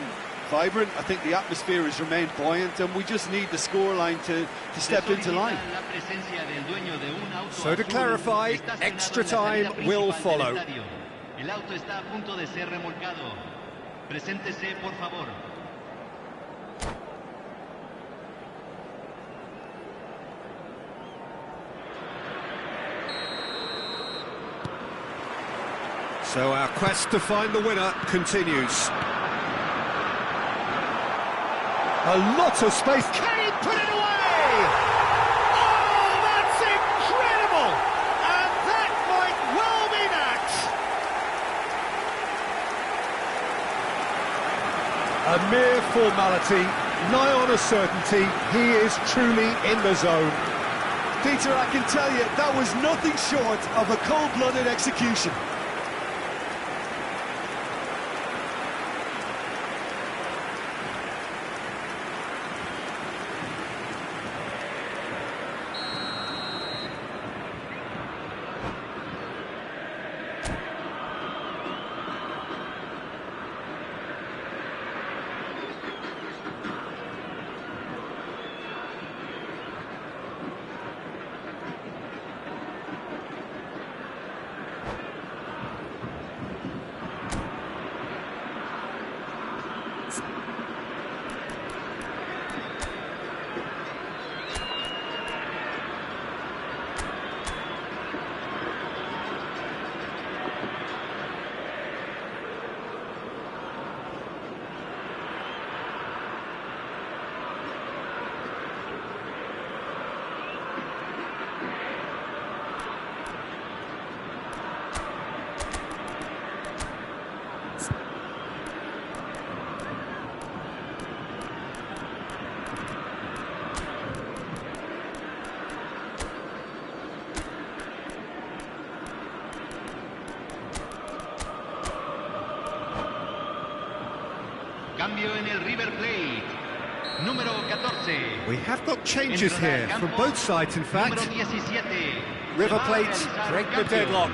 vibrant. I think the atmosphere has remained buoyant, and we just need the scoreline to step into line. So to clarify, extra time will follow. El auto está a punto de ser remolcado. Preséntese, por favor. So our quest to find the winner continues. A lot of space. Can he put it away? Oh, that's incredible! And that might well be that. A mere formality, nigh on a certainty. He is truly in the zone. Peter, I can tell you, that was nothing short of a cold-blooded execution. Cambio en el River Plate. Número 14. We have got changes here from both sides, in fact. Número 17. River Se va a Plate realizar break the cambio. deadlock.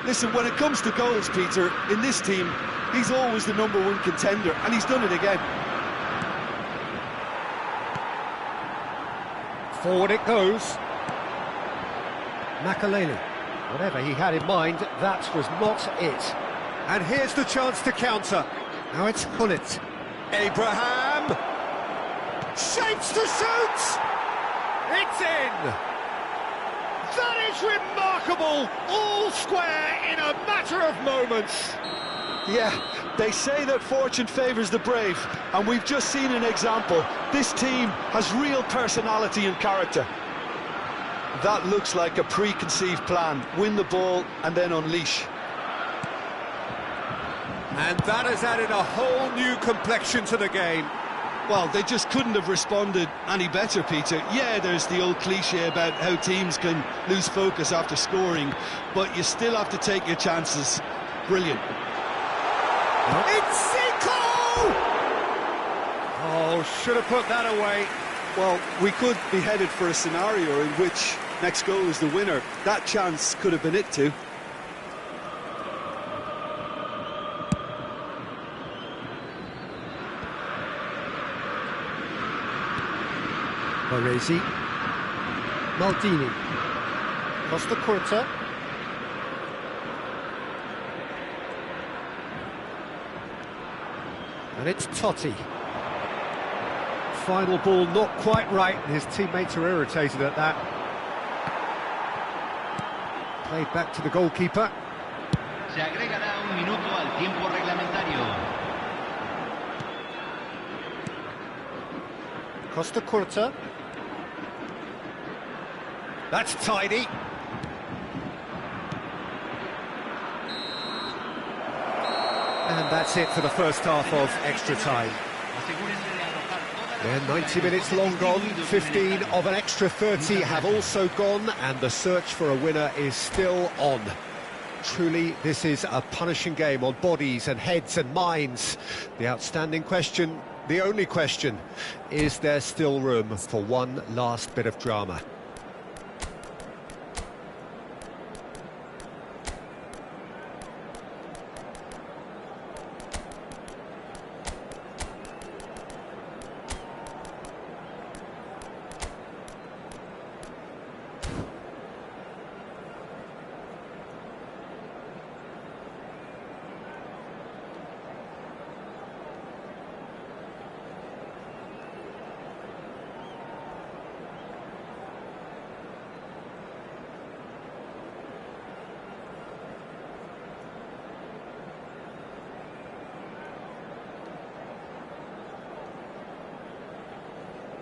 Listen, when it comes to goals, Peter, in this team, he's always the #1 contender, and he's done it again. Forward it goes. Makaleli. Whatever he had in mind, that was not it. And here's the chance to counter. Now it's Thit. Abraham! Shapes to shoot! It's in! That is remarkable! All square in a matter of moments. Yeah, they say that fortune favours the brave, and we've just seen an example. This team has real personality and character. That looks like a preconceived plan. Win the ball and then unleash. And that has added a whole new complexion to the game. Well, they just couldn't have responded any better, Peter. Yeah, there's the old cliche about how teams can lose focus after scoring, but you still have to take your chances. Brilliant. It's Zico! Oh, should have put that away. Well, we could be headed for a scenario in which next goal is the winner. That chance could have been it too. Baresi. Maldini. Costa Curta. And it's Totti. Final ball not quite right, and his teammates are irritated at that. Played back to the goalkeeper. Se agregará un minuto al tiempo reglamentario. Costa Curta. That's tidy. And that's it for the first half of extra time. Yeah, 90 minutes long gone, 15 of an extra 30 have also gone, and the search for a winner is still on. Truly, this is a punishing game on bodies and heads and minds. The outstanding question, the only question, is there still room for one last bit of drama?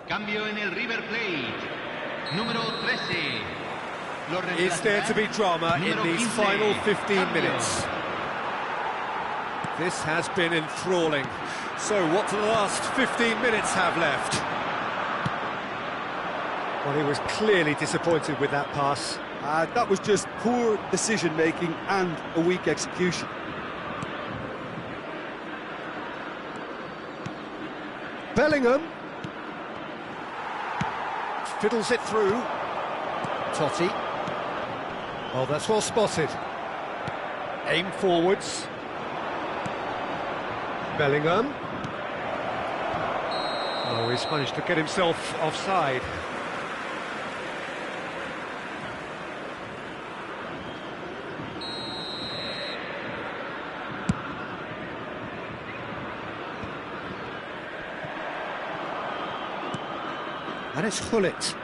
Cambio en el River Plate. Número 13. Lo Is there to be drama in Número these 15. final 15 Cambio. minutes? This has been enthralling. So what do the last 15 minutes have left? Well, he was clearly disappointed with that pass. That was just poor decision-making and a weak execution. Bellingham. Fiddles it through. Totti. Oh, that's well spotted. Aim forwards. Bellingham. Oh, he's managed to get himself offside. And it's Thit.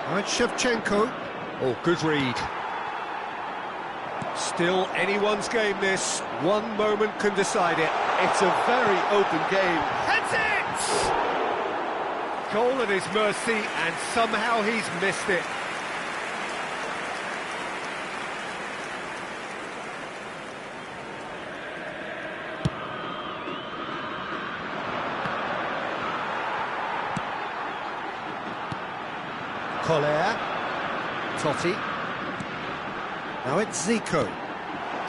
Now it's Shevchenko. Oh, good read. Still anyone's game, this. One moment can decide it. It's a very open game. Heads it! Goal at his mercy, and somehow he's missed it. Collier. Totti. Now it's Zico.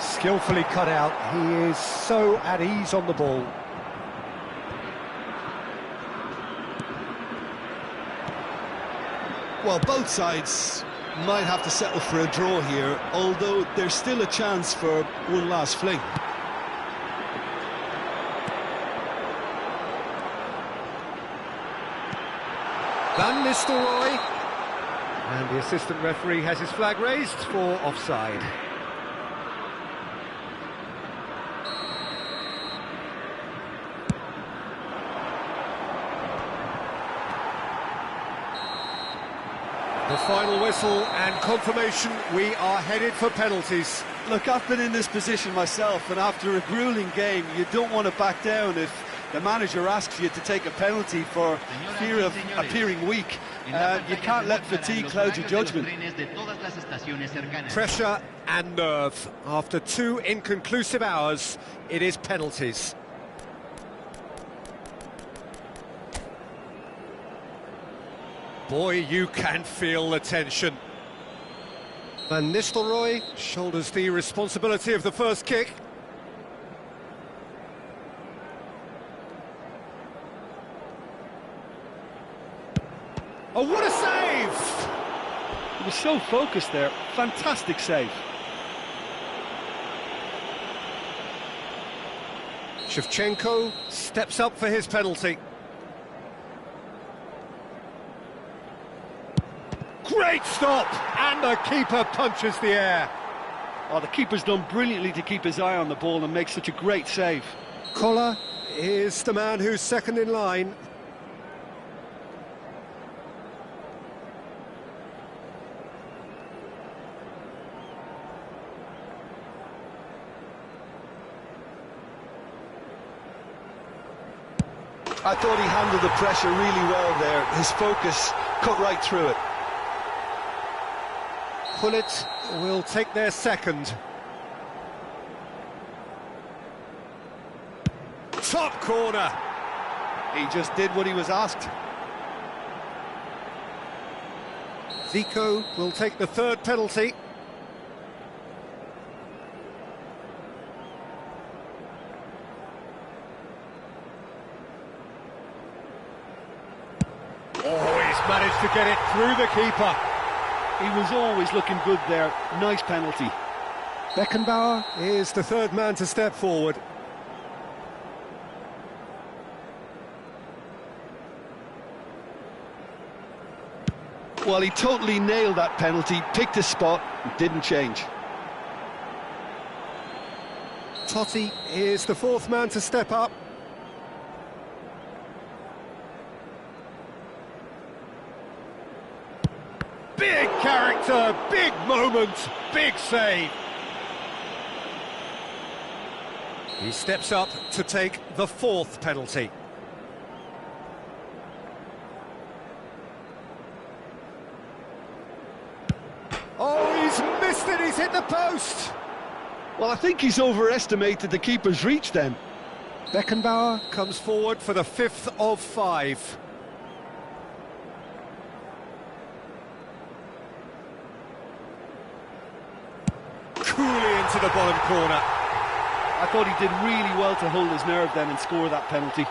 Skillfully cut out. He is so at ease on the ball. Well, both sides might have to settle for a draw here, although there's still a chance for one last fling. Van Nistelrooy. And the assistant referee has his flag raised for offside. The final whistle and confirmation, we are headed for penalties. Look, I've been in this position myself, and after a grueling game, you don't want to back down if the manager asks you to take a penalty for fear of appearing weak. You can't let fatigue cloud your judgment. Pressure and nerve. After 2 inconclusive hours, it is penalties. Boy, you can feel the tension. Van Nistelrooy shoulders the responsibility of the first kick. Oh, what a save! He was so focused there. Fantastic save. Shevchenko steps up for his penalty. Great stop! And the keeper punches the air. Oh, the keeper's done brilliantly to keep his eye on the ball and make such a great save. Koller is the man who's second in line. I thought he handled the pressure really well there. His focus cut right through it. Thit will take their second. Top corner. He just did what he was asked. Zico will take the third penalty. Oh, he's managed to get it through the keeper. He was always looking good there. Nice penalty. Beckenbauer is the third man to step forward. Well, he totally nailed that penalty, picked his spot, and didn't change. Totti is the fourth man to step up. Big character, big moment, big save. He steps up to take the fourth penalty. Oh, he's missed it, he's hit the post. Well, I think he's overestimated the keeper's reach then. Beckenbauer comes forward for the 5th of 5. Coolly into the bottom corner. I thought he did really well to hold his nerve then and score that penalty.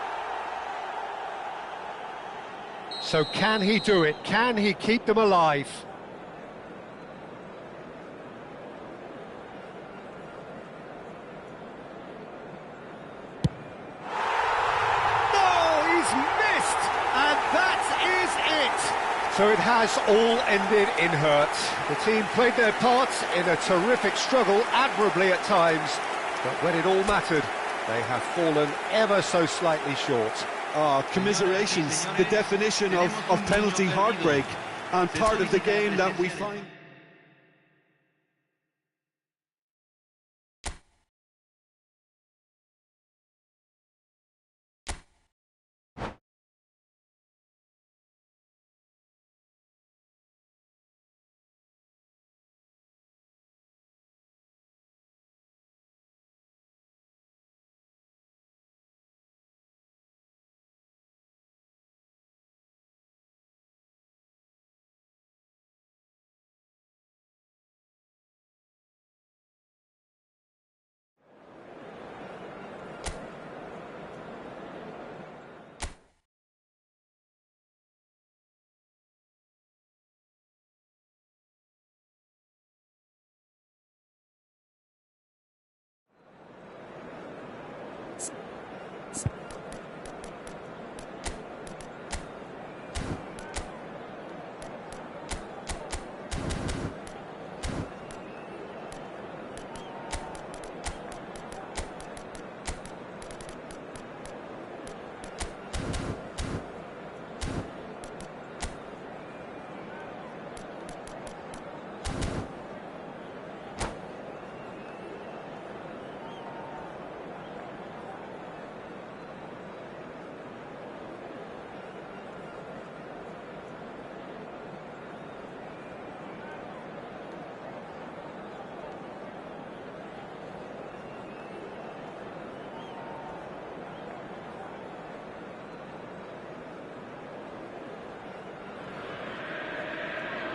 So can he do it? Can he keep them alive? No, he's missed! And that is it! So it has all ended in hurt. The team played their parts in a terrific struggle, admirably at times. But when it all mattered, they have fallen ever so slightly short. Oh, commiserations, the definition of penalty heartbreak, and part of the game that we find...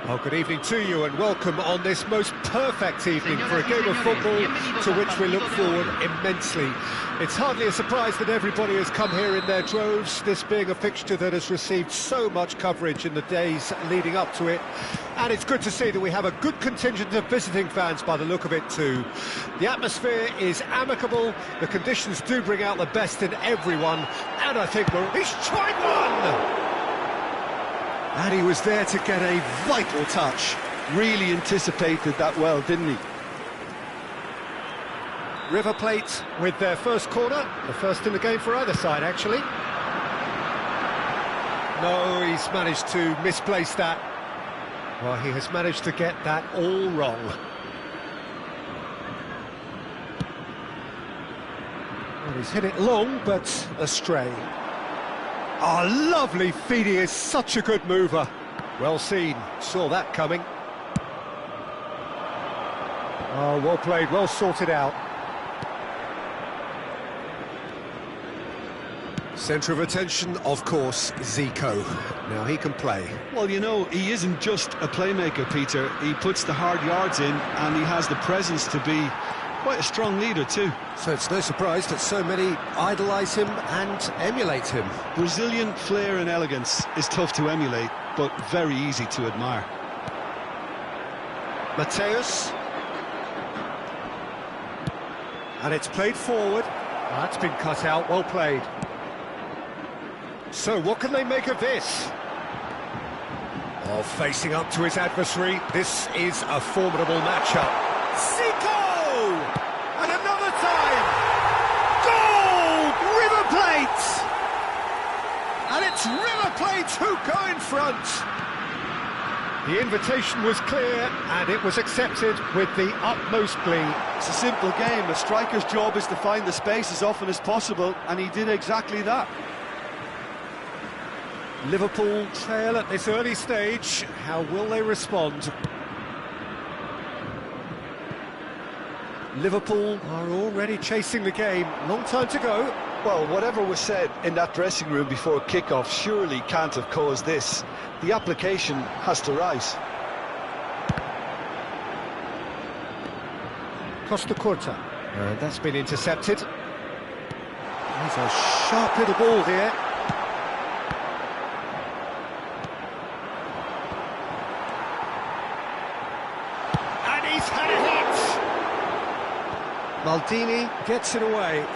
Well, good evening to you and welcome on this most perfect evening for a game of football to which we look forward immensely. It's hardly a surprise that everybody has come here in their droves, this being a fixture that has received so much coverage in the days leading up to it. And it's good to see that we have a good contingent of visiting fans by the look of it too. The atmosphere is amicable, the conditions do bring out the best in everyone, and I think he's tried one! And he was there to get a vital touch. Really anticipated that well, didn't he? River Plate with their first corner, the first in the game for either side, actually. No, he's managed to misplace that. Well, he has managed to get that all wrong. Well, he's hit it long, but astray. Oh, lovely feed, he is such a good mover. Well seen, saw that coming. Oh, well played, well sorted out. Centre of attention, of course, Zico. Now he can play. Well, you know, he isn't just a playmaker, Peter. He puts the hard yards in and he has the presence to be quite a strong leader too. So it's no surprise that so many idolise him and emulate him. Brazilian flair and elegance is tough to emulate, but very easy to admire. Mateus. And it's played forward. That's been cut out, well played. So what can they make of this? Oh, facing up to his adversary, this is a formidable matchup. Zico! And another time! Goal! River Plate! And it's River Plate who go in front. The invitation was clear and it was accepted with the utmost glee. It's a simple game. A striker's job is to find the space as often as possible, and he did exactly that. Liverpool trail at this early stage. How will they respond? Liverpool are already chasing the game. Long time to go. Well, whatever was said in that dressing room before kick-off surely can't have caused this. The application has to rise. Costa Curta. That's been intercepted. He's a sharp little ball here. And he's had a hit! Maldini gets it away.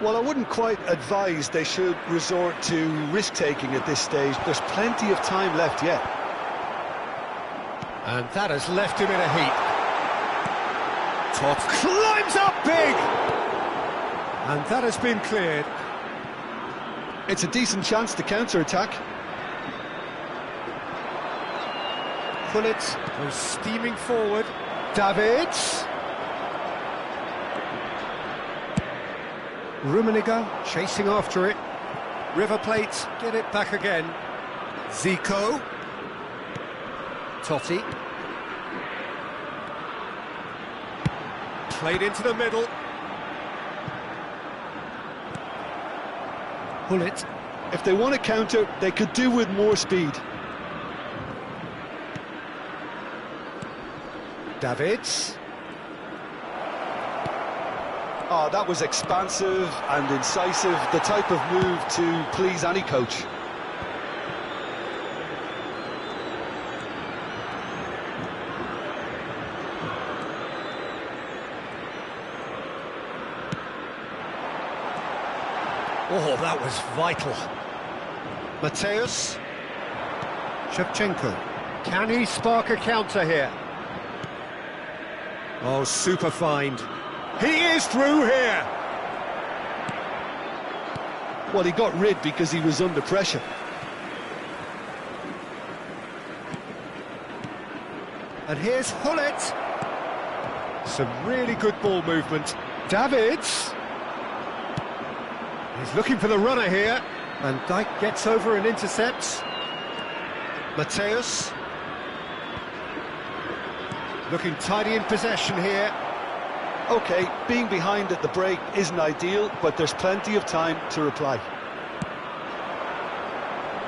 Well, I wouldn't quite advise they should resort to risk-taking at this stage. There's plenty of time left yet. And that has left him in a heap. Todd climbs up big! And that has been cleared. It's a decent chance to counter-attack. Thit goes steaming forward. Davids. Rummenigge chasing after it. River Plate get it back again. Zico. Totti. Played into the middle. Thit. If they want to counter, they could do with more speed. Davids. Oh, that was expansive and incisive, the type of move to please any coach. Oh, that was vital. Mateus. Shevchenko. Can he spark a counter here? Oh, super find. He is through here. Well, he got rid because he was under pressure. And here's Thit. Some really good ball movement. Davids. He's looking for the runner here. And Dijk gets over and intercepts. Mateus. Looking tidy in possession here. OK, being behind at the break isn't ideal, but there's plenty of time to reply.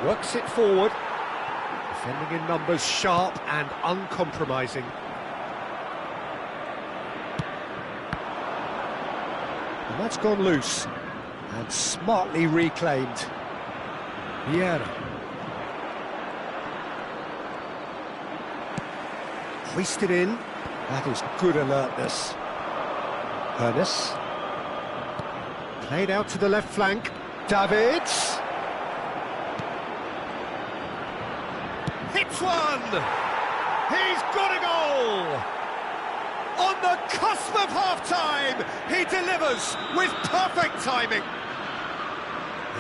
Works it forward. Sending in numbers sharp and uncompromising. And that's gone loose and smartly reclaimed. Vieira. Hoisted in. That is good alertness. Ernest. Played out to the left flank. Davids. Hits one! He's got a goal! On the cusp of half-time, he delivers with perfect timing.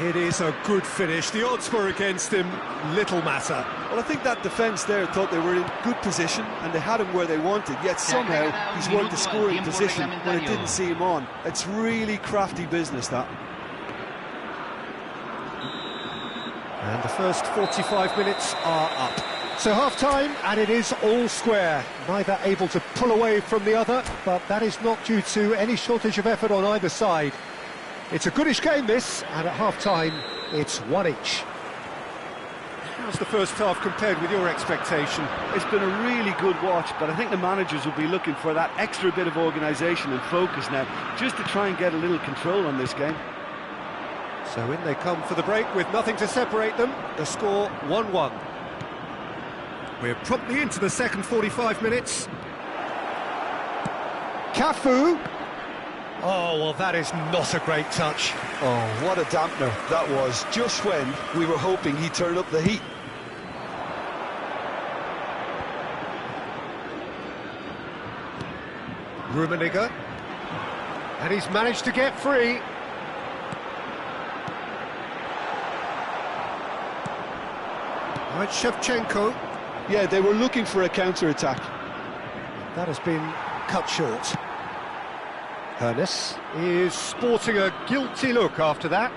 It is a good finish. The odds were against him, little matter. Well, I think that defence there thought they were in good position and they had him where they wanted, yet somehow he's won the scoring position when it didn't see him on. It's really crafty business, that. And the first 45 minutes are up. So half-time, and it is all square. Neither able to pull away from the other, but that is not due to any shortage of effort on either side. It's a goodish game, this, and at half-time, it's one each. How's the first half compared with your expectation? It's been a really good watch, but I think the managers will be looking for that extra bit of organisation and focus now, just to try and get a little control on this game. So in they come for the break with nothing to separate them. The score 1-1. We're promptly into the second 45 minutes. Cafu. Oh, well, that is not a great touch. Oh, what a dampener that was, just when we were hoping he'd turn up the heat. Rummenigge. And he's managed to get free. Right, Shevchenko. Yeah, they were looking for a counter-attack. That has been cut short. Ernest is sporting a guilty look after that.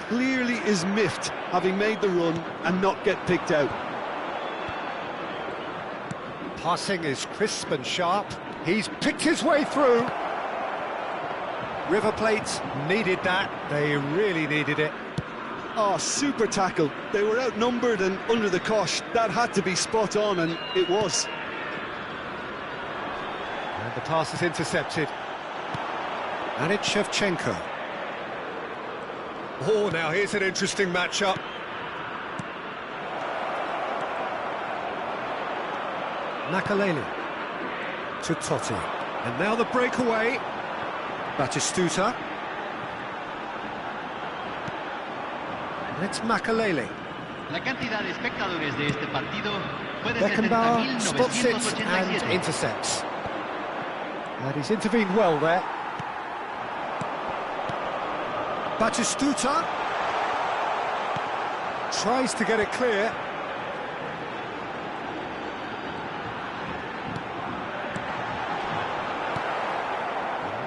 Clearly is miffed, having made the run and not get picked out. Passing is crisp and sharp. He's picked his way through. River Plate needed that. They really needed it. Oh, super tackle. They were outnumbered and under the cosh. That had to be spot on, and it was. And the pass is intercepted. And it's Shevchenko. Oh, now here's an interesting matchup. Makaleli to Totti. And now the breakaway. Batistuta. And it's Makaleli. La cantidad de espectadores de este partido fue de Beckenbauer spots it and 70.987. intercepts. And he's intervened well there. Batistuta tries to get it clear.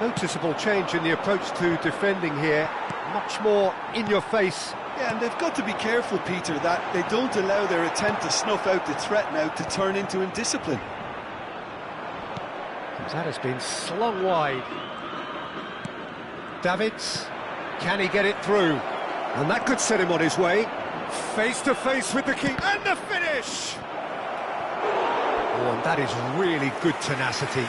Noticeable change in the approach to defending here. Much more in your face. Yeah, and they've got to be careful, Peter, that they don't allow their attempt to snuff out the threat now to turn into indiscipline. That has been slung wide. Davids, can he get it through? And that could set him on his way. Face to face with the keeper. And the finish! Oh, and that is really good tenacity.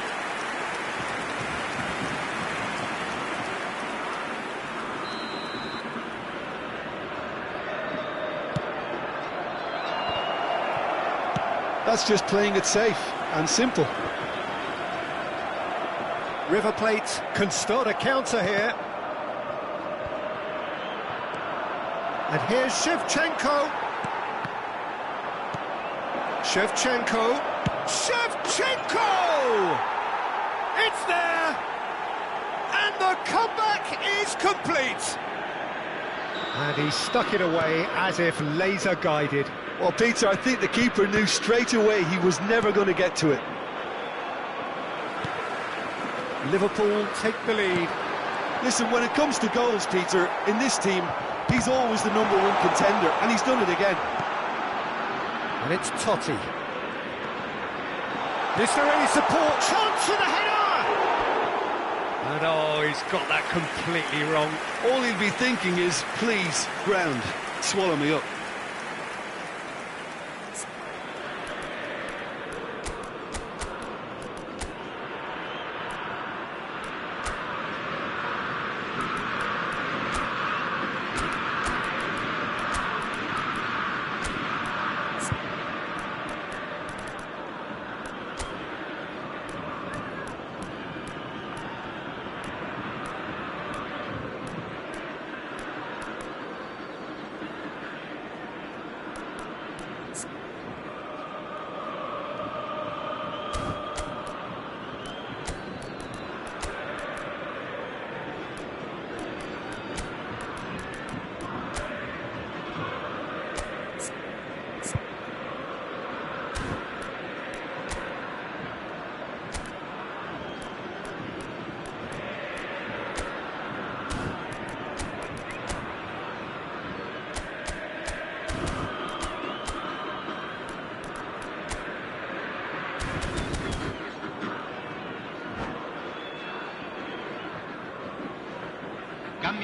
That's just playing it safe and simple. River Plate can start a counter here. And here's Shevchenko. Shevchenko. Shevchenko! It's there! And the comeback is complete! And he stuck it away as if laser guided. Well, Peter, I think the keeper knew straight away he was never going to get to it. Liverpool take the lead. Listen, when it comes to goals, Peter, in this team, he's always the #1 contender, and he's done it again. And it's Totti. Is there any support? Chance for the header! And oh, he's got that completely wrong. All he'll be thinking is, please, ground, swallow me up.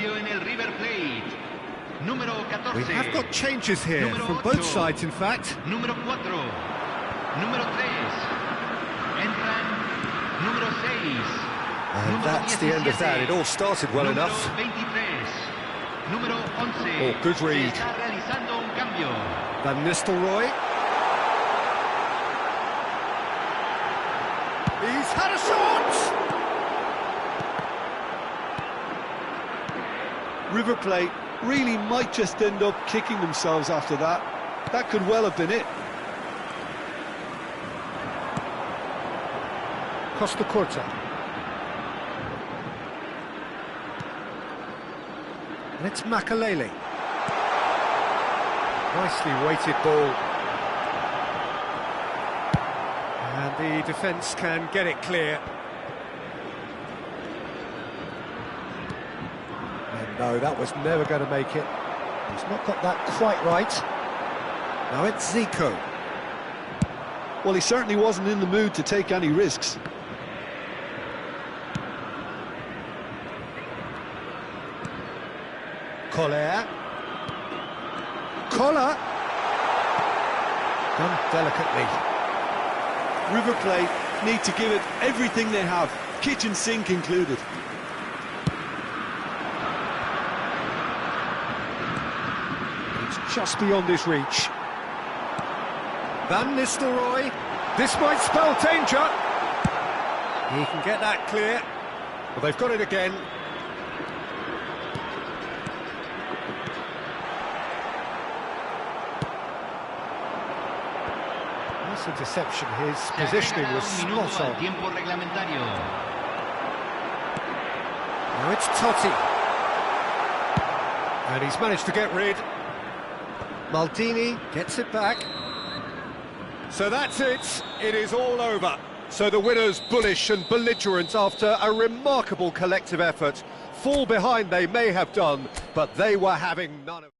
cambio en el River Plate. Número 14. We have got changes here Número from both 8. sides, in fact. Número 4. Número 3. Entran número 6. And that's the end of that. It all started well Número enough. 23. Número 11. Oh, good read. Se está realizando un cambio. Van Nistelrooy. He's had a shot! River Plate really might just end up kicking themselves after that. That could well have been it. Costa Curta. And it's Makalele. Nicely weighted ball. And the defence can get it clear. And no, that was never going to make it. He's not got that quite right. Now it's Zico. Well, he certainly wasn't in the mood to take any risks. Collier. Collar. Done delicately. River Plate need to give it everything they have, kitchen sink included. It's just beyond his reach. Van Nistelrooy. This might spell danger. He can get that clear. Well, they've got it again. Nice interception. His Se positioning agrega was un minuto spot al on. tiempo reglamentario. Now it's Totti. And he's managed to get rid. Maldini gets it back. So that's it. It is all over. So the winners bullish and belligerent after a remarkable collective effort. Fall behind they may have done, but they were having none of it.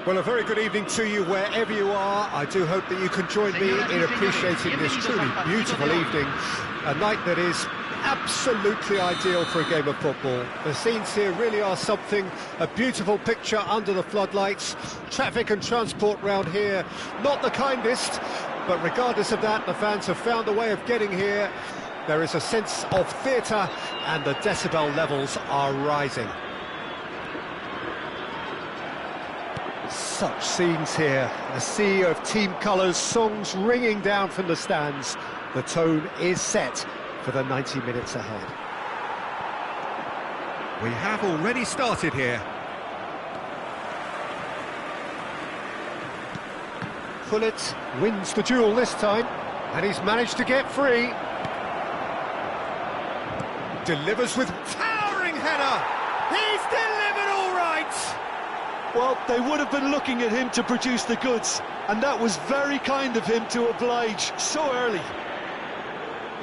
Well, a very good evening to you wherever you are. I do hope that you can join me in appreciating this truly beautiful evening, a night that is absolutely ideal for a game of football. The scenes here really are something, a beautiful picture under the floodlights. Traffic and transport round here, not the kindest, but regardless of that, the fans have found a way of getting here. There is a sense of theatre and the decibel levels are rising. Such scenes here, a sea of team colours, songs ringing down from the stands. The tone is set for the 90 minutes ahead. We have already started here. Thit wins the duel this time, and he's managed to get free. Delivers with towering header. He's delivered all right. Well, they would have been looking at him to produce the goods, and that was very kind of him to oblige so early.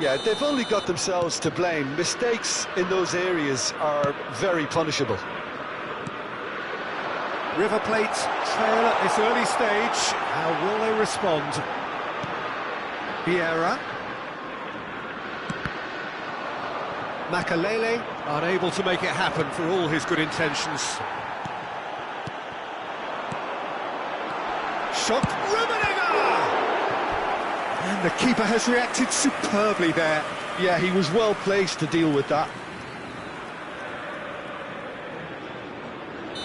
Yeah, they've only got themselves to blame. Mistakes in those areas are very punishable. River Plate trail at this early stage. How will they respond? Vieira. Makalele unable to make it happen for all his good intentions. Shot, Rummenigge! And the keeper has reacted superbly there. Yeah, he was well placed to deal with that.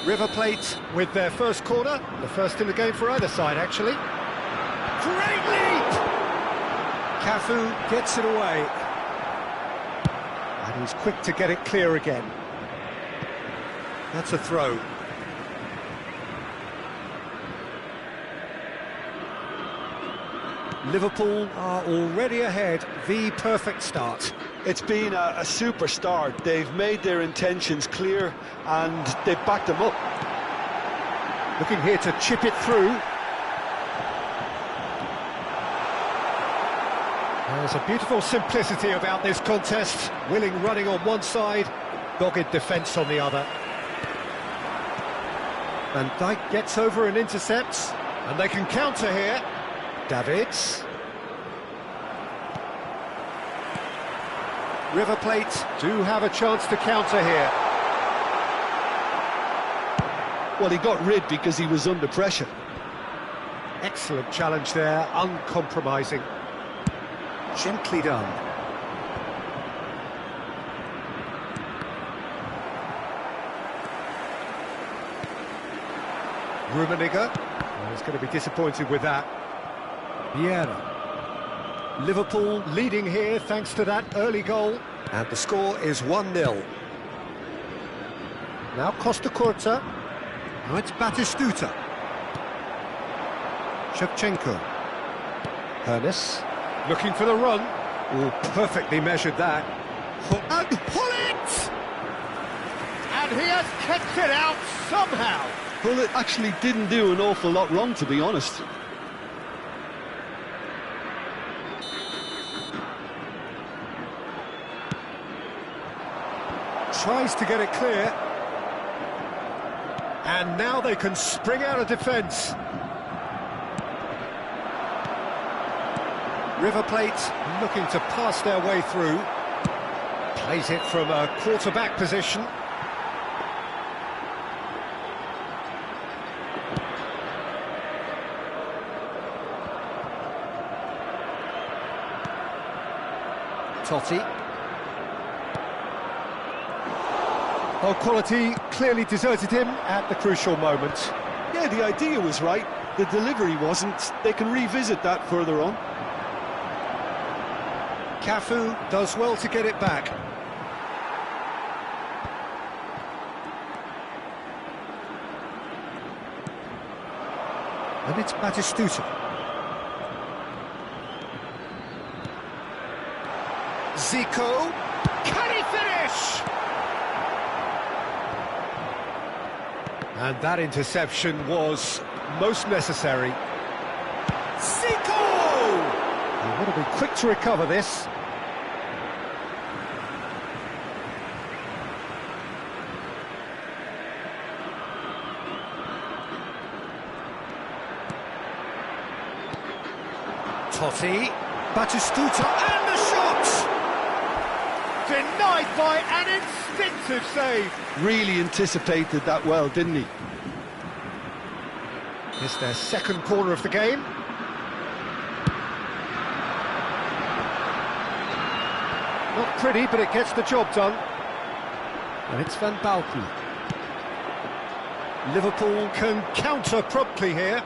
River Plate with their first corner, the first in the game for either side, actually. Great leap! Cafu gets it away. And he's quick to get it clear again. That's a throw. Liverpool are already ahead, the perfect start. It's been a super start. They've made their intentions clear and they've backed them up. Looking here to chip it through. There's a beautiful simplicity about this contest. Willing running on one side, dogged defence on the other. Van Dijk gets over and intercepts, and they can counter here. Davids. River Plate do have a chance to counter here. Well, he got rid because he was under pressure. Excellent challenge there, uncompromising. Gently done. Rummenigge. Well, he's going to be disappointed with that. Vieira. Liverpool leading here thanks to that early goal. And the score is 1-0. Now Costa Curta. Now it's Batistuta. Shevchenko. Hernes. Looking for the run. Oh, perfectly measured that. And Thit! And he has kept it out somehow. Thit actually didn't do an awful lot wrong, to be honest. Tries to get it clear. And now they can spring out of defence. River Plate looking to pass their way through. Plays it from a quarterback position. Totti. Oh, quality clearly deserted him at the crucial moment. Yeah, the idea was right. The delivery wasn't. They can revisit that further on. Cafu does well to get it back. And it's Batistuta. Zico. Can he finish? And that interception was most necessary. Zico! He want to be quick to recover this. Totti, Batistuta, and the shot! Denied by an instinctive save. Really anticipated that well, didn't he? It's their second corner of the game. Not pretty, but it gets the job done. And it's Van Balken. Liverpool can counter promptly here.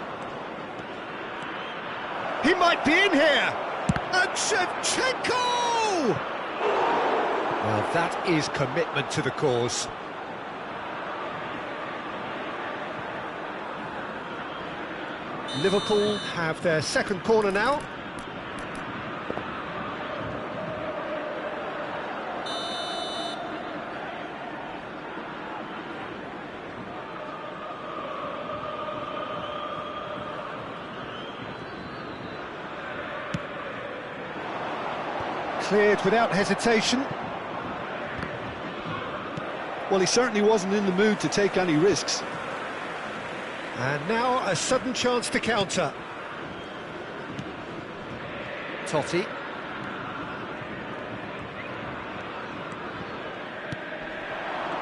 He might be in here! And Shevchenko! Well, that is commitment to the cause. Liverpool have their second corner now. Cleared without hesitation. Well, he certainly wasn't in the mood to take any risks. And now a sudden chance to counter. Totti.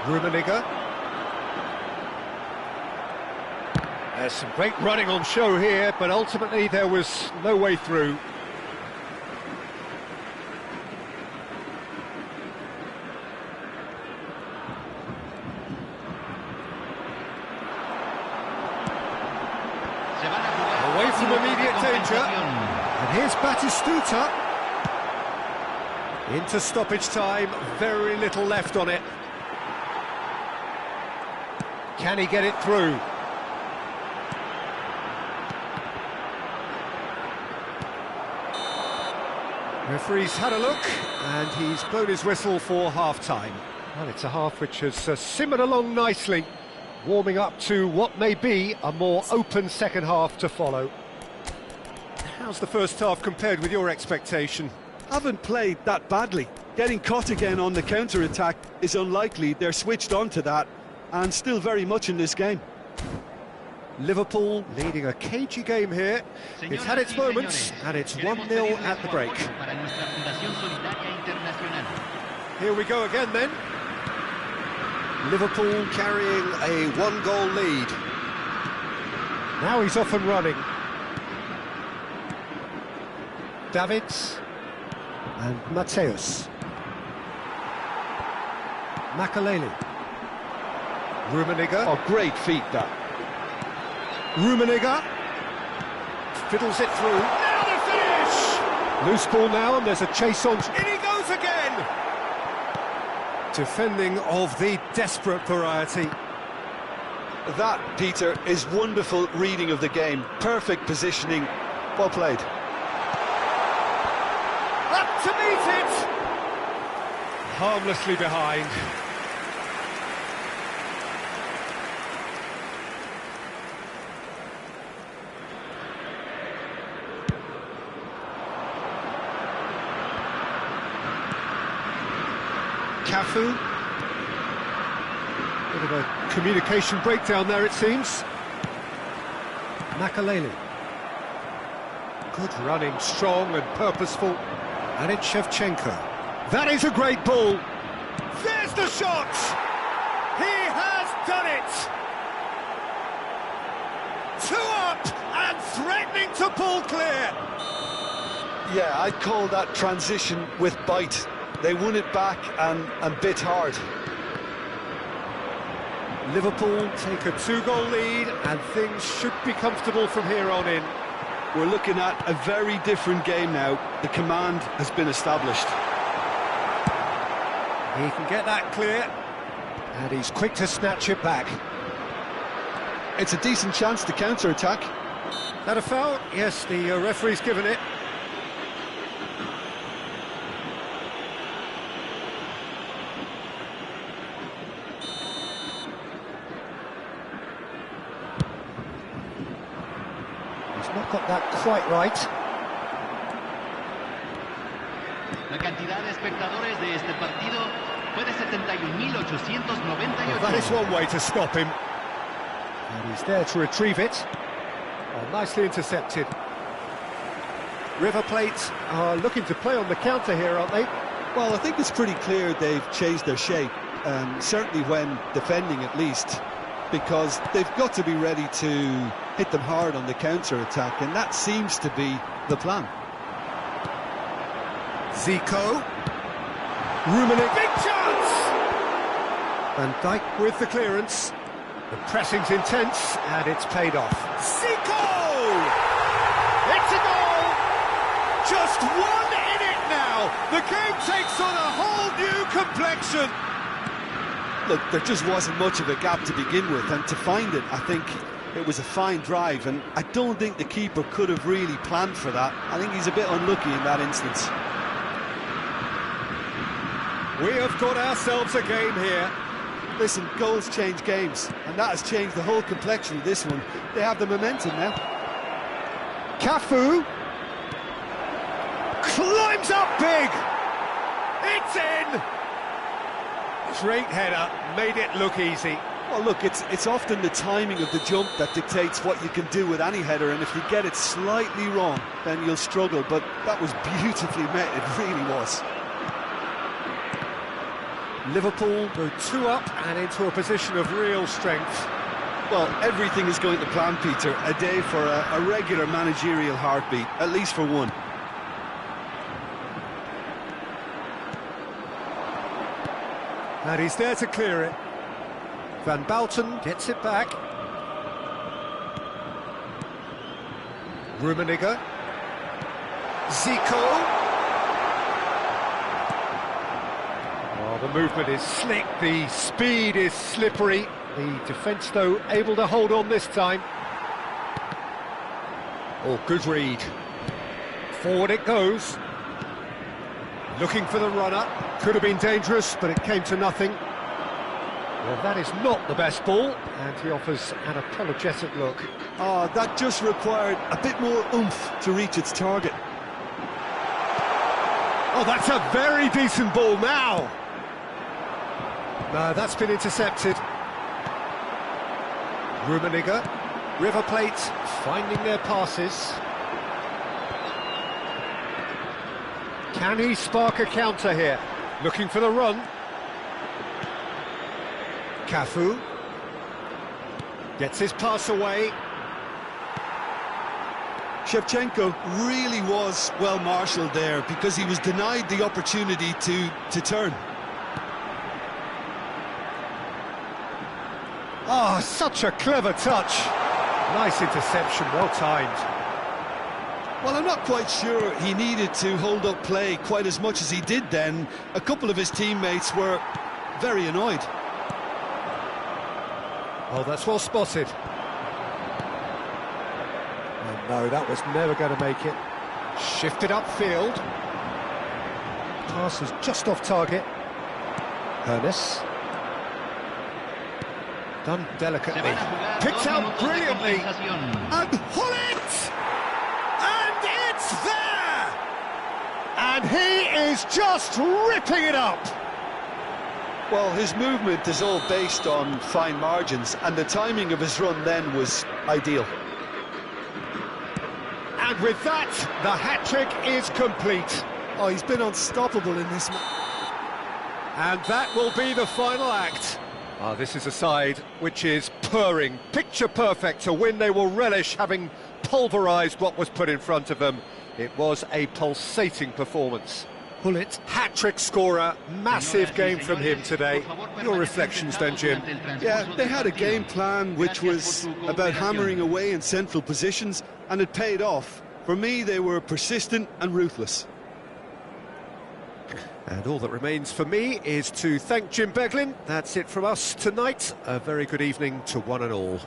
Rummenigge. There's some great running on show here, but ultimately there was no way through. Away from immediate danger. And here's Batistuta. Into stoppage time, very little left on it. Can he get it through? Referee's had a look, and he's blown his whistle for half-time. Well, it's a half which has simmered along nicely, warming up to what may be a more open second half to follow. How's the first half compared with your expectation? Haven't played that badly. Getting caught again on the counter-attack is unlikely. They're switched on to that, and still very much in this game. Liverpool leading a cagey game here. It's had its moments, and it's 1-0 at the break. Here we go again then. Liverpool carrying a one-goal lead. Now he's off and running. Davids and Mateus. Makaleli. Rummenigge. Oh, great feat, that. Rummenigge fiddles it through. Now the finish! Loose ball now, and there's a chase on. In he goes again! Defending of the desperate variety. That, Peter, is wonderful reading of the game. Perfect positioning. Well played. Up to meet it! Harmlessly behind. Cafu. Bit of a communication breakdown there, it seems. Makaleli. Good running, strong and purposeful. And it's Shevchenko. That is a great ball. There's the shot! He has done it! 2 up and threatening to pull clear. Yeah, I'd call that transition with bite. They won it back and bit hard. Liverpool take a 2-goal lead, and things should be comfortable from here on in. We're looking at a very different game now. The command has been established. He can get that clear, and he's quick to snatch it back. It's a decent chance to counter-attack. That a foul? Yes, the referee's given it. He's not got that quite right. La cantidad de espectadores de este partido fue de 71.898. Well, that is one way to stop him. And he's there to retrieve it. Oh, nicely intercepted. River Plate are looking to play on the counter here, aren't they? Well, I think it's pretty clear they've changed their shape, certainly when defending at least, because they've got to be ready to hit them hard on the counter-attack, and that seems to be the plan. Zico. Rummenigge. Big chance! Van Dijk with the clearance. The pressing's intense, and it's paid off. Zico! It's a goal! Just one in it now! The game takes on a whole new complexion! Look, there just wasn't much of a gap to begin with, and to find it, I think it was a fine drive, and I don't think the keeper could have really planned for that. I think he's a bit unlucky in that instance. We have got ourselves a game here. Listen, goals change games, and that has changed the whole complexion of this one. They have the momentum now. Cafu climbs up big. It's in. Great header, made it look easy. Well, look, it's often the timing of the jump that dictates what you can do with any header, and if you get it slightly wrong, then you'll struggle. But that was beautifully met, it really was. Liverpool go 2 up and into a position of real strength. Well, everything is going to plan, Peter. A day for a regular managerial heartbeat, at least for one. And he's there to clear it. Van Bouten gets it back. Rummenigge. Zico. Oh, the movement is slick, the speed is slippery. The defence, though, able to hold on this time. Oh, good read. Forward it goes. Looking for the runner. Could have been dangerous, but it came to nothing. Well, that is not the best ball, and he offers an apologetic look. Oh, that just required a bit more oomph to reach its target. Oh, that's a very decent ball now. No, that's been intercepted. Rummenigge. River Plate finding their passes. Can he spark a counter here? Looking for the run. Cafu gets his pass away. Shevchenko really was well marshalled there because he was denied the opportunity to turn. Oh, such a clever touch. Nice interception, well timed. Well, I'm not quite sure he needed to hold up play quite as much as he did then. A couple of his teammates were very annoyed. Oh, that's well spotted. And no, that was never going to make it. Shifted upfield. Pass was just off target. Ernest. Done delicately. Picked out brilliantly. And Hullet! And it's there! And he is just ripping it up. Well, his movement is all based on fine margins, and the timing of his run then was ideal. And with that, the hat-trick is complete. Oh, he's been unstoppable in this match. And that will be the final act. This is a side which is purring, picture perfect to win. They will relish having pulverised what was put in front of them. It was a pulsating performance. Hullet, hat-trick scorer, massive game from him today. Your reflections then, Jim? Yeah, they had a game plan which was about hammering away in central positions, and it paid off. For me, they were persistent and ruthless. And all that remains for me is to thank Jim Beglin. That's it from us tonight. A very good evening to one and all.